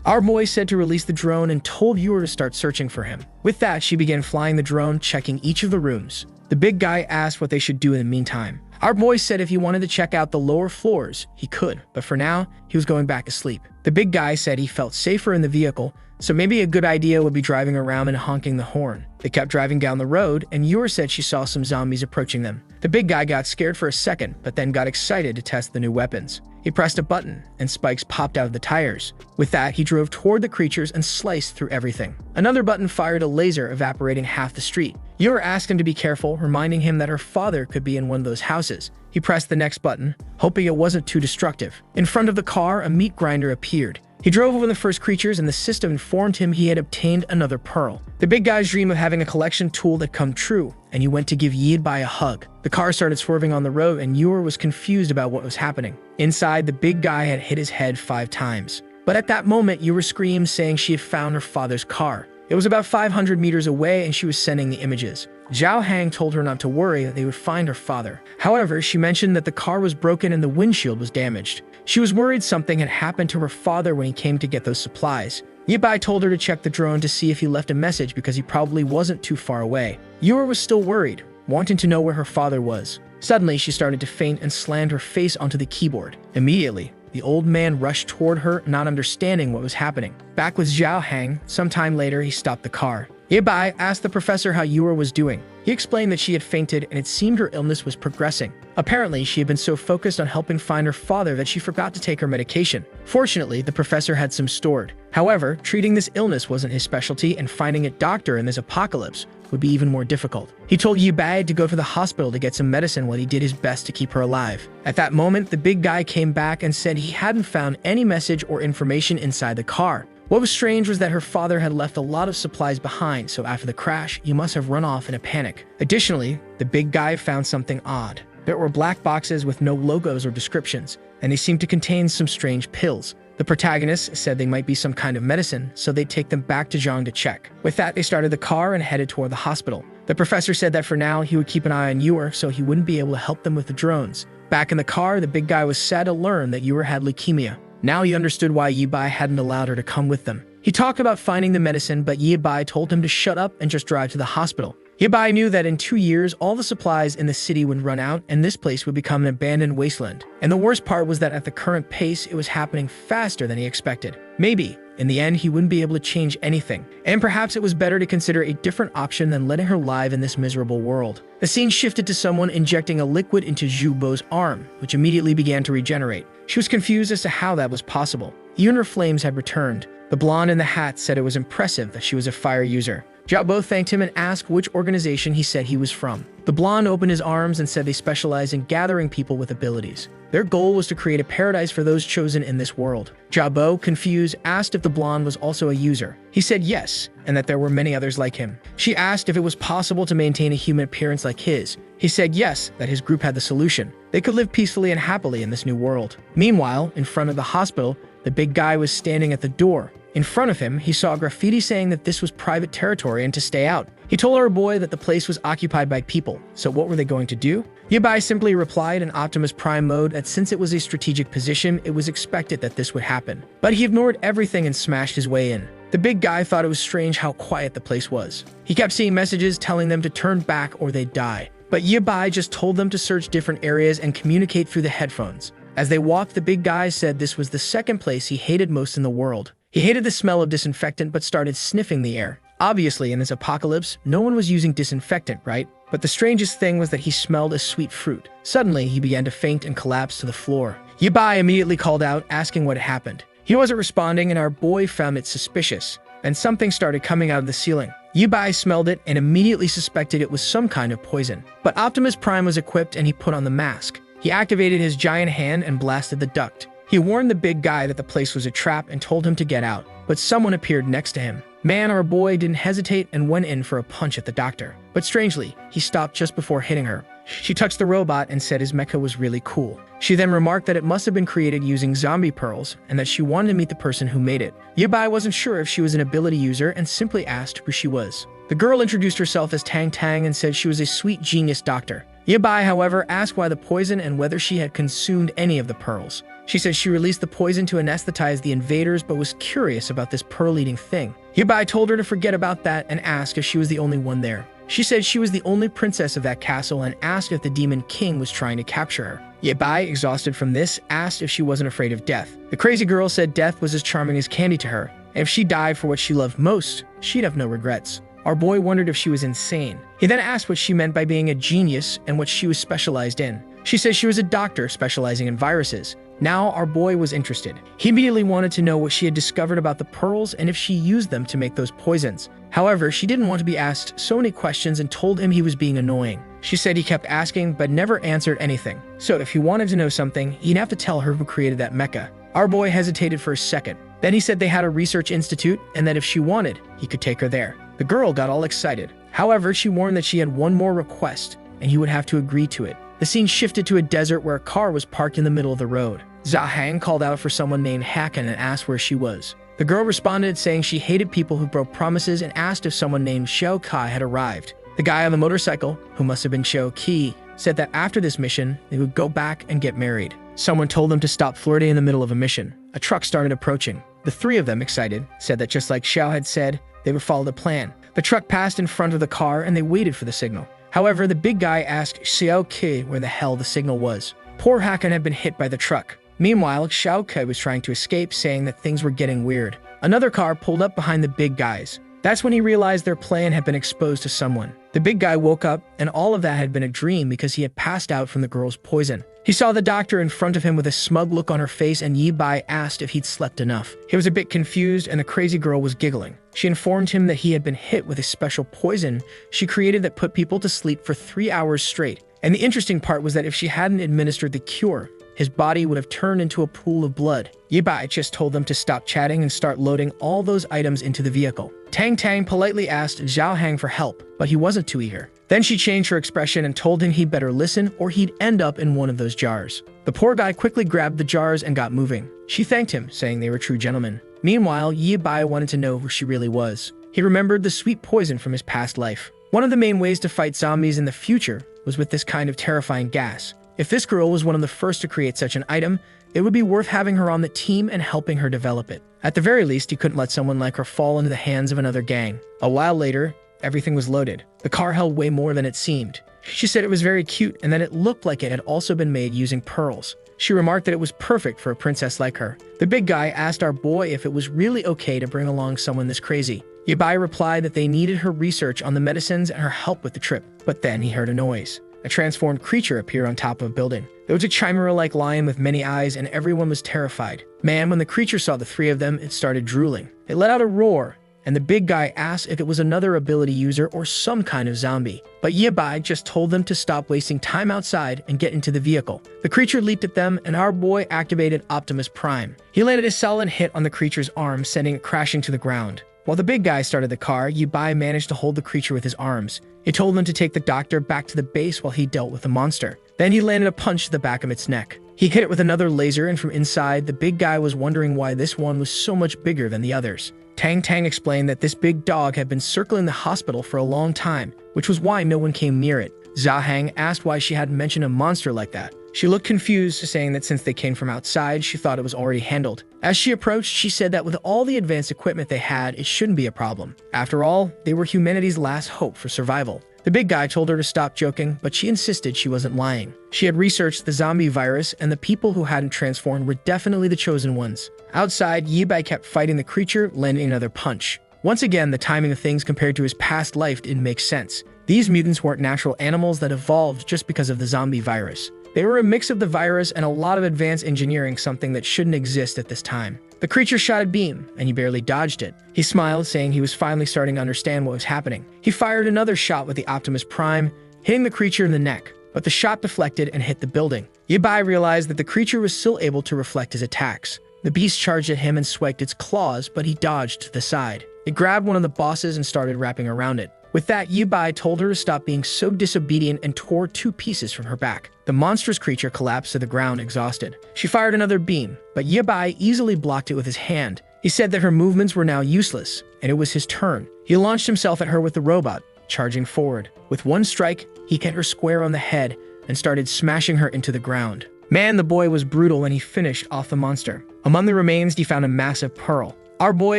A: Our boy said to release the drone and told viewer to start searching for him. With that, she began flying the drone, checking each of the rooms. The big guy asked what they should do in the meantime. Our boy said if he wanted to check out the lower floors, he could, but for now, he was going back to sleep. The big guy said he felt safer in the vehicle, so maybe a good idea would be driving around and honking the horn. They kept driving down the road, and Ewer said she saw some zombies approaching them. The big guy got scared for a second, but then got excited to test the new weapons. He pressed a button, and spikes popped out of the tires. With that, he drove toward the creatures and sliced through everything. Another button fired a laser, evaporating half the street. Ewer asked him to be careful, reminding him that her father could be in one of those houses. He pressed the next button, hoping it wasn't too destructive. In front of the car, a meat grinder appeared. He drove over the first creatures and the system informed him he had obtained another pearl. The big guy's dream of having a collection tool had come true, and he went to give Yibai a hug. The car started swerving on the road and Ewer was confused about what was happening. Inside, the big guy had hit his head 5 times. But at that moment, Ewer screamed, saying she had found her father's car. It was about 500 meters away and she was sending the images. Zhao Hang told her not to worry, that they would find her father. However, she mentioned that the car was broken and the windshield was damaged. She was worried something had happened to her father when he came to get those supplies. Yibai told her to check the drone to see if he left a message because he probably wasn't too far away. Ewer was still worried, wanting to know where her father was. Suddenly, she started to faint and slammed her face onto the keyboard. Immediately, the old man rushed toward her, not understanding what was happening. Back with Zhao Hang, sometime later, he stopped the car. Yibai asked the professor how Ewer was doing. He explained that she had fainted and it seemed her illness was progressing. Apparently, she had been so focused on helping find her father that she forgot to take her medication. Fortunately, the professor had some stored. However, treating this illness wasn't his specialty and finding a doctor in this apocalypse would be even more difficult. He told Yibai to go to the hospital to get some medicine while he did his best to keep her alive. At that moment, the big guy came back and said he hadn't found any message or information inside the car. What was strange was that her father had left a lot of supplies behind, so after the crash, he must have run off in a panic. Additionally, the big guy found something odd. There were black boxes with no logos or descriptions, and they seemed to contain some strange pills. The protagonist said they might be some kind of medicine, so they'd take them back to Zhang to check. With that, they started the car and headed toward the hospital. The professor said that for now, he would keep an eye on Ewer so he wouldn't be able to help them with the drones. Back in the car, the big guy was sad to learn that Ewer had leukemia. Now he understood why Yibai hadn't allowed her to come with them. He talked about finding the medicine, but Yibai told him to shut up and just drive to the hospital. Yibai knew that in 2 years, all the supplies in the city would run out and this place would become an abandoned wasteland. And the worst part was that at the current pace, it was happening faster than he expected. Maybe, in the end, he wouldn't be able to change anything. And perhaps it was better to consider a different option than letting her live in this miserable world. The scene shifted to someone injecting a liquid into Zhu Bo's arm, which immediately began to regenerate. She was confused as to how that was possible. Even her flames had returned. The blonde in the hat said it was impressive that she was a fire user. Zhao Bo thanked him and asked which organization he said he was from. The blonde opened his arms and said they specialize in gathering people with abilities. Their goal was to create a paradise for those chosen in this world. Zhao Bo, confused, asked if the blonde was also a user. He said yes, and that there were many others like him. She asked if it was possible to maintain a human appearance like his. He said yes, that his group had the solution. They could live peacefully and happily in this new world. Meanwhile, in front of the hospital, the big guy was standing at the door. In front of him, he saw graffiti saying that this was private territory and to stay out. He told our boy that the place was occupied by people, so what were they going to do? Yibai simply replied in Optimus Prime mode that since it was a strategic position, it was expected that this would happen. But he ignored everything and smashed his way in. The big guy thought it was strange how quiet the place was. He kept seeing messages telling them to turn back or they'd die. But Yibai just told them to search different areas and communicate through the headphones. As they walked, the big guy said this was the second place he hated most in the world. He hated the smell of disinfectant but started sniffing the air. Obviously, in this apocalypse, no one was using disinfectant, right? But the strangest thing was that he smelled a sweet fruit. Suddenly, he began to faint and collapse to the floor. Yabai immediately called out, asking what had happened. He wasn't responding, and our boy found it suspicious. And something started coming out of the ceiling. Yabai smelled it and immediately suspected it was some kind of poison. But Optimus Prime was equipped and he put on the mask. He activated his giant hand and blasted the duct. He warned the big guy that the place was a trap and told him to get out, but someone appeared next to him. Man, our boy didn't hesitate and went in for a punch at the doctor. But strangely, he stopped just before hitting her. She touched the robot and said his mecha was really cool. She then remarked that it must have been created using zombie pearls and that she wanted to meet the person who made it. Yabai wasn't sure if she was an ability user and simply asked who she was. The girl introduced herself as Tang Tang and said she was a sweet genius doctor. Yabai, however, asked why the poison and whether she had consumed any of the pearls. She said she released the poison to anesthetize the invaders but was curious about this pearl-eating thing. Yabai told her to forget about that and asked if she was the only one there. She said she was the only princess of that castle and asked if the demon king was trying to capture her. Yabai, exhausted from this, asked if she wasn't afraid of death. The crazy girl said death was as charming as candy to her, and if she died for what she loved most, she'd have no regrets. Our boy wondered if she was insane. He then asked what she meant by being a genius and what she was specialized in. She said she was a doctor specializing in viruses. Now our boy was interested. He immediately wanted to know what she had discovered about the pearls and if she used them to make those poisons. However, she didn't want to be asked so many questions and told him he was being annoying. She said he kept asking but never answered anything. So if he wanted to know something, he'd have to tell her who created that mecha. Our boy hesitated for a second. Then he said they had a research institute and that if she wanted, he could take her there. The girl got all excited. However, she warned that she had one more request and he would have to agree to it. The scene shifted to a desert where a car was parked in the middle of the road. Zhang called out for someone named Hakan and asked where she was. The girl responded saying she hated people who broke promises and asked if someone named Xiao Kai had arrived. The guy on the motorcycle, who must have been Xiao Qi, said that after this mission, they would go back and get married. Someone told them to stop flirting in the middle of a mission. A truck started approaching. The three of them, excited, said that just like Xiao had said, they would follow the plan. The truck passed in front of the car and they waited for the signal. However, the big guy asked Xiao Qi where the hell the signal was. Poor Hakan had been hit by the truck. Meanwhile, Xiao Kai was trying to escape, saying that things were getting weird. Another car pulled up behind the big guys. That's when he realized their plan had been exposed to someone. The big guy woke up, and all of that had been a dream because he had passed out from the girl's poison. He saw the doctor in front of him with a smug look on her face, and Yabai asked if he'd slept enough. He was a bit confused, and the crazy girl was giggling. She informed him that he had been hit with a special poison she created that put people to sleep for 3 hours straight. And the interesting part was that if she hadn't administered the cure, his body would have turned into a pool of blood. Yabai just told them to stop chatting and start loading all those items into the vehicle. Tang Tang politely asked Zhao Hang for help, but he wasn't too eager. Then she changed her expression and told him he'd better listen or he'd end up in one of those jars. The poor guy quickly grabbed the jars and got moving. She thanked him, saying they were true gentlemen. Meanwhile, Yabai wanted to know who she really was. He remembered the sweet poison from his past life. One of the main ways to fight zombies in the future was with this kind of terrifying gas. If this girl was one of the first to create such an item, it would be worth having her on the team and helping her develop it. At the very least, you couldn't let someone like her fall into the hands of another gang. A while later, everything was loaded. The car held way more than it seemed. She said it was very cute and that it looked like it had also been made using pearls. She remarked that it was perfect for a princess like her. The big guy asked our boy if it was really okay to bring along someone this crazy. Yabai replied that they needed her research on the medicines and her help with the trip. But then he heard a noise. A transformed creature appeared on top of a building. There was a chimera-like lion with many eyes, and everyone was terrified. Man, when the creature saw the three of them, it started drooling. It let out a roar, and the big guy asked if it was another ability user or some kind of zombie. But Yabai just told them to stop wasting time outside and get into the vehicle. The creature leaped at them, and our boy activated Optimus Prime. He landed a solid hit on the creature's arm, sending it crashing to the ground. While the big guy started the car, Yabai managed to hold the creature with his arms. He told them to take the doctor back to the base while he dealt with the monster. Then he landed a punch to the back of its neck. He hit it with another laser, and from inside, the big guy was wondering why this one was so much bigger than the others. Tang Tang explained that this big dog had been circling the hospital for a long time, which was why no one came near it. Zhang asked why she hadn't mentioned a monster like that. She looked confused, saying that since they came from outside, she thought it was already handled. As she approached, she said that with all the advanced equipment they had, it shouldn't be a problem. After all, they were humanity's last hope for survival. The big guy told her to stop joking, but she insisted she wasn't lying. She had researched the zombie virus, and the people who hadn't transformed were definitely the chosen ones. Outside, Yabai kept fighting the creature, landing another punch. Once again, the timing of things compared to his past life didn't make sense. These mutants weren't natural animals that evolved just because of the zombie virus. They were a mix of the virus and a lot of advanced engineering, something that shouldn't exist at this time. The creature shot a beam, and he barely dodged it. He smiled, saying he was finally starting to understand what was happening. He fired another shot with the Optimus Prime, hitting the creature in the neck, but the shot deflected and hit the building. Yabai realized that the creature was still able to reflect his attacks. The beast charged at him and swiped its claws, but he dodged to the side. It grabbed one of the bosses and started wrapping around it. With that, Yabai told her to stop being so disobedient and tore 2 pieces from her back. The monstrous creature collapsed to the ground, exhausted. She fired another beam, but Yabai easily blocked it with his hand. He said that her movements were now useless, and it was his turn. He launched himself at her with the robot, charging forward. With one strike, he hit her square on the head and started smashing her into the ground. Man, the boy was brutal when he finished off the monster. Among the remains, he found a massive pearl. Our boy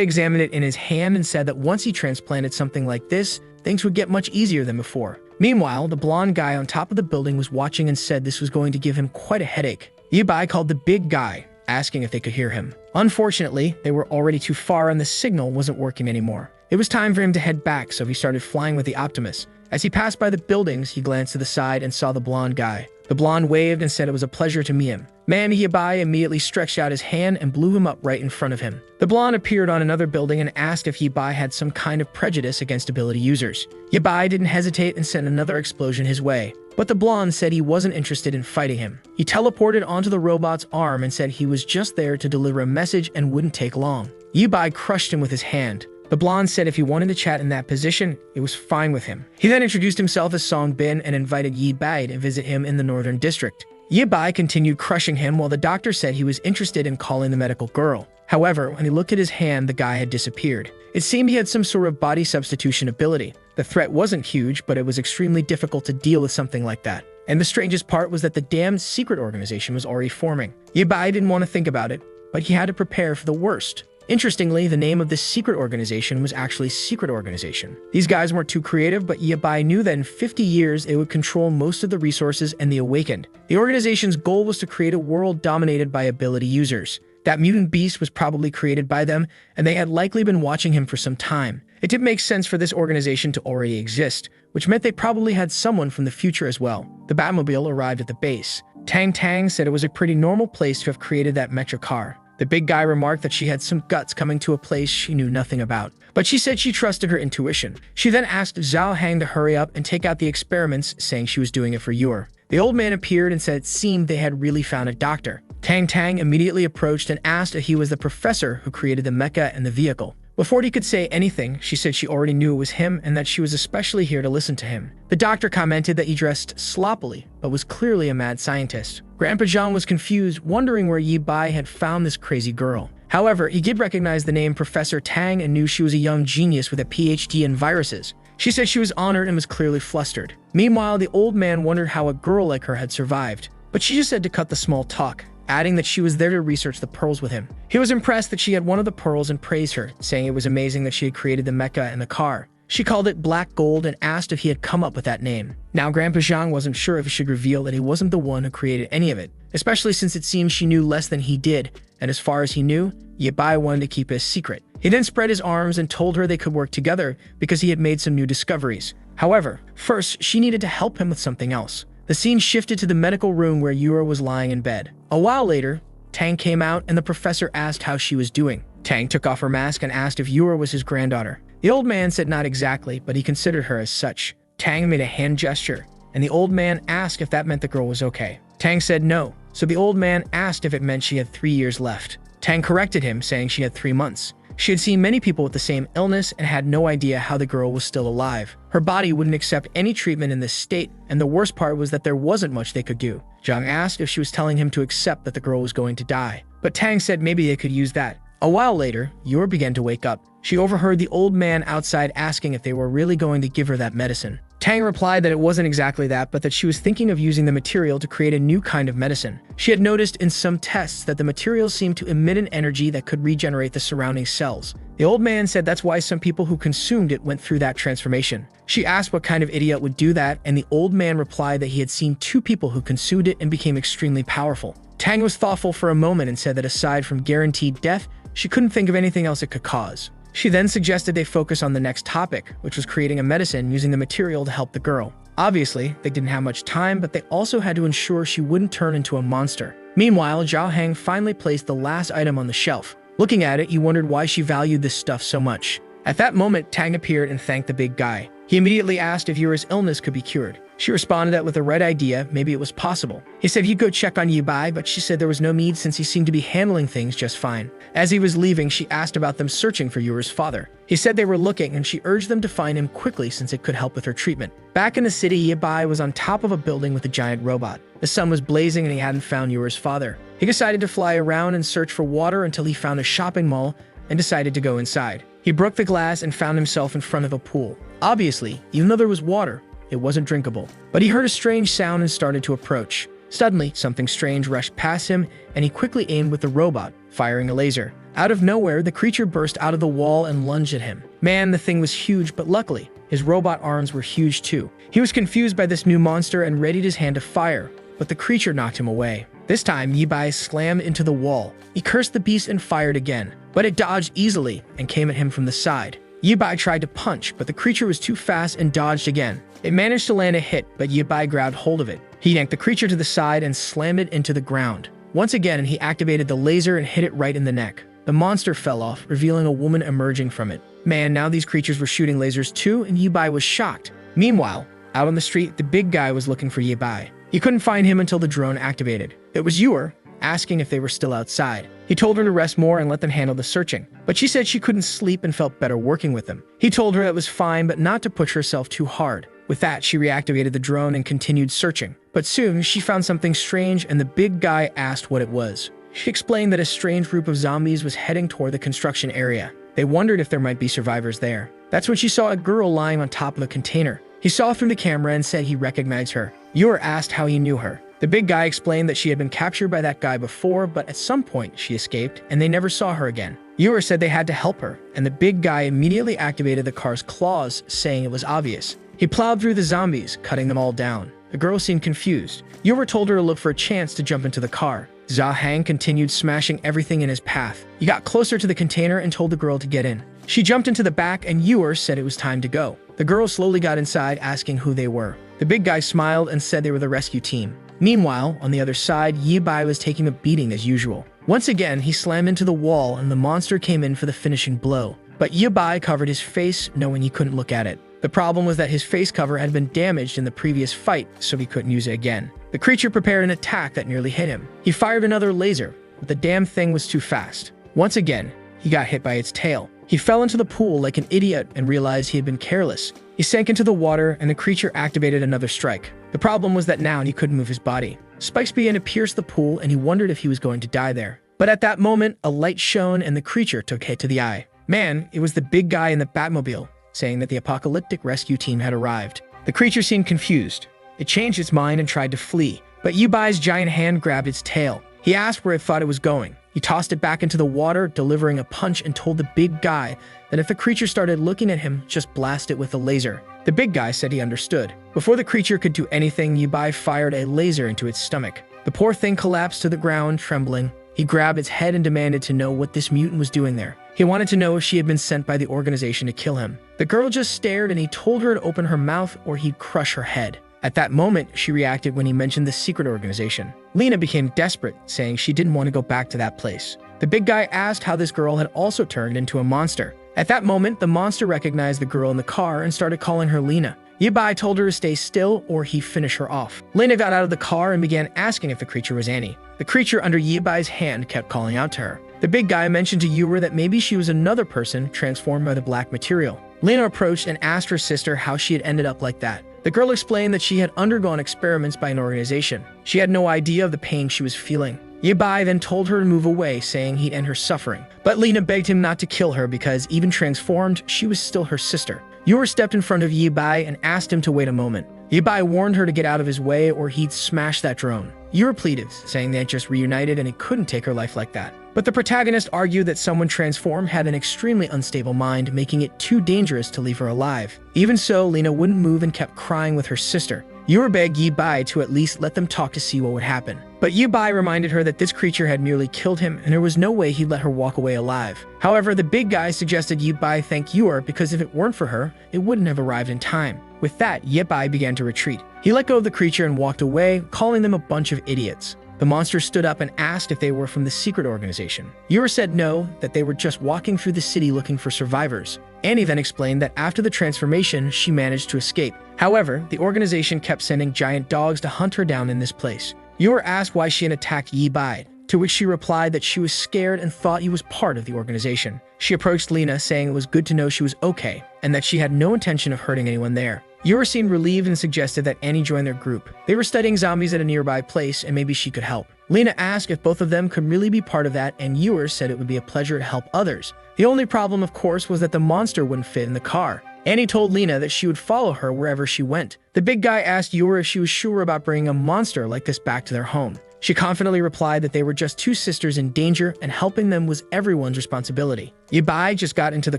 A: examined it in his hand and said that once he transplanted something like this, things would get much easier than before. Meanwhile, the blonde guy on top of the building was watching and said this was going to give him quite a headache. Yabai called the big guy, asking if they could hear him. Unfortunately, they were already too far and the signal wasn't working anymore. It was time for him to head back, so he started flying with the Optimus. As he passed by the buildings, he glanced to the side and saw the blonde guy. The blonde waved and said it was a pleasure to meet him. Man, Yabai immediately stretched out his hand and blew him up right in front of him. The blonde appeared on another building and asked if Yabai had some kind of prejudice against ability users. Yabai didn't hesitate and sent another explosion his way. But the blonde said he wasn't interested in fighting him. He teleported onto the robot's arm and said he was just there to deliver a message and wouldn't take long. Yabai crushed him with his hand. The blonde said if he wanted to chat in that position, it was fine with him. He then introduced himself as Song Bin and invited Yabai to visit him in the Northern District. Yabai continued crushing him while the doctor said he was interested in calling the medical girl. However, when he looked at his hand, the guy had disappeared. It seemed he had some sort of body substitution ability. The threat wasn't huge, but it was extremely difficult to deal with something like that. And the strangest part was that the damned secret organization was already forming. Yabai didn't want to think about it, but he had to prepare for the worst. Interestingly, the name of this secret organization was actually Secret Organization. These guys weren't too creative, but Yabai knew that in 50 years, they would control most of the resources and the Awakened. The organization's goal was to create a world dominated by ability users. That mutant beast was probably created by them, and they had likely been watching him for some time. It did make sense for this organization to already exist, which meant they probably had someone from the future as well. The Batmobile arrived at the base. Tang Tang said it was a pretty normal place to have created that mecha car. The big guy remarked that she had some guts coming to a place she knew nothing about, but she said she trusted her intuition. She then asked Zhao Hang to hurry up and take out the experiments, saying she was doing it for Yor. The old man appeared and said it seemed they had really found a doctor. Tang Tang immediately approached and asked if he was the professor who created the mecha and the vehicle. Before he could say anything, she said she already knew it was him and that she was especially here to listen to him. The doctor commented that he dressed sloppily, but was clearly a mad scientist. Grandpa Zhang was confused, wondering where Yabai had found this crazy girl. However, he did recognize the name Professor Tang and knew she was a young genius with a PhD in viruses. She said she was honored and was clearly flustered. Meanwhile, the old man wondered how a girl like her had survived, but she just said to cut the small talk, adding that she was there to research the pearls with him. He was impressed that she had one of the pearls and praised her, saying it was amazing that she had created the mecha and the car. She called it Black Gold and asked if he had come up with that name. Now, Grandpa Zhang wasn't sure if he should reveal that he wasn't the one who created any of it, especially since it seemed she knew less than he did, and as far as he knew, Yabai wanted to keep it a secret. He then spread his arms and told her they could work together because he had made some new discoveries. However, first, she needed to help him with something else. The scene shifted to the medical room where Yura was lying in bed. A while later, Tang came out and the professor asked how she was doing. Tang took off her mask and asked if Yura was his granddaughter. The old man said not exactly, but he considered her as such. Tang made a hand gesture, and the old man asked if that meant the girl was okay. Tang said no, so the old man asked if it meant she had 3 years left. Tang corrected him, saying she had 3 months. She had seen many people with the same illness and had no idea how the girl was still alive. Her body wouldn't accept any treatment in this state, and the worst part was that there wasn't much they could do. Zhang asked if she was telling him to accept that the girl was going to die, but Tang said maybe they could use that. A while later, Yor began to wake up. She overheard the old man outside asking if they were really going to give her that medicine. Tang replied that it wasn't exactly that, but that she was thinking of using the material to create a new kind of medicine. She had noticed in some tests that the material seemed to emit an energy that could regenerate the surrounding cells. The old man said that's why some people who consumed it went through that transformation. She asked what kind of idiot would do that, and the old man replied that he had seen 2 people who consumed it and became extremely powerful. Tang was thoughtful for a moment and said that aside from guaranteed death, she couldn't think of anything else it could cause. She then suggested they focus on the next topic, which was creating a medicine using the material to help the girl. Obviously, they didn't have much time, but they also had to ensure she wouldn't turn into a monster. Meanwhile, Zhao Heng finally placed the last item on the shelf. Looking at it, you wondered why she valued this stuff so much. At that moment, Tang appeared and thanked the big guy. He immediately asked if Yura's illness could be cured. She responded that with the right idea, maybe it was possible. He said he'd go check on Yi Bai, but she said there was no need since he seemed to be handling things just fine. As he was leaving, she asked about them searching for Yura's father. He said they were looking, and she urged them to find him quickly since it could help with her treatment. Back in the city, Yi Bai was on top of a building with a giant robot. The sun was blazing and he hadn't found Yura's father. He decided to fly around and search for water until he found a shopping mall and decided to go inside. He broke the glass and found himself in front of a pool. Obviously, even though there was water, it wasn't drinkable. But he heard a strange sound and started to approach. Suddenly, something strange rushed past him, and he quickly aimed with the robot, firing a laser. Out of nowhere, the creature burst out of the wall and lunged at him. Man, the thing was huge, but luckily, his robot arms were huge too. He was confused by this new monster and readied his hand to fire, but the creature knocked him away. This time, Yi Bai slammed into the wall. He cursed the beast and fired again, but it dodged easily and came at him from the side. Yi Bai tried to punch, but the creature was too fast and dodged again. It managed to land a hit, but Yi Bai grabbed hold of it. He yanked the creature to the side and slammed it into the ground. Once again, he activated the laser and hit it right in the neck. The monster fell off, revealing a woman emerging from it. Man, now these creatures were shooting lasers too, and Yi Bai was shocked. Meanwhile, out on the street, the big guy was looking for Yi Bai. He couldn't find him until the drone activated. It was Yura, asking if they were still outside. He told her to rest more and let them handle the searching, but she said she couldn't sleep and felt better working with them. He told her that was fine, but not to push herself too hard. With that, she reactivated the drone and continued searching. But soon, she found something strange, and the big guy asked what it was. She explained that a strange group of zombies was heading toward the construction area. They wondered if there might be survivors there. That's when she saw a girl lying on top of a container. He saw through the camera and said he recognized her. Yura asked how he knew her. The big guy explained that she had been captured by that guy before, but at some point she escaped, and they never saw her again. Yura said they had to help her, and the big guy immediately activated the car's claws, saying it was obvious. He plowed through the zombies, cutting them all down. The girl seemed confused. Yura told her to look for a chance to jump into the car. Zhao Heng continued smashing everything in his path. He got closer to the container and told the girl to get in. She jumped into the back, and Yura said it was time to go. The girl slowly got inside, asking who they were. The big guy smiled and said they were the rescue team. Meanwhile, on the other side, Yi Bai was taking a beating as usual. Once again, he slammed into the wall and the monster came in for the finishing blow. But Yi Bai covered his face, knowing he couldn't look at it. The problem was that his face cover had been damaged in the previous fight, so he couldn't use it again. The creature prepared an attack that nearly hit him. He fired another laser, but the damn thing was too fast. Once again, he got hit by its tail. He fell into the pool like an idiot and realized he had been careless. He sank into the water and the creature activated another strike. The problem was that now he couldn't move his body. Spikes began to pierce the pool and he wondered if he was going to die there. But at that moment, a light shone and the creature took a hit to the eye. Man, it was the big guy in the Batmobile, saying that the apocalyptic rescue team had arrived. The creature seemed confused. It changed its mind and tried to flee, but Yi Bai's giant hand grabbed its tail. He asked where it thought it was going. He tossed it back into the water, delivering a punch, and told the big guy that if the creature started looking at him, just blast it with a laser. The big guy said he understood. Before the creature could do anything, Yi Bai fired a laser into its stomach. The poor thing collapsed to the ground, trembling. He grabbed its head and demanded to know what this mutant was doing there. He wanted to know if she had been sent by the organization to kill him. The girl just stared and he told her to open her mouth or he'd crush her head. At that moment, she reacted when he mentioned the secret organization. Lena became desperate, saying she didn't want to go back to that place. The big guy asked how this girl had also turned into a monster. At that moment, the monster recognized the girl in the car and started calling her Lena. Yi Bai told her to stay still or he'd finish her off. Lena got out of the car and began asking if the creature was Annie. The creature under Yi Bai's hand kept calling out to her. The big guy mentioned to Yura that maybe she was another person transformed by the black material. Lena approached and asked her sister how she had ended up like that. The girl explained that she had undergone experiments by an organization. She had no idea of the pain she was feeling. Yi Bai then told her to move away, saying he'd end her suffering. But Lena begged him not to kill her because, even transformed, she was still her sister. Yura stepped in front of Yi Bai and asked him to wait a moment. Yi Bai warned her to get out of his way or he'd smash that drone. Yura pleaded, saying they had just reunited and he couldn't take her life like that. But the protagonist argued that someone transformed had an extremely unstable mind, making it too dangerous to leave her alive. Even so, Lena wouldn't move and kept crying with her sister. Yu begged Yi Bai to at least let them talk to see what would happen. But Yi Bai reminded her that this creature had merely killed him and there was no way he'd let her walk away alive. However, the big guy suggested Yi Bai thank Yu because if it weren't for her, it wouldn't have arrived in time. With that, Yi Bai began to retreat. He let go of the creature and walked away, calling them a bunch of idiots. The monster stood up and asked if they were from the secret organization. Yu said no, that they were just walking through the city looking for survivors. Annie then explained that after the transformation, she managed to escape. However, the organization kept sending giant dogs to hunt her down in this place. Yu asked why she had attacked Yi Bai, to which she replied that she was scared and thought he was part of the organization. She approached Lena, saying it was good to know she was okay, and that she had no intention of hurting anyone there. Yu seemed relieved and suggested that Annie join their group. They were studying zombies at a nearby place and maybe she could help. Lena asked if both of them could really be part of that, and Yu said it would be a pleasure to help others. The only problem, of course, was that the monster wouldn't fit in the car. Annie told Lena that she would follow her wherever she went. The big guy asked Yu if she was sure about bringing a monster like this back to their home. She confidently replied that they were just two sisters in danger and helping them was everyone's responsibility. Yi Bai just got into the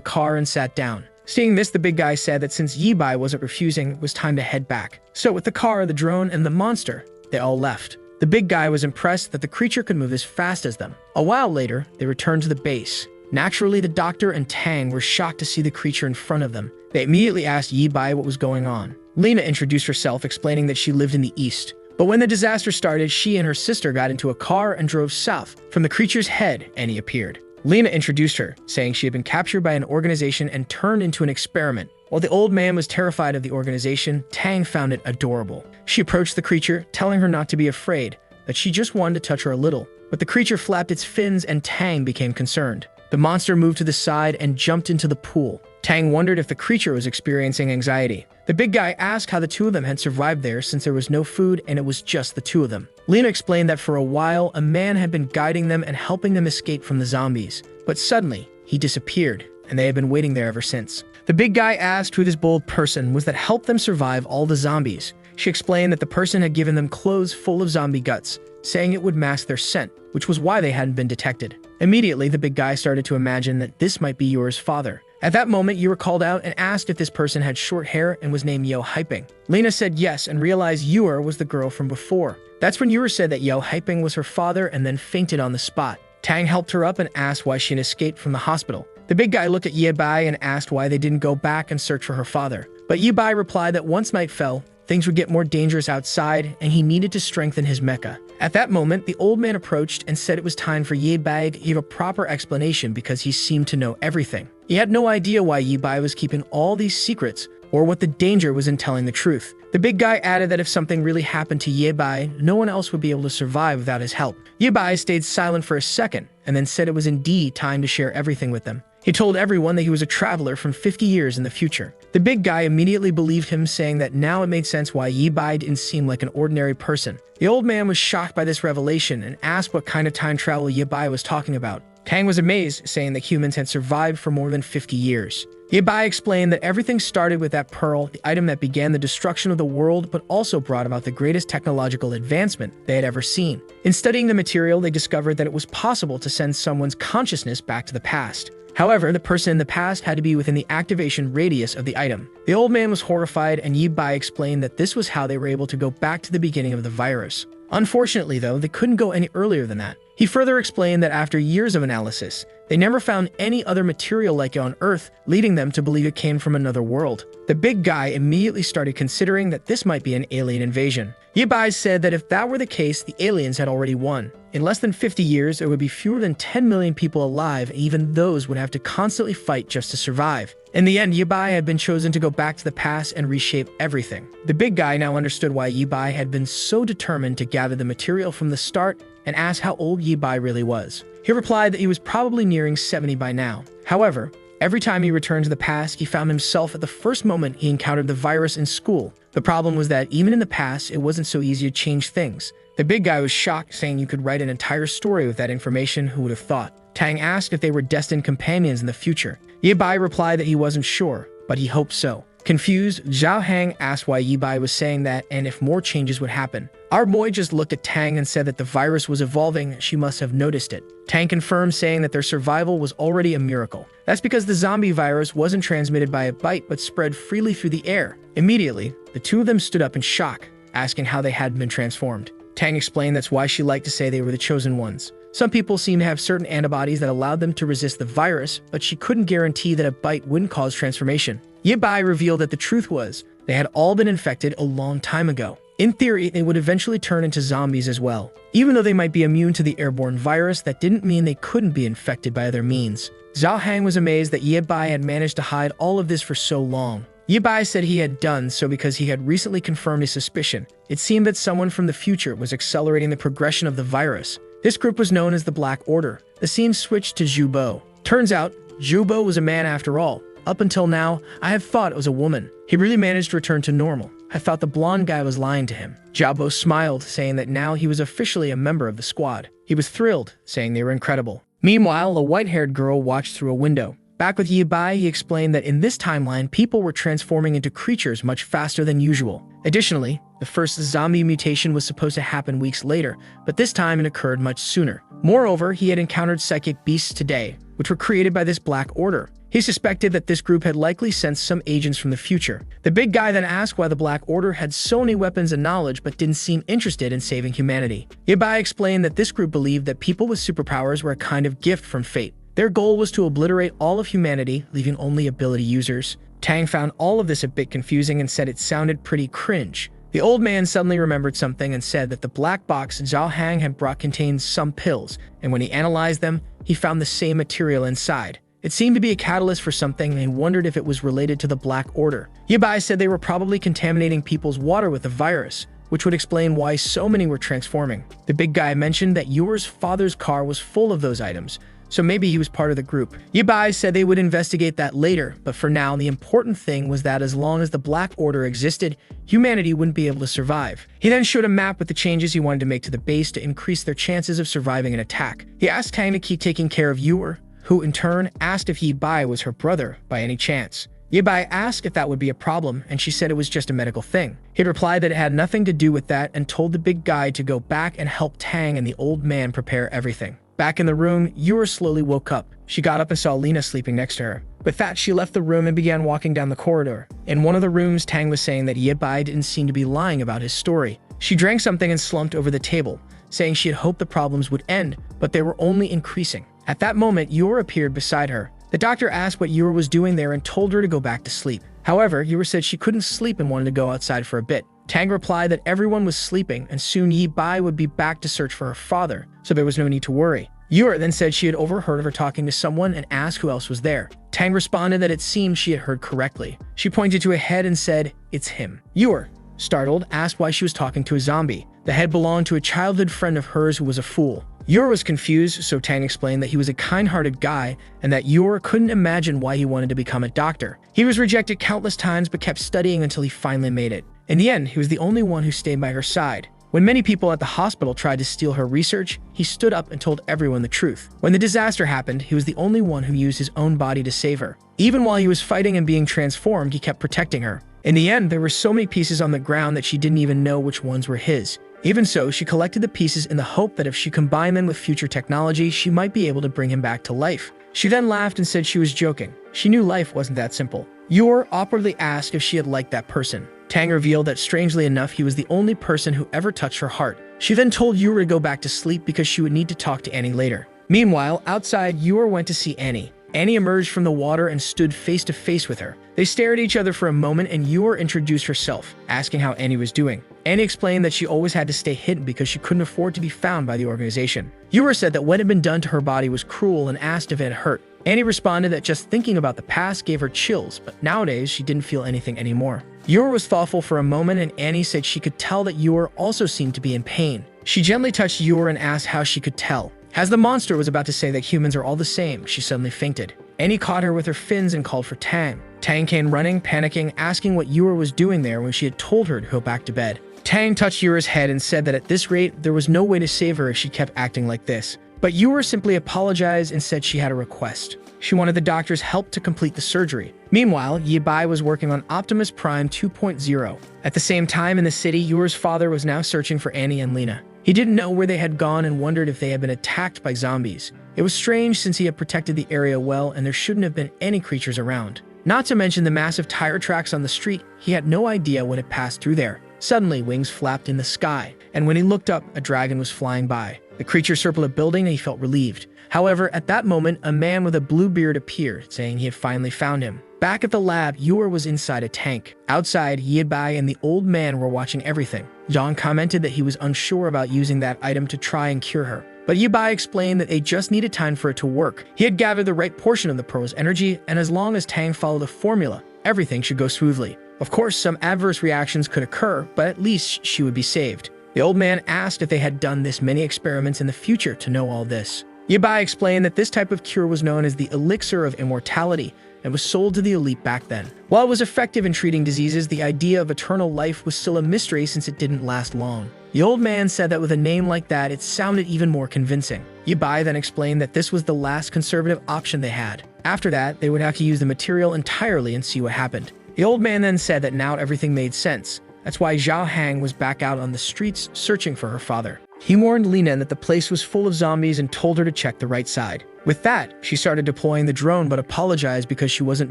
A: car and sat down. Seeing this, the big guy said that since Yi Bai wasn't refusing, it was time to head back. So with the car, the drone, and the monster, they all left. The big guy was impressed that the creature could move as fast as them. A while later, they returned to the base. Naturally, the doctor and Tang were shocked to see the creature in front of them. They immediately asked Yi Bai what was going on. Lena introduced herself, explaining that she lived in the east. But when the disaster started, she and her sister got into a car and drove south. From the creature's head, Annie appeared. Lena introduced her, saying she had been captured by an organization and turned into an experiment. While the old man was terrified of the organization, Tang found it adorable. She approached the creature, telling her not to be afraid, that she just wanted to touch her a little. But the creature flapped its fins and Tang became concerned. The monster moved to the side and jumped into the pool. Tang wondered if the creature was experiencing anxiety. The big guy asked how the two of them had survived there since there was no food and it was just the two of them. Lena explained that for a while, a man had been guiding them and helping them escape from the zombies. But suddenly, he disappeared, and they had been waiting there ever since. The big guy asked who this bold person was that helped them survive all the zombies. She explained that the person had given them clothes full of zombie guts, saying it would mask their scent, which was why they hadn't been detected. Immediately, the big guy started to imagine that this might be Yu's father. At that moment, Yu called out and asked if this person had short hair and was named Yo Hyping. Lena said yes and realized Yu was the girl from before. That's when Yu said that Yo Hyping was her father and then fainted on the spot. Tang helped her up and asked why she had escaped from the hospital. The big guy looked at Yi Bai and asked why they didn't go back and search for her father. But Yi Bai replied that once night fell, things would get more dangerous outside and he needed to strengthen his mecha. At that moment, the old man approached and said it was time for Yi Bai to give a proper explanation because he seemed to know everything. He had no idea why Yi Bai was keeping all these secrets or what the danger was in telling the truth. The big guy added that if something really happened to Yi Bai, no one else would be able to survive without his help. Yi Bai stayed silent for a second and then said it was indeed time to share everything with them. He told everyone that he was a traveler from 50 years in the future. The big guy immediately believed him, saying that now it made sense why Yi Bai didn't seem like an ordinary person. The old man was shocked by this revelation and asked what kind of time travel Yi Bai was talking about. Tang was amazed, saying that humans had survived for more than 50 years. Yi Bai explained that everything started with that pearl, the item that began the destruction of the world but also brought about the greatest technological advancement they had ever seen. In studying the material, they discovered that it was possible to send someone's consciousness back to the past. However, the person in the past had to be within the activation radius of the item. The old man was horrified, and Yi Bai explained that this was how they were able to go back to the beginning of the virus. Unfortunately, though, they couldn't go any earlier than that. He further explained that after years of analysis, they never found any other material like it on Earth, leading them to believe it came from another world. The big guy immediately started considering that this might be an alien invasion. Yi Bai said that if that were the case, the aliens had already won. In less than 50 years, there would be fewer than 10 million people alive, and even those would have to constantly fight just to survive. In the end, Yi Bai had been chosen to go back to the past and reshape everything. The big guy now understood why Yi Bai had been so determined to gather the material from the start and asked how old Yi Bai really was. He replied that he was probably nearing 70 by now. However, every time he returned to the past, he found himself at the first moment he encountered the virus in school. The problem was that even in the past, it wasn't so easy to change things. The big guy was shocked, saying you could write an entire story with that information, who would have thought. Tang asked if they were destined companions in the future. Yi Bai replied that he wasn't sure, but he hoped so. Confused, Zhao Hang asked why Yi Bai was saying that and if more changes would happen. Our boy just looked at Tang and said that the virus was evolving, she must have noticed it. Tang confirmed, saying that their survival was already a miracle. That's because the zombie virus wasn't transmitted by a bite but spread freely through the air. Immediately, the two of them stood up in shock. asking how they had been transformed. Tang explained that's why she liked to say they were the chosen ones. Some people seem to have certain antibodies that allowed them to resist the virus, but she couldn't guarantee that a bite wouldn't cause transformation. Ye Bai revealed that the truth was, they had all been infected a long time ago. In theory, they would eventually turn into zombies as well. Even though they might be immune to the airborne virus, that didn't mean they couldn't be infected by other means. Zhao Hang was amazed that Ye Bai had managed to hide all of this for so long. Ye Bai said he had done so because he had recently confirmed his suspicion. It seemed that someone from the future was accelerating the progression of the virus. This group was known as the Black Order. The scene switched to Zhu Bo. Turns out, Zhu Bo was a man after all. Up until now, I had thought it was a woman. He really managed to return to normal. I thought the blonde guy was lying to him. Zhao Bo smiled, saying that now he was officially a member of the squad. He was thrilled, saying they were incredible. Meanwhile, a white-haired girl watched through a window. Back with Ye Bai, he explained that in this timeline, people were transforming into creatures much faster than usual. Additionally, the first zombie mutation was supposed to happen weeks later, but this time it occurred much sooner. Moreover, he had encountered psychic beasts today, which were created by this Black Order. He suspected that this group had likely sent some agents from the future. The big guy then asked why the Black Order had so many weapons and knowledge but didn't seem interested in saving humanity. Ye Bai explained that this group believed that people with superpowers were a kind of gift from fate. Their goal was to obliterate all of humanity, leaving only ability users. Tang found all of this a bit confusing and said it sounded pretty cringe. The old man suddenly remembered something and said that the black box Zhao Hang had brought contained some pills, and when he analyzed them, he found the same material inside. It seemed to be a catalyst for something, and he wondered if it was related to the Black Order. Ye Bai said they were probably contaminating people's water with the virus, which would explain why so many were transforming. The big guy mentioned that Yuer's father's car was full of those items, so maybe he was part of the group. Ye Bai said they would investigate that later, but for now, the important thing was that as long as the Black Order existed, humanity wouldn't be able to survive. He then showed a map with the changes he wanted to make to the base to increase their chances of surviving an attack. He asked Tang to keep taking care of Yuer, who in turn asked if Ye Bai was her brother by any chance. Ye Bai asked if that would be a problem, and she said it was just a medical thing. He replied that it had nothing to do with that and told the big guy to go back and help Tang and the old man prepare everything. Back in the room, Yuer slowly woke up. She got up and saw Lena sleeping next to her. With that, she left the room and began walking down the corridor. In one of the rooms, Tang was saying that Ye Bai didn't seem to be lying about his story. She drank something and slumped over the table, saying she had hoped the problems would end, but they were only increasing. At that moment, Yuer appeared beside her. The doctor asked what Yuer was doing there and told her to go back to sleep. However, Yuer said she couldn't sleep and wanted to go outside for a bit. Tang replied that everyone was sleeping and soon Ye Bai would be back to search for her father, so there was no need to worry. Yuer then said she had overheard of her talking to someone and asked who else was there. Tang responded that it seemed she had heard correctly. She pointed to a head and said, "It's him." Yuer, startled, asked why she was talking to a zombie. The head belonged to a childhood friend of hers who was a fool. Yuer was confused, so Tang explained that he was a kind-hearted guy and that Yuer couldn't imagine why he wanted to become a doctor. He was rejected countless times but kept studying until he finally made it. In the end, he was the only one who stayed by her side. When many people at the hospital tried to steal her research, he stood up and told everyone the truth. When the disaster happened, he was the only one who used his own body to save her. Even while he was fighting and being transformed, he kept protecting her. In the end, there were so many pieces on the ground that she didn't even know which ones were his. Even so, she collected the pieces in the hope that if she combined them with future technology, she might be able to bring him back to life. She then laughed and said she was joking. She knew life wasn't that simple. Yuer awkwardly asked if she had liked that person. Tang revealed that strangely enough, he was the only person who ever touched her heart. She then told Yuer to go back to sleep because she would need to talk to Annie later. Meanwhile, outside, Yuer went to see Annie. Annie emerged from the water and stood face to face with her. They stared at each other for a moment and Yuer introduced herself, asking how Annie was doing. Annie explained that she always had to stay hidden because she couldn't afford to be found by the organization. Yuer said that what had been done to her body was cruel and asked if it hurt. Annie responded that just thinking about the past gave her chills, but nowadays she didn't feel anything anymore. Yuer was thoughtful for a moment and Annie said she could tell that Yuer also seemed to be in pain. She gently touched Yuer and asked how she could tell. As the monster was about to say that humans are all the same, she suddenly fainted. Annie caught her with her fins and called for Tang. Tang came running, panicking, asking what Yuer was doing there when she had told her to go back to bed. Tang touched Yuer's head and said that at this rate, there was no way to save her if she kept acting like this. But Yuer simply apologized and said she had a request. She wanted the doctor's help to complete the surgery. Meanwhile, Ye Bai was working on Optimus Prime 2.0. At the same time in the city, Yuer's father was now searching for Annie and Lena. He didn't know where they had gone and wondered if they had been attacked by zombies. It was strange since he had protected the area well and there shouldn't have been any creatures around. Not to mention the massive tire tracks on the street, he had no idea what had passed through there. Suddenly, wings flapped in the sky, and when he looked up, a dragon was flying by. The creature circled a building and he felt relieved. However, at that moment, a man with a blue beard appeared, saying he had finally found him. Back at the lab, Yor was inside a tank. Outside, Yibai and the old man were watching everything. Zhang commented that he was unsure about using that item to try and cure her. But Yibai explained that they just needed time for it to work. He had gathered the right portion of the pearl's energy, and as long as Tang followed the formula, everything should go smoothly. Of course, some adverse reactions could occur, but at least she would be saved. The old man asked if they had done this many experiments in the future to know all this. Yibai explained that this type of cure was known as the elixir of immortality and was sold to the elite back then. While it was effective in treating diseases, the idea of eternal life was still a mystery since it didn't last long. The old man said that with a name like that, it sounded even more convincing. Yibai then explained that this was the last conservative option they had. After that, they would have to use the material entirely and see what happened. The old man then said that now everything made sense. That's why Zhao Hang was back out on the streets searching for her father. He warned Lina that the place was full of zombies and told her to check the right side. With that, she started deploying the drone but apologized because she wasn't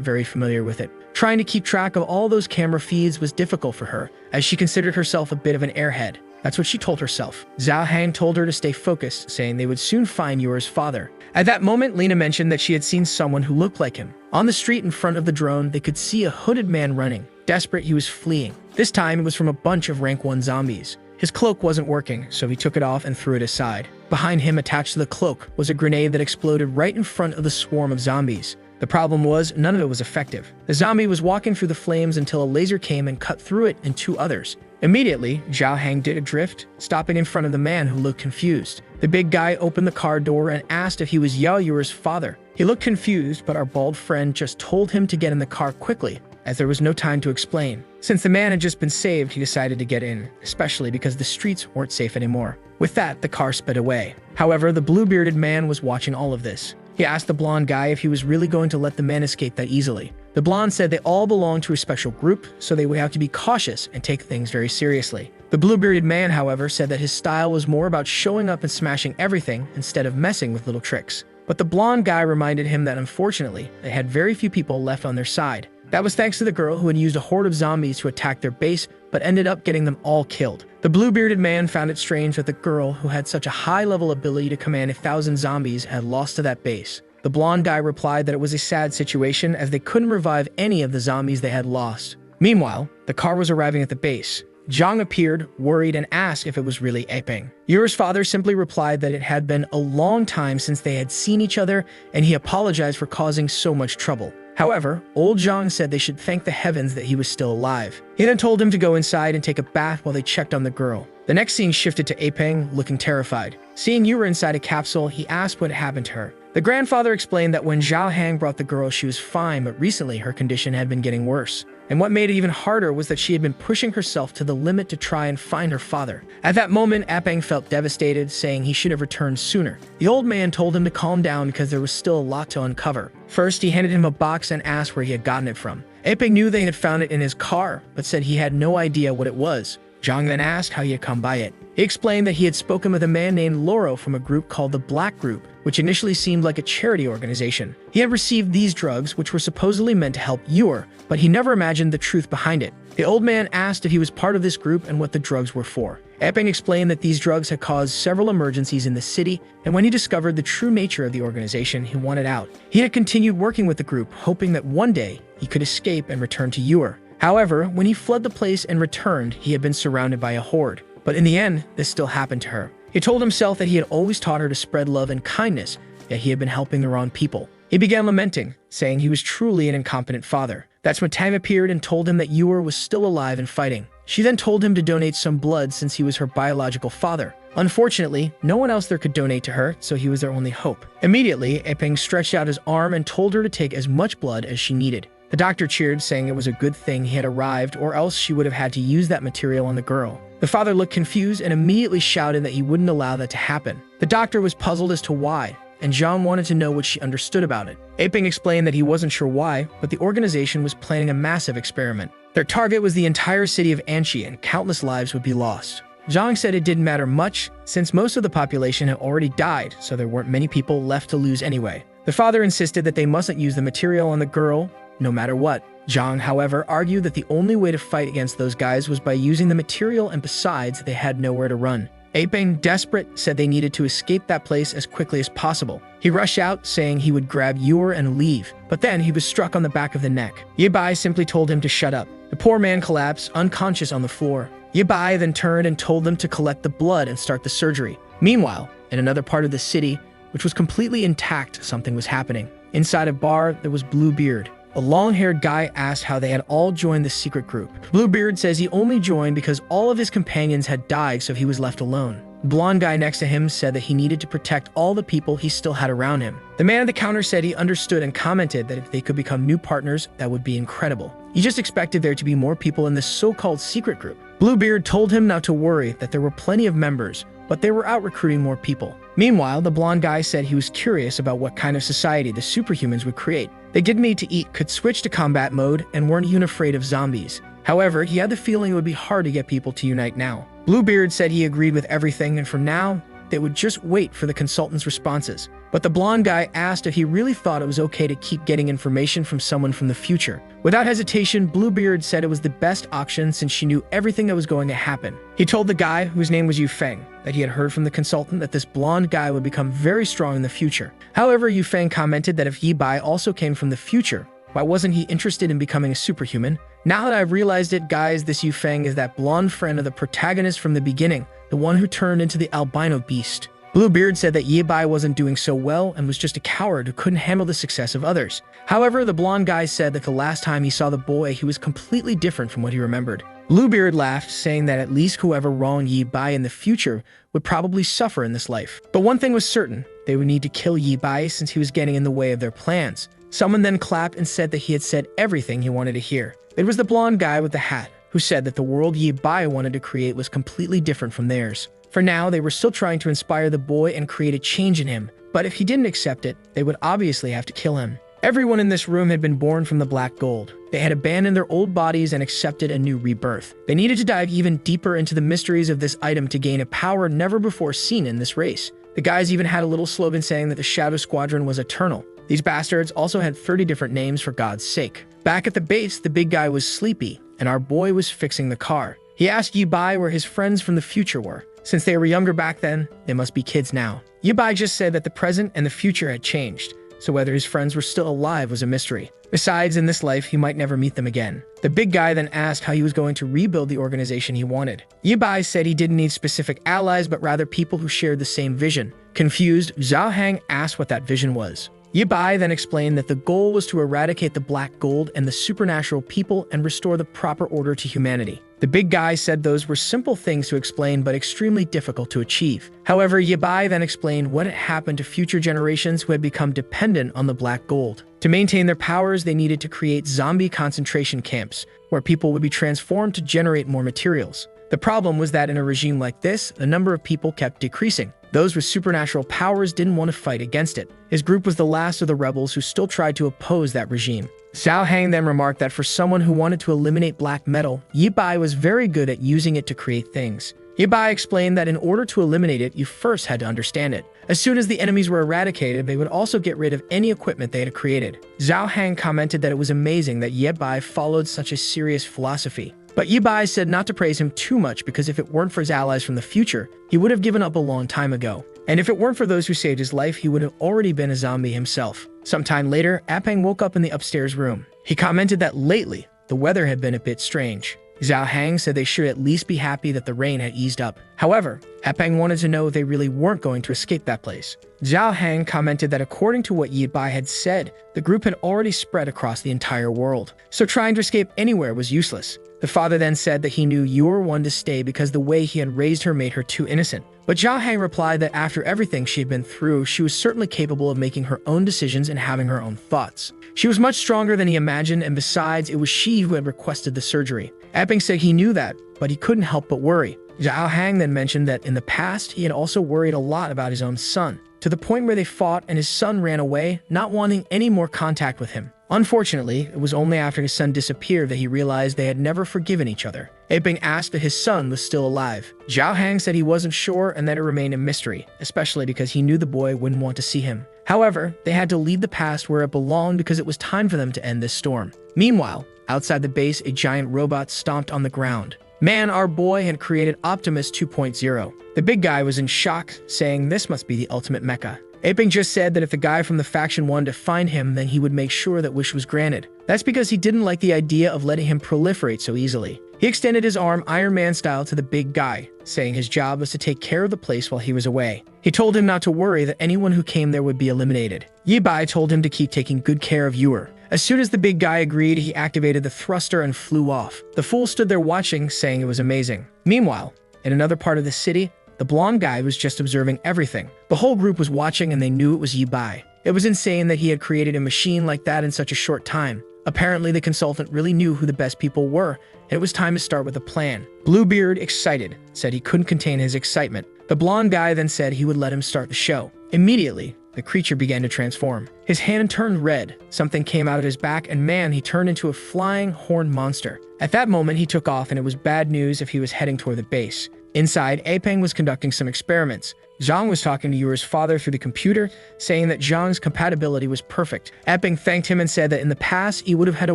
A: very familiar with it. Trying to keep track of all those camera feeds was difficult for her, as she considered herself a bit of an airhead. That's what she told herself. Zhao Hang told her to stay focused, saying they would soon find Yor's father. At that moment, Lina mentioned that she had seen someone who looked like him. On the street in front of the drone, they could see a hooded man running. Desperate, he was fleeing. This time, it was from a bunch of rank 1 zombies. His cloak wasn't working, so he took it off and threw it aside. Behind him, attached to the cloak, was a grenade that exploded right in front of the swarm of zombies. The problem was, none of it was effective. The zombie was walking through the flames until a laser came and cut through it and 2 others. Immediately, Zhao Hang did a drift, stopping in front of the man who looked confused. The big guy opened the car door and asked if he was Yao Yur's father. He looked confused, but our bald friend just told him to get in the car quickly, as there was no time to explain. Since the man had just been saved, he decided to get in, especially because the streets weren't safe anymore. With that, the car sped away. However, the blue-bearded man was watching all of this. He asked the blonde guy if he was really going to let the man escape that easily. The blonde said they all belonged to a special group, so they would have to be cautious and take things very seriously. The blue-bearded man, however, said that his style was more about showing up and smashing everything instead of messing with little tricks. But the blonde guy reminded him that unfortunately, they had very few people left on their side. That was thanks to the girl who had used a horde of zombies to attack their base, but ended up getting them all killed. The blue-bearded man found it strange that the girl, who had such a high-level ability to command 1,000 zombies, had lost to that base. The blonde guy replied that it was a sad situation as they couldn't revive any of the zombies they had lost. Meanwhile, the car was arriving at the base. Zhang appeared, worried, and asked if it was really Eping. Yur's father simply replied that it had been a long time since they had seen each other, and he apologized for causing so much trouble. However, old Zhang said they should thank the heavens that he was still alive. He then told him to go inside and take a bath while they checked on the girl. The next scene shifted to Eping, looking terrified. Seeing Yura inside a capsule, he asked what happened to her. The grandfather explained that when Zhao Hang brought the girl, she was fine, but recently her condition had been getting worse. And what made it even harder was that she had been pushing herself to the limit to try and find her father. At that moment, Eping felt devastated, saying he should have returned sooner. The old man told him to calm down because there was still a lot to uncover. First, he handed him a box and asked where he had gotten it from. Eping knew they had found it in his car, but said he had no idea what it was. Zhang then asked how he had come by it. He explained that he had spoken with a man named Loro from a group called the Black Group, which initially seemed like a charity organization. He had received these drugs, which were supposedly meant to help Yor, but he never imagined the truth behind it. The old man asked if he was part of this group and what the drugs were for. Eping explained that these drugs had caused several emergencies in the city, and when he discovered the true nature of the organization, he wanted out. He had continued working with the group, hoping that one day he could escape and return to Yor. However, when he fled the place and returned, he had been surrounded by a horde. But in the end, this still happened to her. He told himself that he had always taught her to spread love and kindness, yet he had been helping the wrong people. He began lamenting, saying he was truly an incompetent father. That's when Tang appeared and told him that Yor was still alive and fighting. She then told him to donate some blood since he was her biological father. Unfortunately, no one else there could donate to her, so he was their only hope. Immediately, Eping stretched out his arm and told her to take as much blood as she needed. The doctor cheered, saying it was a good thing he had arrived, or else she would have had to use that material on the girl. The father looked confused and immediately shouted that he wouldn't allow that to happen. The doctor was puzzled as to why, and Zhang wanted to know what she understood about it. Eping explained that he wasn't sure why, but the organization was planning a massive experiment. Their target was the entire city of Anchi, and countless lives would be lost. Zhang said it didn't matter much, since most of the population had already died, so there weren't many people left to lose anyway. The father insisted that they mustn't use the material on the girl, no matter what. Zhang, however, argued that the only way to fight against those guys was by using the material, and besides, they had nowhere to run. Apeng, desperate, said they needed to escape that place as quickly as possible. He rushed out, saying he would grab Yor and leave, but then he was struck on the back of the neck. Ye Bai simply told him to shut up. The poor man collapsed, unconscious on the floor. Ye Bai then turned and told them to collect the blood and start the surgery. Meanwhile, in another part of the city, which was completely intact, something was happening. Inside a bar, there was Bluebeard. A long-haired guy asked how they had all joined the secret group. Bluebeard says he only joined because all of his companions had died, so he was left alone. The blonde guy next to him said that he needed to protect all the people he still had around him. The man at the counter said he understood and commented that if they could become new partners, that would be incredible. He just expected there to be more people in this so-called secret group. Bluebeard told him not to worry, that there were plenty of members, but they were out recruiting more people. Meanwhile, the blonde guy said he was curious about what kind of society the superhumans would create. They didn't need to eat, could switch to combat mode, and weren't even afraid of zombies. However, he had the feeling it would be hard to get people to unite now. Bluebeard said he agreed with everything, and from now, they would just wait for the consultant's responses. But the blonde guy asked if he really thought it was okay to keep getting information from someone from the future. Without hesitation, Bluebeard said it was the best option since she knew everything that was going to happen. He told the guy, whose name was Yufeng, that he had heard from the consultant that this blonde guy would become very strong in the future. However, Yufeng commented that if Ye Bai also came from the future, why wasn't he interested in becoming a superhuman? Now that I've realized it, guys, this Yufeng is that blonde friend of the protagonist from the beginning, the one who turned into the albino beast. Bluebeard said that Ye Bai wasn't doing so well and was just a coward who couldn't handle the success of others. However, the blonde guy said that the last time he saw the boy, he was completely different from what he remembered. Bluebeard laughed, saying that at least whoever wronged Ye Bai in the future would probably suffer in this life. But one thing was certain, they would need to kill Ye Bai since he was getting in the way of their plans. Someone then clapped and said that he had said everything he wanted to hear. It was the blonde guy with the hat, who said that the world Ye Bai wanted to create was completely different from theirs. For now, they were still trying to inspire the boy and create a change in him, but if he didn't accept it, they would obviously have to kill him. Everyone in this room had been born from the black gold. They had abandoned their old bodies and accepted a new rebirth. They needed to dive even deeper into the mysteries of this item to gain a power never before seen in this race. The guys even had a little slogan saying that the Shadow Squadron was eternal. These bastards also had 30 different names for God's sake. Back at the base, the big guy was sleepy, and our boy was fixing the car. He asked Ye Bai where his friends from the future were. Since they were younger back then, they must be kids now. Ye Bai just said that the present and the future had changed, so whether his friends were still alive was a mystery. Besides, in this life, he might never meet them again. The big guy then asked how he was going to rebuild the organization he wanted. Ye Bai said he didn't need specific allies, but rather people who shared the same vision. Confused, Zhao Hang asked what that vision was. Ye Bai then explained that the goal was to eradicate the black gold and the supernatural people and restore the proper order to humanity. The big guy said those were simple things to explain but extremely difficult to achieve. However, Ye Bai then explained what had happened to future generations who had become dependent on the black gold. To maintain their powers, they needed to create zombie concentration camps, where people would be transformed to generate more materials. The problem was that in a regime like this, the number of people kept decreasing. Those with supernatural powers didn't want to fight against it. His group was the last of the rebels who still tried to oppose that regime. Zhao Hang then remarked that for someone who wanted to eliminate black metal, Ye Bai was very good at using it to create things. Ye Bai explained that in order to eliminate it, you first had to understand it. As soon as the enemies were eradicated, they would also get rid of any equipment they had created. Zhao Hang commented that it was amazing that Ye Bai followed such a serious philosophy. But Ye Bai said not to praise him too much because if it weren't for his allies from the future, he would have given up a long time ago. And if it weren't for those who saved his life, he would have already been a zombie himself. Sometime later, Apeng woke up in the upstairs room. He commented that lately, the weather had been a bit strange. Zhao Hang said they should at least be happy that the rain had eased up. However, Apeng wanted to know if they really weren't going to escape that place. Zhao Hang commented that according to what Ye Bai had said, the group had already spread across the entire world, so trying to escape anywhere was useless. The father then said that he knew you were one to stay because the way he had raised her made her too innocent. But Zhao Hang replied that after everything she had been through, she was certainly capable of making her own decisions and having her own thoughts. She was much stronger than he imagined, and besides, it was she who had requested the surgery. Apeng said he knew that, but he couldn't help but worry. Zhao Hang then mentioned that in the past, he had also worried a lot about his own son, to the point where they fought and his son ran away, not wanting any more contact with him. Unfortunately, it was only after his son disappeared that he realized they had never forgiven each other. Apeng asked if his son was still alive. Zhao Hang said he wasn't sure and that it remained a mystery, especially because he knew the boy wouldn't want to see him. However, they had to leave the past where it belonged because it was time for them to end this storm. Meanwhile, outside the base, a giant robot stomped on the ground. Man, our boy had created Optimus 2.0. The big guy was in shock, saying this must be the ultimate mecha. Aping just said that if the guy from the faction wanted to find him, then he would make sure that wish was granted. That's because he didn't like the idea of letting him proliferate so easily. He extended his arm Iron Man style to the big guy, saying his job was to take care of the place while he was away. He told him not to worry, that anyone who came there would be eliminated. Yibai told him to keep taking good care of Yor. As soon as the big guy agreed, he activated the thruster and flew off. The fool stood there watching, saying it was amazing. Meanwhile, in another part of the city, the blonde guy was just observing everything. The whole group was watching and they knew it was Yibai. It was insane that he had created a machine like that in such a short time. Apparently, the consultant really knew who the best people were, and it was time to start with a plan. Bluebeard, excited, said he couldn't contain his excitement. The blonde guy then said he would let him start the show. Immediately, the creature began to transform. His hand turned red, something came out of his back, and man, he turned into a flying horned monster. At that moment, he took off, and it was bad news if he was heading toward the base. Inside, Apeng was conducting some experiments. Zhang was talking to Yor's father through the computer, saying that Zhang's compatibility was perfect. Apeng thanked him and said that in the past, he would have had to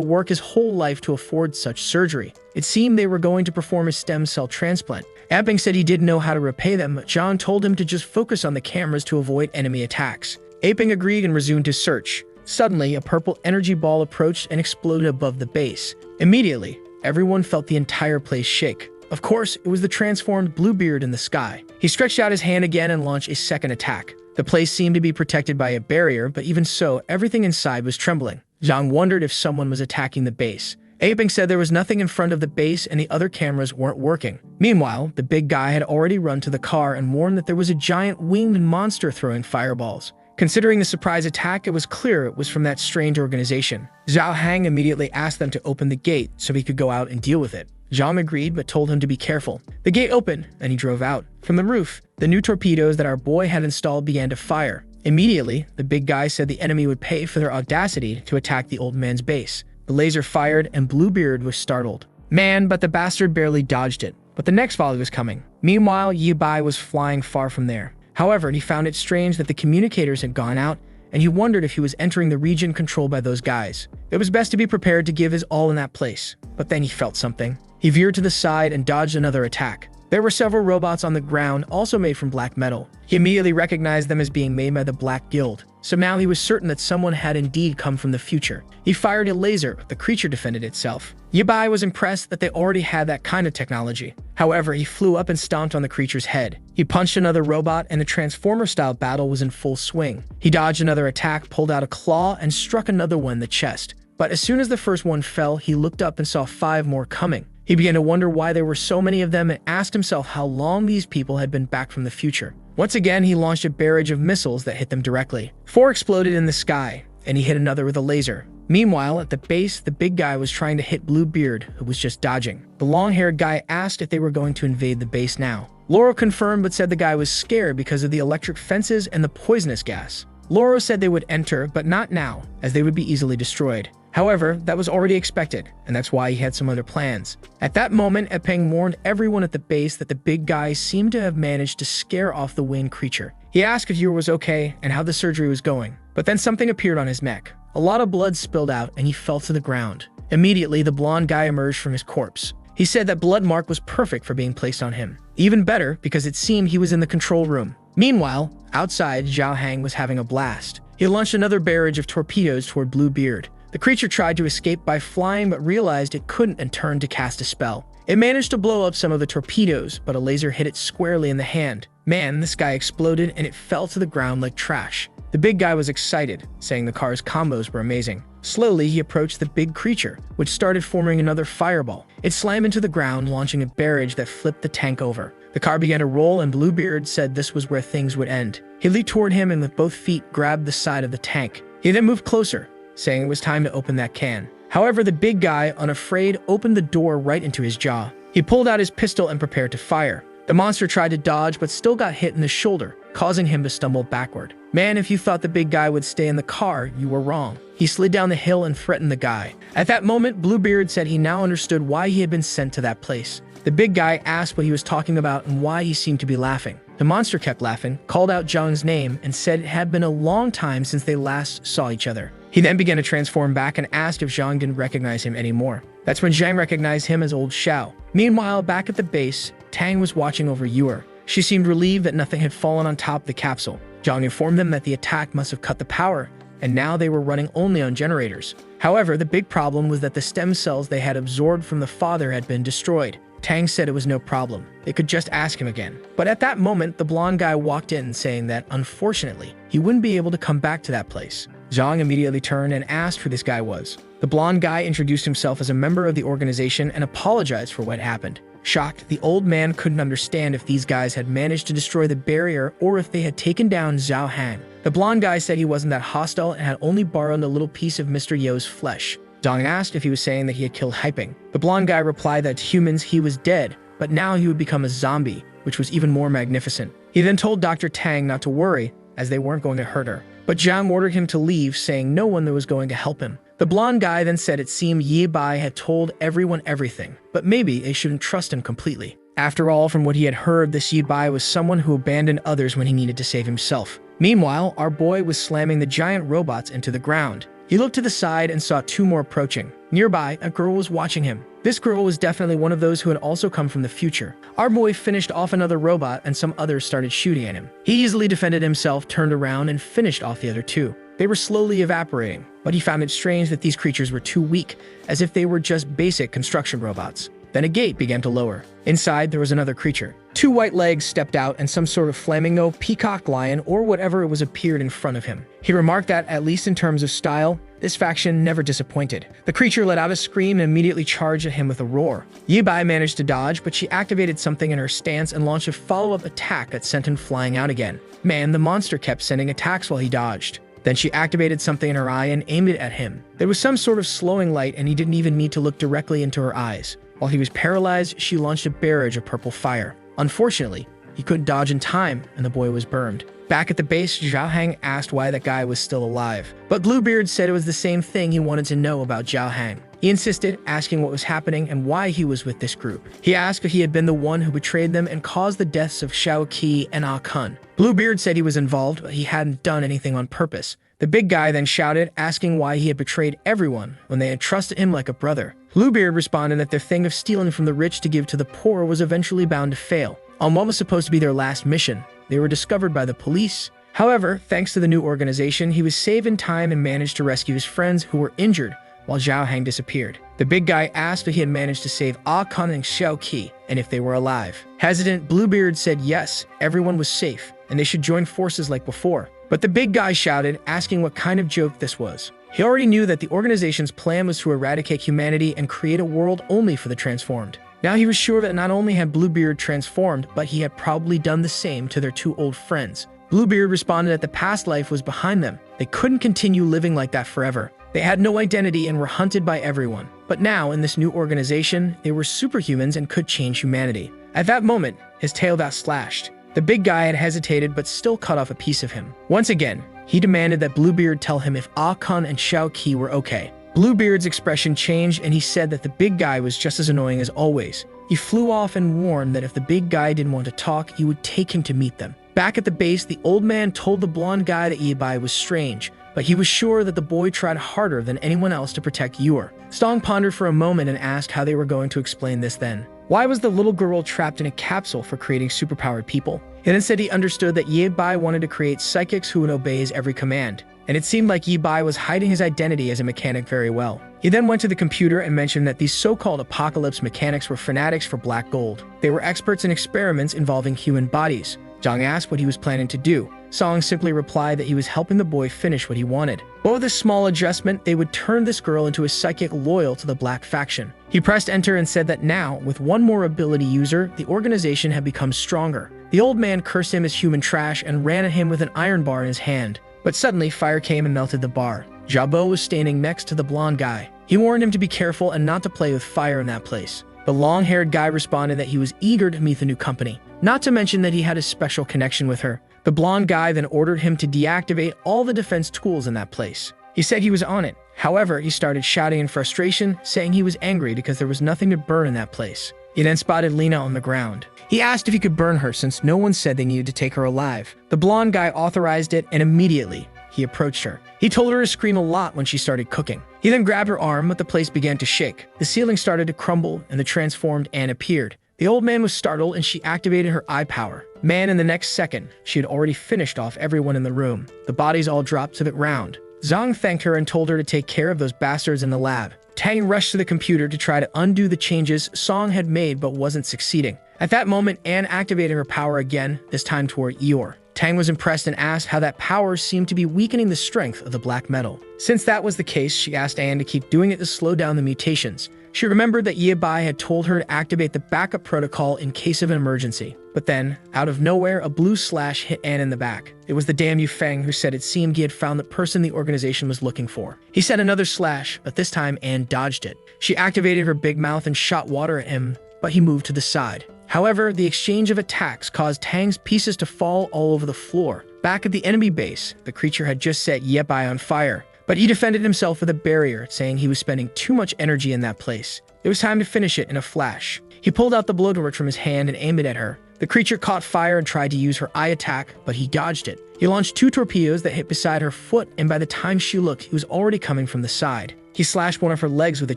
A: work his whole life to afford such surgery. It seemed they were going to perform a stem cell transplant. Apeng said he didn't know how to repay them, but Zhang told him to just focus on the cameras to avoid enemy attacks. Apeng agreed and resumed his search. Suddenly, a purple energy ball approached and exploded above the base. Immediately, everyone felt the entire place shake. Of course, it was the transformed Bluebeard in the sky. He stretched out his hand again and launched a second attack. The place seemed to be protected by a barrier, but even so, everything inside was trembling. Zhang wondered if someone was attacking the base. Apeng said there was nothing in front of the base and the other cameras weren't working. Meanwhile, the big guy had already run to the car and warned that there was a giant winged monster throwing fireballs. Considering the surprise attack, it was clear it was from that strange organization. Zhao Hang immediately asked them to open the gate so he could go out and deal with it. Zhang agreed, but told him to be careful. The gate opened, and he drove out. From the roof, the new torpedoes that our boy had installed began to fire. Immediately, the big guy said the enemy would pay for their audacity to attack the old man's base. The laser fired, and Bluebeard was startled. Man, but the bastard barely dodged it. But the next volley was coming. Meanwhile, Yibai was flying far from there. However, he found it strange that the communicators had gone out, and he wondered if he was entering the region controlled by those guys. It was best to be prepared to give his all in that place. But then he felt something. He veered to the side and dodged another attack. There were several robots on the ground, also made from black metal. He immediately recognized them as being made by the Black Guild, so now he was certain that someone had indeed come from the future. He fired a laser, the creature defended itself. Yibai was impressed that they already had that kind of technology. However, he flew up and stomped on the creature's head. He punched another robot, and the Transformer-style battle was in full swing. He dodged another attack, pulled out a claw, and struck another one in the chest. But as soon as the first one fell, he looked up and saw 5 more coming. He began to wonder why there were so many of them and asked himself how long these people had been back from the future. Once again, he launched a barrage of missiles that hit them directly. 4 exploded in the sky, and he hit another with a laser. Meanwhile, at the base, the big guy was trying to hit Bluebeard, who was just dodging. The long-haired guy asked if they were going to invade the base now. Loro confirmed but said the guy was scared because of the electric fences and the poisonous gas. Loro said they would enter, but not now, as they would be easily destroyed. However, that was already expected, and that's why he had some other plans. At that moment, Apeng warned everyone at the base that the big guy seemed to have managed to scare off the winged creature. He asked if Yor was okay and how the surgery was going, but then something appeared on his neck. A lot of blood spilled out and he fell to the ground. Immediately, the blonde guy emerged from his corpse. He said that blood mark was perfect for being placed on him. Even better, because it seemed he was in the control room. Meanwhile, outside, Zhao Hang was having a blast. He launched another barrage of torpedoes toward Bluebeard. The creature tried to escape by flying but realized it couldn't and turned to cast a spell. It managed to blow up some of the torpedoes, but a laser hit it squarely in the hand. Man, this guy exploded and it fell to the ground like trash. The big guy was excited, saying the car's combos were amazing. Slowly, he approached the big creature, which started forming another fireball. It slammed into the ground, launching a barrage that flipped the tank over. The car began to roll and Bluebeard said this was where things would end. He leaped toward him and with both feet grabbed the side of the tank. He then moved closer, saying it was time to open that can. However, the big guy, unafraid, opened the door right into his jaw. He pulled out his pistol and prepared to fire. The monster tried to dodge but still got hit in the shoulder, causing him to stumble backward. Man, if you thought the big guy would stay in the car, you were wrong. He slid down the hill and threatened the guy. At that moment, Bluebeard said he now understood why he had been sent to that place. The big guy asked what he was talking about and why he seemed to be laughing. The monster kept laughing, called out Zhang's name, and said it had been a long time since they last saw each other. He then began to transform back and asked if Zhang didn't recognize him anymore. That's when Zhang recognized him as old Xiao. Meanwhile, back at the base, Tang was watching over Yuer. She seemed relieved that nothing had fallen on top of the capsule. Zhang informed them that the attack must have cut the power, and now they were running only on generators. However, the big problem was that the stem cells they had absorbed from the father had been destroyed. Tang said it was no problem. They could just ask him again. But at that moment, the blonde guy walked in saying that, unfortunately, he wouldn't be able to come back to that place. Zhang immediately turned and asked who this guy was. The blonde guy introduced himself as a member of the organization and apologized for what happened. Shocked, the old man couldn't understand if these guys had managed to destroy the barrier or if they had taken down Zhao Hang. The blonde guy said he wasn't that hostile and had only borrowed a little piece of Mr. Yo's flesh. Zhang asked if he was saying that he had killed Haiping. The blonde guy replied that to humans he was dead, but now he would become a zombie, which was even more magnificent. He then told Dr. Tang not to worry, as they weren't going to hurt her. But Zhang ordered him to leave, saying no one was going to help him. The blonde guy then said it seemed Yi Bai had told everyone everything, but maybe they shouldn't trust him completely. After all, from what he had heard, this Yi Bai was someone who abandoned others when he needed to save himself. Meanwhile, our boy was slamming the giant robots into the ground. He looked to the side and saw two more approaching. Nearby, a girl was watching him. This girl was definitely one of those who had also come from the future. Our boy finished off another robot and some others started shooting at him. He easily defended himself, turned around, and finished off the other two. They were slowly evaporating, but he found it strange that these creatures were too weak, as if they were just basic construction robots. Then a gate began to lower. Inside, there was another creature. Two white legs stepped out and some sort of flamingo, peacock lion, or whatever it was appeared in front of him. He remarked that, at least in terms of style, this faction never disappointed. The creature let out a scream and immediately charged at him with a roar. Yi Bai managed to dodge, but she activated something in her stance and launched a follow-up attack that sent him flying out again. Man, the monster kept sending attacks while he dodged. Then she activated something in her eye and aimed it at him. There was some sort of slowing light and he didn't even need to look directly into her eyes. While he was paralyzed, she launched a barrage of purple fire. Unfortunately, he couldn't dodge in time and the boy was burned. Back at the base, Zhao Hang asked why that guy was still alive. But Bluebeard said it was the same thing he wanted to know about Zhao Hang. He insisted, asking what was happening and why he was with this group. He asked if he had been the one who betrayed them and caused the deaths of Xiao Qi and Ah Kun. Bluebeard said he was involved, but he hadn't done anything on purpose. The big guy then shouted, asking why he had betrayed everyone when they had trusted him like a brother. Bluebeard responded that their thing of stealing from the rich to give to the poor was eventually bound to fail. On what was supposed to be their last mission, they were discovered by the police. However, thanks to the new organization, he was saved in time and managed to rescue his friends who were injured while Zhao Hang disappeared. The big guy asked if he had managed to save Ah Kun and Xiao Qi and if they were alive. Hesitant, Bluebeard said yes, everyone was safe and they should join forces like before. But the big guy shouted, asking what kind of joke this was. He already knew that the organization's plan was to eradicate humanity and create a world only for the transformed. Now he was sure that not only had Bluebeard transformed, but he had probably done the same to their two old friends. Bluebeard responded that the past life was behind them. They couldn't continue living like that forever. They had no identity and were hunted by everyone. But now, in this new organization, they were superhumans and could change humanity. At that moment, his tail got slashed. The big guy had hesitated but still cut off a piece of him. Once again, he demanded that Bluebeard tell him if Ah Kun and Xiao Qi were okay. Bluebeard's expression changed and he said that the big guy was just as annoying as always. He flew off and warned that if the big guy didn't want to talk, he would take him to meet them. Back at the base, the old man told the blonde guy that Yi Bai was strange, but he was sure that the boy tried harder than anyone else to protect Yuer. Stong pondered for a moment and asked how they were going to explain this then. Why was the little girl trapped in a capsule for creating superpowered people? He then said he understood that Yi Bai wanted to create psychics who would obey his every command, and it seemed like Yi Bai was hiding his identity as a mechanic very well. He then went to the computer and mentioned that these so-called apocalypse mechanics were fanatics for black gold. They were experts in experiments involving human bodies. Zhang asked what he was planning to do. Song simply replied that he was helping the boy finish what he wanted. But with a small adjustment, they would turn this girl into a psychic loyal to the black faction. He pressed enter and said that now, with one more ability user, the organization had become stronger. The old man cursed him as human trash and ran at him with an iron bar in his hand. But suddenly, fire came and melted the bar. Jabo was standing next to the blonde guy. He warned him to be careful and not to play with fire in that place. The long-haired guy responded that he was eager to meet the new company, not to mention that he had a special connection with her. The blonde guy then ordered him to deactivate all the defense tools in that place. He said he was on it. However, he started shouting in frustration, saying he was angry because there was nothing to burn in that place. He then spotted Lena on the ground. He asked if he could burn her since no one said they needed to take her alive. The blonde guy authorized it, and immediately he approached her. He told her to scream a lot when she started cooking. He then grabbed her arm, but the place began to shake. The ceiling started to crumble, and the transformed Anne appeared. The old man was startled, and she activated her eye power. Man, in the next second, she had already finished off everyone in the room. The bodies all dropped to the ground. Zhang thanked her and told her to take care of those bastards in the lab. Tang rushed to the computer to try to undo the changes Song had made but wasn't succeeding. At that moment, Anne activated her power again, this time toward Eeyore. Tang was impressed and asked how that power seemed to be weakening the strength of the black metal. Since that was the case, she asked Anne to keep doing it to slow down the mutations. She remembered that Ye Bai had told her to activate the backup protocol in case of an emergency. But then, out of nowhere, a blue slash hit Anne in the back. It was the damn Yufeng who said it seemed he had found the person the organization was looking for. He said another slash, but this time Anne dodged it. She activated her big mouth and shot water at him, but he moved to the side. However, the exchange of attacks caused Tang's pieces to fall all over the floor. Back at the enemy base, the creature had just set Ye Bai on fire, but he defended himself with a barrier, saying he was spending too much energy in that place. It was time to finish it in a flash. He pulled out the blowtorch from his hand and aimed it at her. The creature caught fire and tried to use her eye attack, but he dodged it. He launched 2 torpedoes that hit beside her foot, and by the time she looked, he was already coming from the side. He slashed one of her legs with a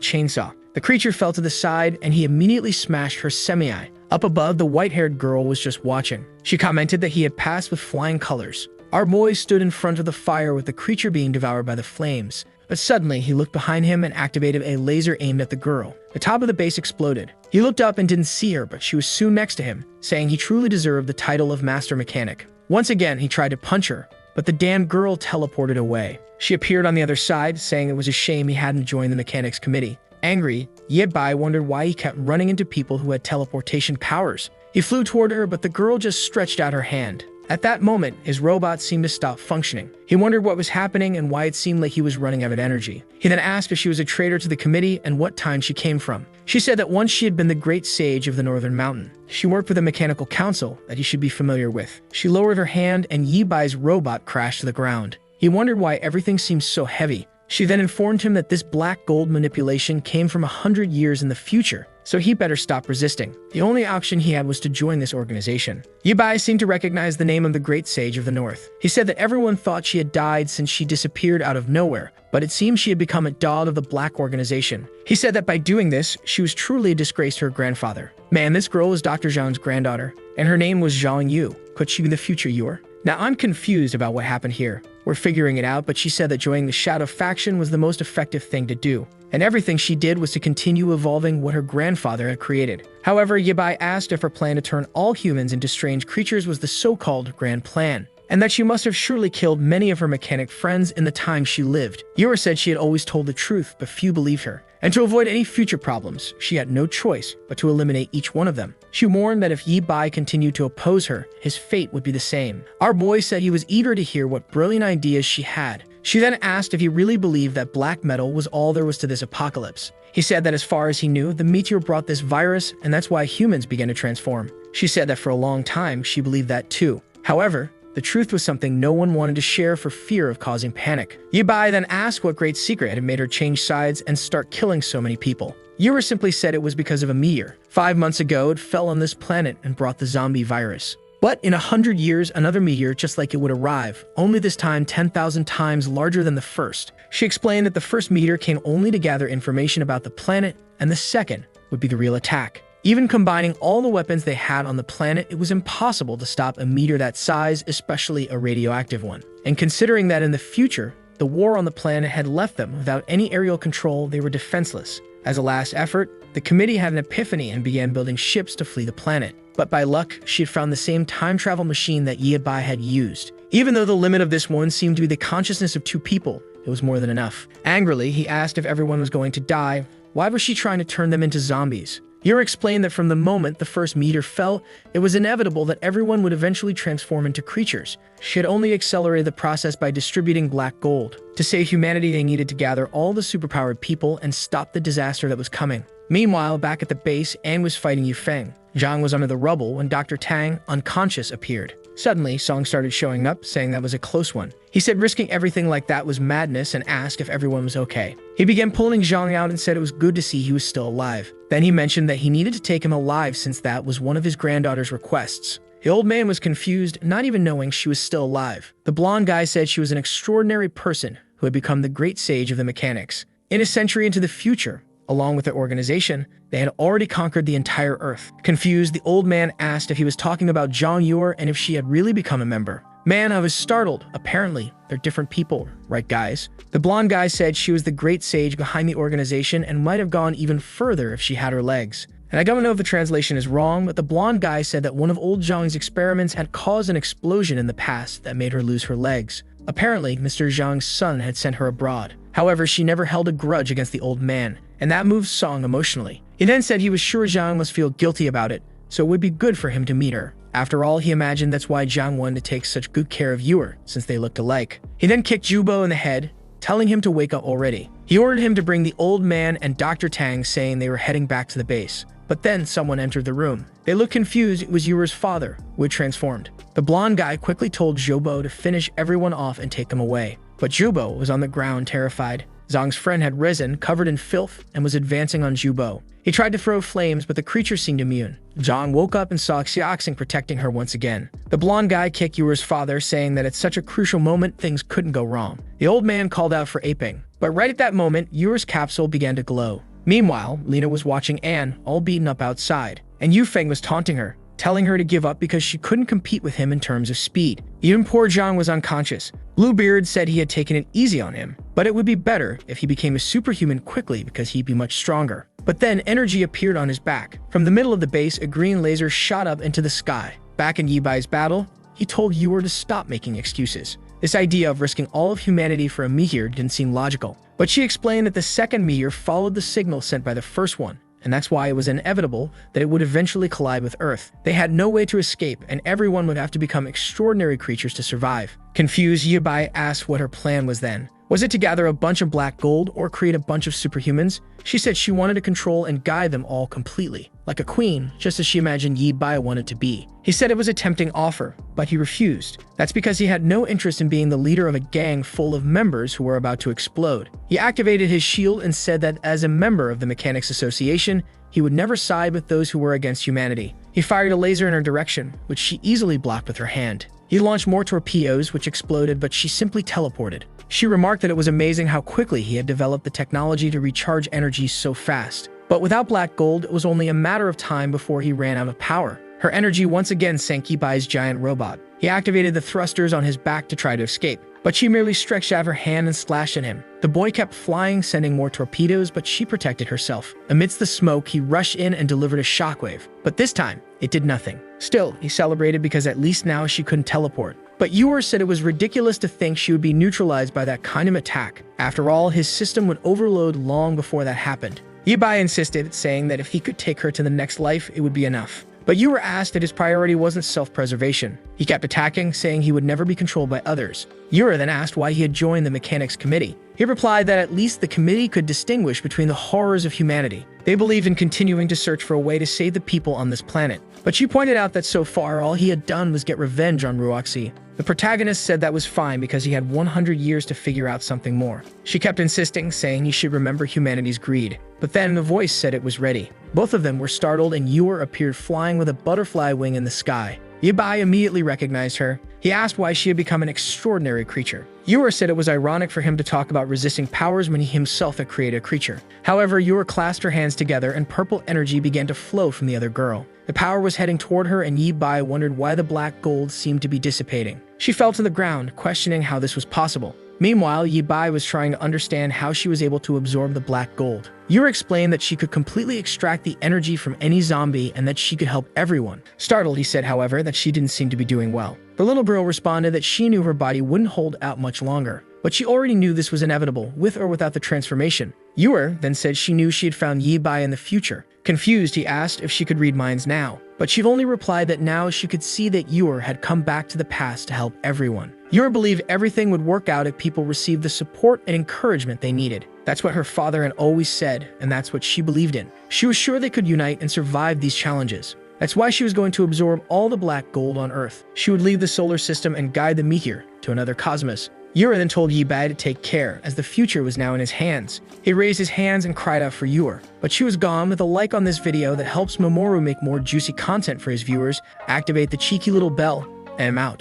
A: chainsaw. The creature fell to the side, and he immediately smashed her semi-eye. Up above, the white-haired girl was just watching. She commented that he had passed with flying colors. Our boy stood in front of the fire with the creature being devoured by the flames. But suddenly, he looked behind him and activated a laser aimed at the girl. The top of the base exploded. He looked up and didn't see her, but she was soon next to him, saying he truly deserved the title of Master Mechanic. Once again, he tried to punch her, but the damn girl teleported away. She appeared on the other side, saying it was a shame he hadn't joined the mechanics committee. Angry, Ye Bai wondered why he kept running into people who had teleportation powers. He flew toward her, but the girl just stretched out her hand. At that moment, his robot seemed to stop functioning. He wondered what was happening and why it seemed like he was running out of energy. He then asked if she was a traitor to the committee and what time she came from. She said that once she had been the great sage of the Northern Mountain. She worked for the Mechanical Council that he should be familiar with. She lowered her hand and Ye Bai's robot crashed to the ground. He wondered why everything seemed so heavy. She then informed him that this black gold manipulation came from 100 years in the future, so he better stop resisting. The only option he had was to join this organization. Ye Bai seemed to recognize the name of the great sage of the north. He said that everyone thought she had died since she disappeared out of nowhere, but it seemed she had become a dog of the black organization. He said that by doing this, she was truly a disgrace to her grandfather. Man, this girl was Dr. Zhang's granddaughter, and her name was Zhang Yu. Could she be the future Yor? Now, I'm confused about what happened here. We're figuring it out, but she said that joining the Shadow faction was the most effective thing to do, and everything she did was to continue evolving what her grandfather had created. However, Ye Bai asked if her plan to turn all humans into strange creatures was the so-called Grand Plan, and that she must have surely killed many of her mechanic friends in the time she lived. Yor said she had always told the truth, but few believed her. And to avoid any future problems, she had no choice but to eliminate each one of them. She warned that if Ye Bai continued to oppose her, his fate would be the same. Our boy said he was eager to hear what brilliant ideas she had. She then asked if he really believed that black metal was all there was to this apocalypse. He said that as far as he knew, the meteor brought this virus, and that's why humans began to transform. She said that for a long time, she believed that too. However, the truth was something no one wanted to share for fear of causing panic. Ye Bai then asked what great secret had made her change sides and start killing so many people. Yura simply said it was because of a meteor. 5 months ago, it fell on this planet and brought the zombie virus. But in 100 years, another meteor just like it would arrive, only this time 10,000 times larger than the first. She explained that the first meteor came only to gather information about the planet, and the second would be the real attack. Even combining all the weapons they had on the planet, it was impossible to stop a meteor that size, especially a radioactive one. And considering that in the future, the war on the planet had left them without any aerial control, they were defenseless. As a last effort, the committee had an epiphany and began building ships to flee the planet. But by luck, she had found the same time travel machine that Ye Bai had used. Even though the limit of this one seemed to be the consciousness of 2 people, it was more than enough. Angrily, he asked if everyone was going to die. Why was she trying to turn them into zombies? Yor explained that from the moment the first meteor fell, it was inevitable that everyone would eventually transform into creatures. She had only accelerated the process by distributing black gold. To save humanity, they needed to gather all the superpowered people and stop the disaster that was coming. Meanwhile, back at the base, Anne was fighting Yufeng. Zhang was under the rubble when Dr. Tang, unconscious, appeared. Suddenly, Song started showing up, saying that was a close one. He said risking everything like that was madness and asked if everyone was okay. He began pulling Zhang out and said it was good to see he was still alive. Then he mentioned that he needed to take him alive since that was one of his granddaughter's requests. The old man was confused, not even knowing she was still alive. The blonde guy said she was an extraordinary person who had become the great sage of the mechanics. In a century into the future, along with their organization, they had already conquered the entire Earth. Confused, the old man asked if he was talking about Zhang Yuer and if she had really become a member. Man, I was startled. Apparently, they're different people, right guys? The blonde guy said she was the great sage behind the organization and might have gone even further if she had her legs. And I don't know if the translation is wrong, but the blonde guy said that one of old Zhang's experiments had caused an explosion in the past that made her lose her legs. Apparently, Mr. Zhang's son had sent her abroad. However, she never held a grudge against the old man, and that moved Song emotionally. He then said he was sure Zhang must feel guilty about it, so it would be good for him to meet her. After all, he imagined that's why Zhang wanted to take such good care of Yuer, since they looked alike. He then kicked Jubo in the head, telling him to wake up already. He ordered him to bring the old man and Dr. Tang, saying they were heading back to the base. But then someone entered the room. They looked confused. It was Yuer's father, who had transformed. The blonde guy quickly told Jubo to finish everyone off and take them away. But Jubo was on the ground, terrified. Zhang's friend had risen, covered in filth, and was advancing on Jubo. He tried to throw flames, but the creature seemed immune. Zhang woke up and saw Xiaoxing protecting her once again. The blonde guy kicked Yuer's father, saying that at such a crucial moment, things couldn't go wrong. The old man called out for aping. But right at that moment, Yuer's capsule began to glow. Meanwhile, Lena was watching Anne, all beaten up outside, and Yufeng was taunting her, telling her to give up because she couldn't compete with him in terms of speed. Even poor Zhang was unconscious. Bluebeard said he had taken it easy on him, but it would be better if he became a superhuman quickly because he'd be much stronger. But then energy appeared on his back. From the middle of the base, a green laser shot up into the sky. Back in Yibai's battle, he told Yuer to stop making excuses. This idea of risking all of humanity for a meteor didn't seem logical. But she explained that the second meteor followed the signal sent by the first one, and that's why it was inevitable that it would eventually collide with Earth. They had no way to escape, and everyone would have to become extraordinary creatures to survive. Confused, Yibai asked what her plan was then. Was it to gather a bunch of black gold or create a bunch of superhumans? She said she wanted to control and guide them all completely, like a queen, just as she imagined Yibai wanted to be. He said it was a tempting offer, but he refused. That's because he had no interest in being the leader of a gang full of members who were about to explode. He activated his shield and said that as a member of the Mechanics Association, he would never side with those who were against humanity. He fired a laser in her direction, which she easily blocked with her hand. He launched more torpedoes, which exploded, but she simply teleported. She remarked that it was amazing how quickly he had developed the technology to recharge energy so fast. But without black gold, it was only a matter of time before he ran out of power. Her energy once again sank Yibai's giant robot. He activated the thrusters on his back to try to escape, but she merely stretched out her hand and slashed at him. The boy kept flying, sending more torpedoes, but she protected herself. Amidst the smoke, he rushed in and delivered a shockwave. But this time, it did nothing. Still, he celebrated because at least now she couldn't teleport. But Yuer said it was ridiculous to think she would be neutralized by that kind of attack. After all, his system would overload long before that happened. Yibai insisted, saying that if he could take her to the next life, it would be enough. But Yuer asked that his priority wasn't self-preservation. He kept attacking, saying he would never be controlled by others. Yuer then asked why he had joined the Mechanics Committee. He replied that at least the committee could distinguish between the horrors of humanity. They believed in continuing to search for a way to save the people on this planet. But she pointed out that so far, all he had done was get revenge on Ruoxi. The protagonist said that was fine because he had 100 years to figure out something more. She kept insisting, saying he should remember humanity's greed. But then the voice said it was ready. Both of them were startled and Yuer appeared flying with a butterfly wing in the sky. Yibai immediately recognized her. He asked why she had become an extraordinary creature. Yuer said it was ironic for him to talk about resisting powers when he himself had created a creature. However, Yuer clasped her hands together and purple energy began to flow from the other girl. The power was heading toward her and Yibai wondered why the black gold seemed to be dissipating. She fell to the ground, questioning how this was possible. Meanwhile, Yibai was trying to understand how she was able to absorb the black gold. Yuer explained that she could completely extract the energy from any zombie and that she could help everyone. Startled, he said, however, that she didn't seem to be doing well. The little girl responded that she knew her body wouldn't hold out much longer, but she already knew this was inevitable, with or without the transformation. Yuer then said she knew she had found Yibai in the future. Confused, he asked if she could read minds now, but she only replied that now she could see that Yuer had come back to the past to help everyone. Yuer believed everything would work out if people received the support and encouragement they needed. That's what her father had always said, and that's what she believed in. She was sure they could unite and survive these challenges. That's why she was going to absorb all the black gold on Earth. She would leave the solar system and guide the meteor to another cosmos. Yura then told Yibai to take care, as the future was now in his hands. He raised his hands and cried out for Yura, but she was gone. With a like on this video that helps Mamoru make more juicy content for his viewers, activate the cheeky little bell, and I'm out.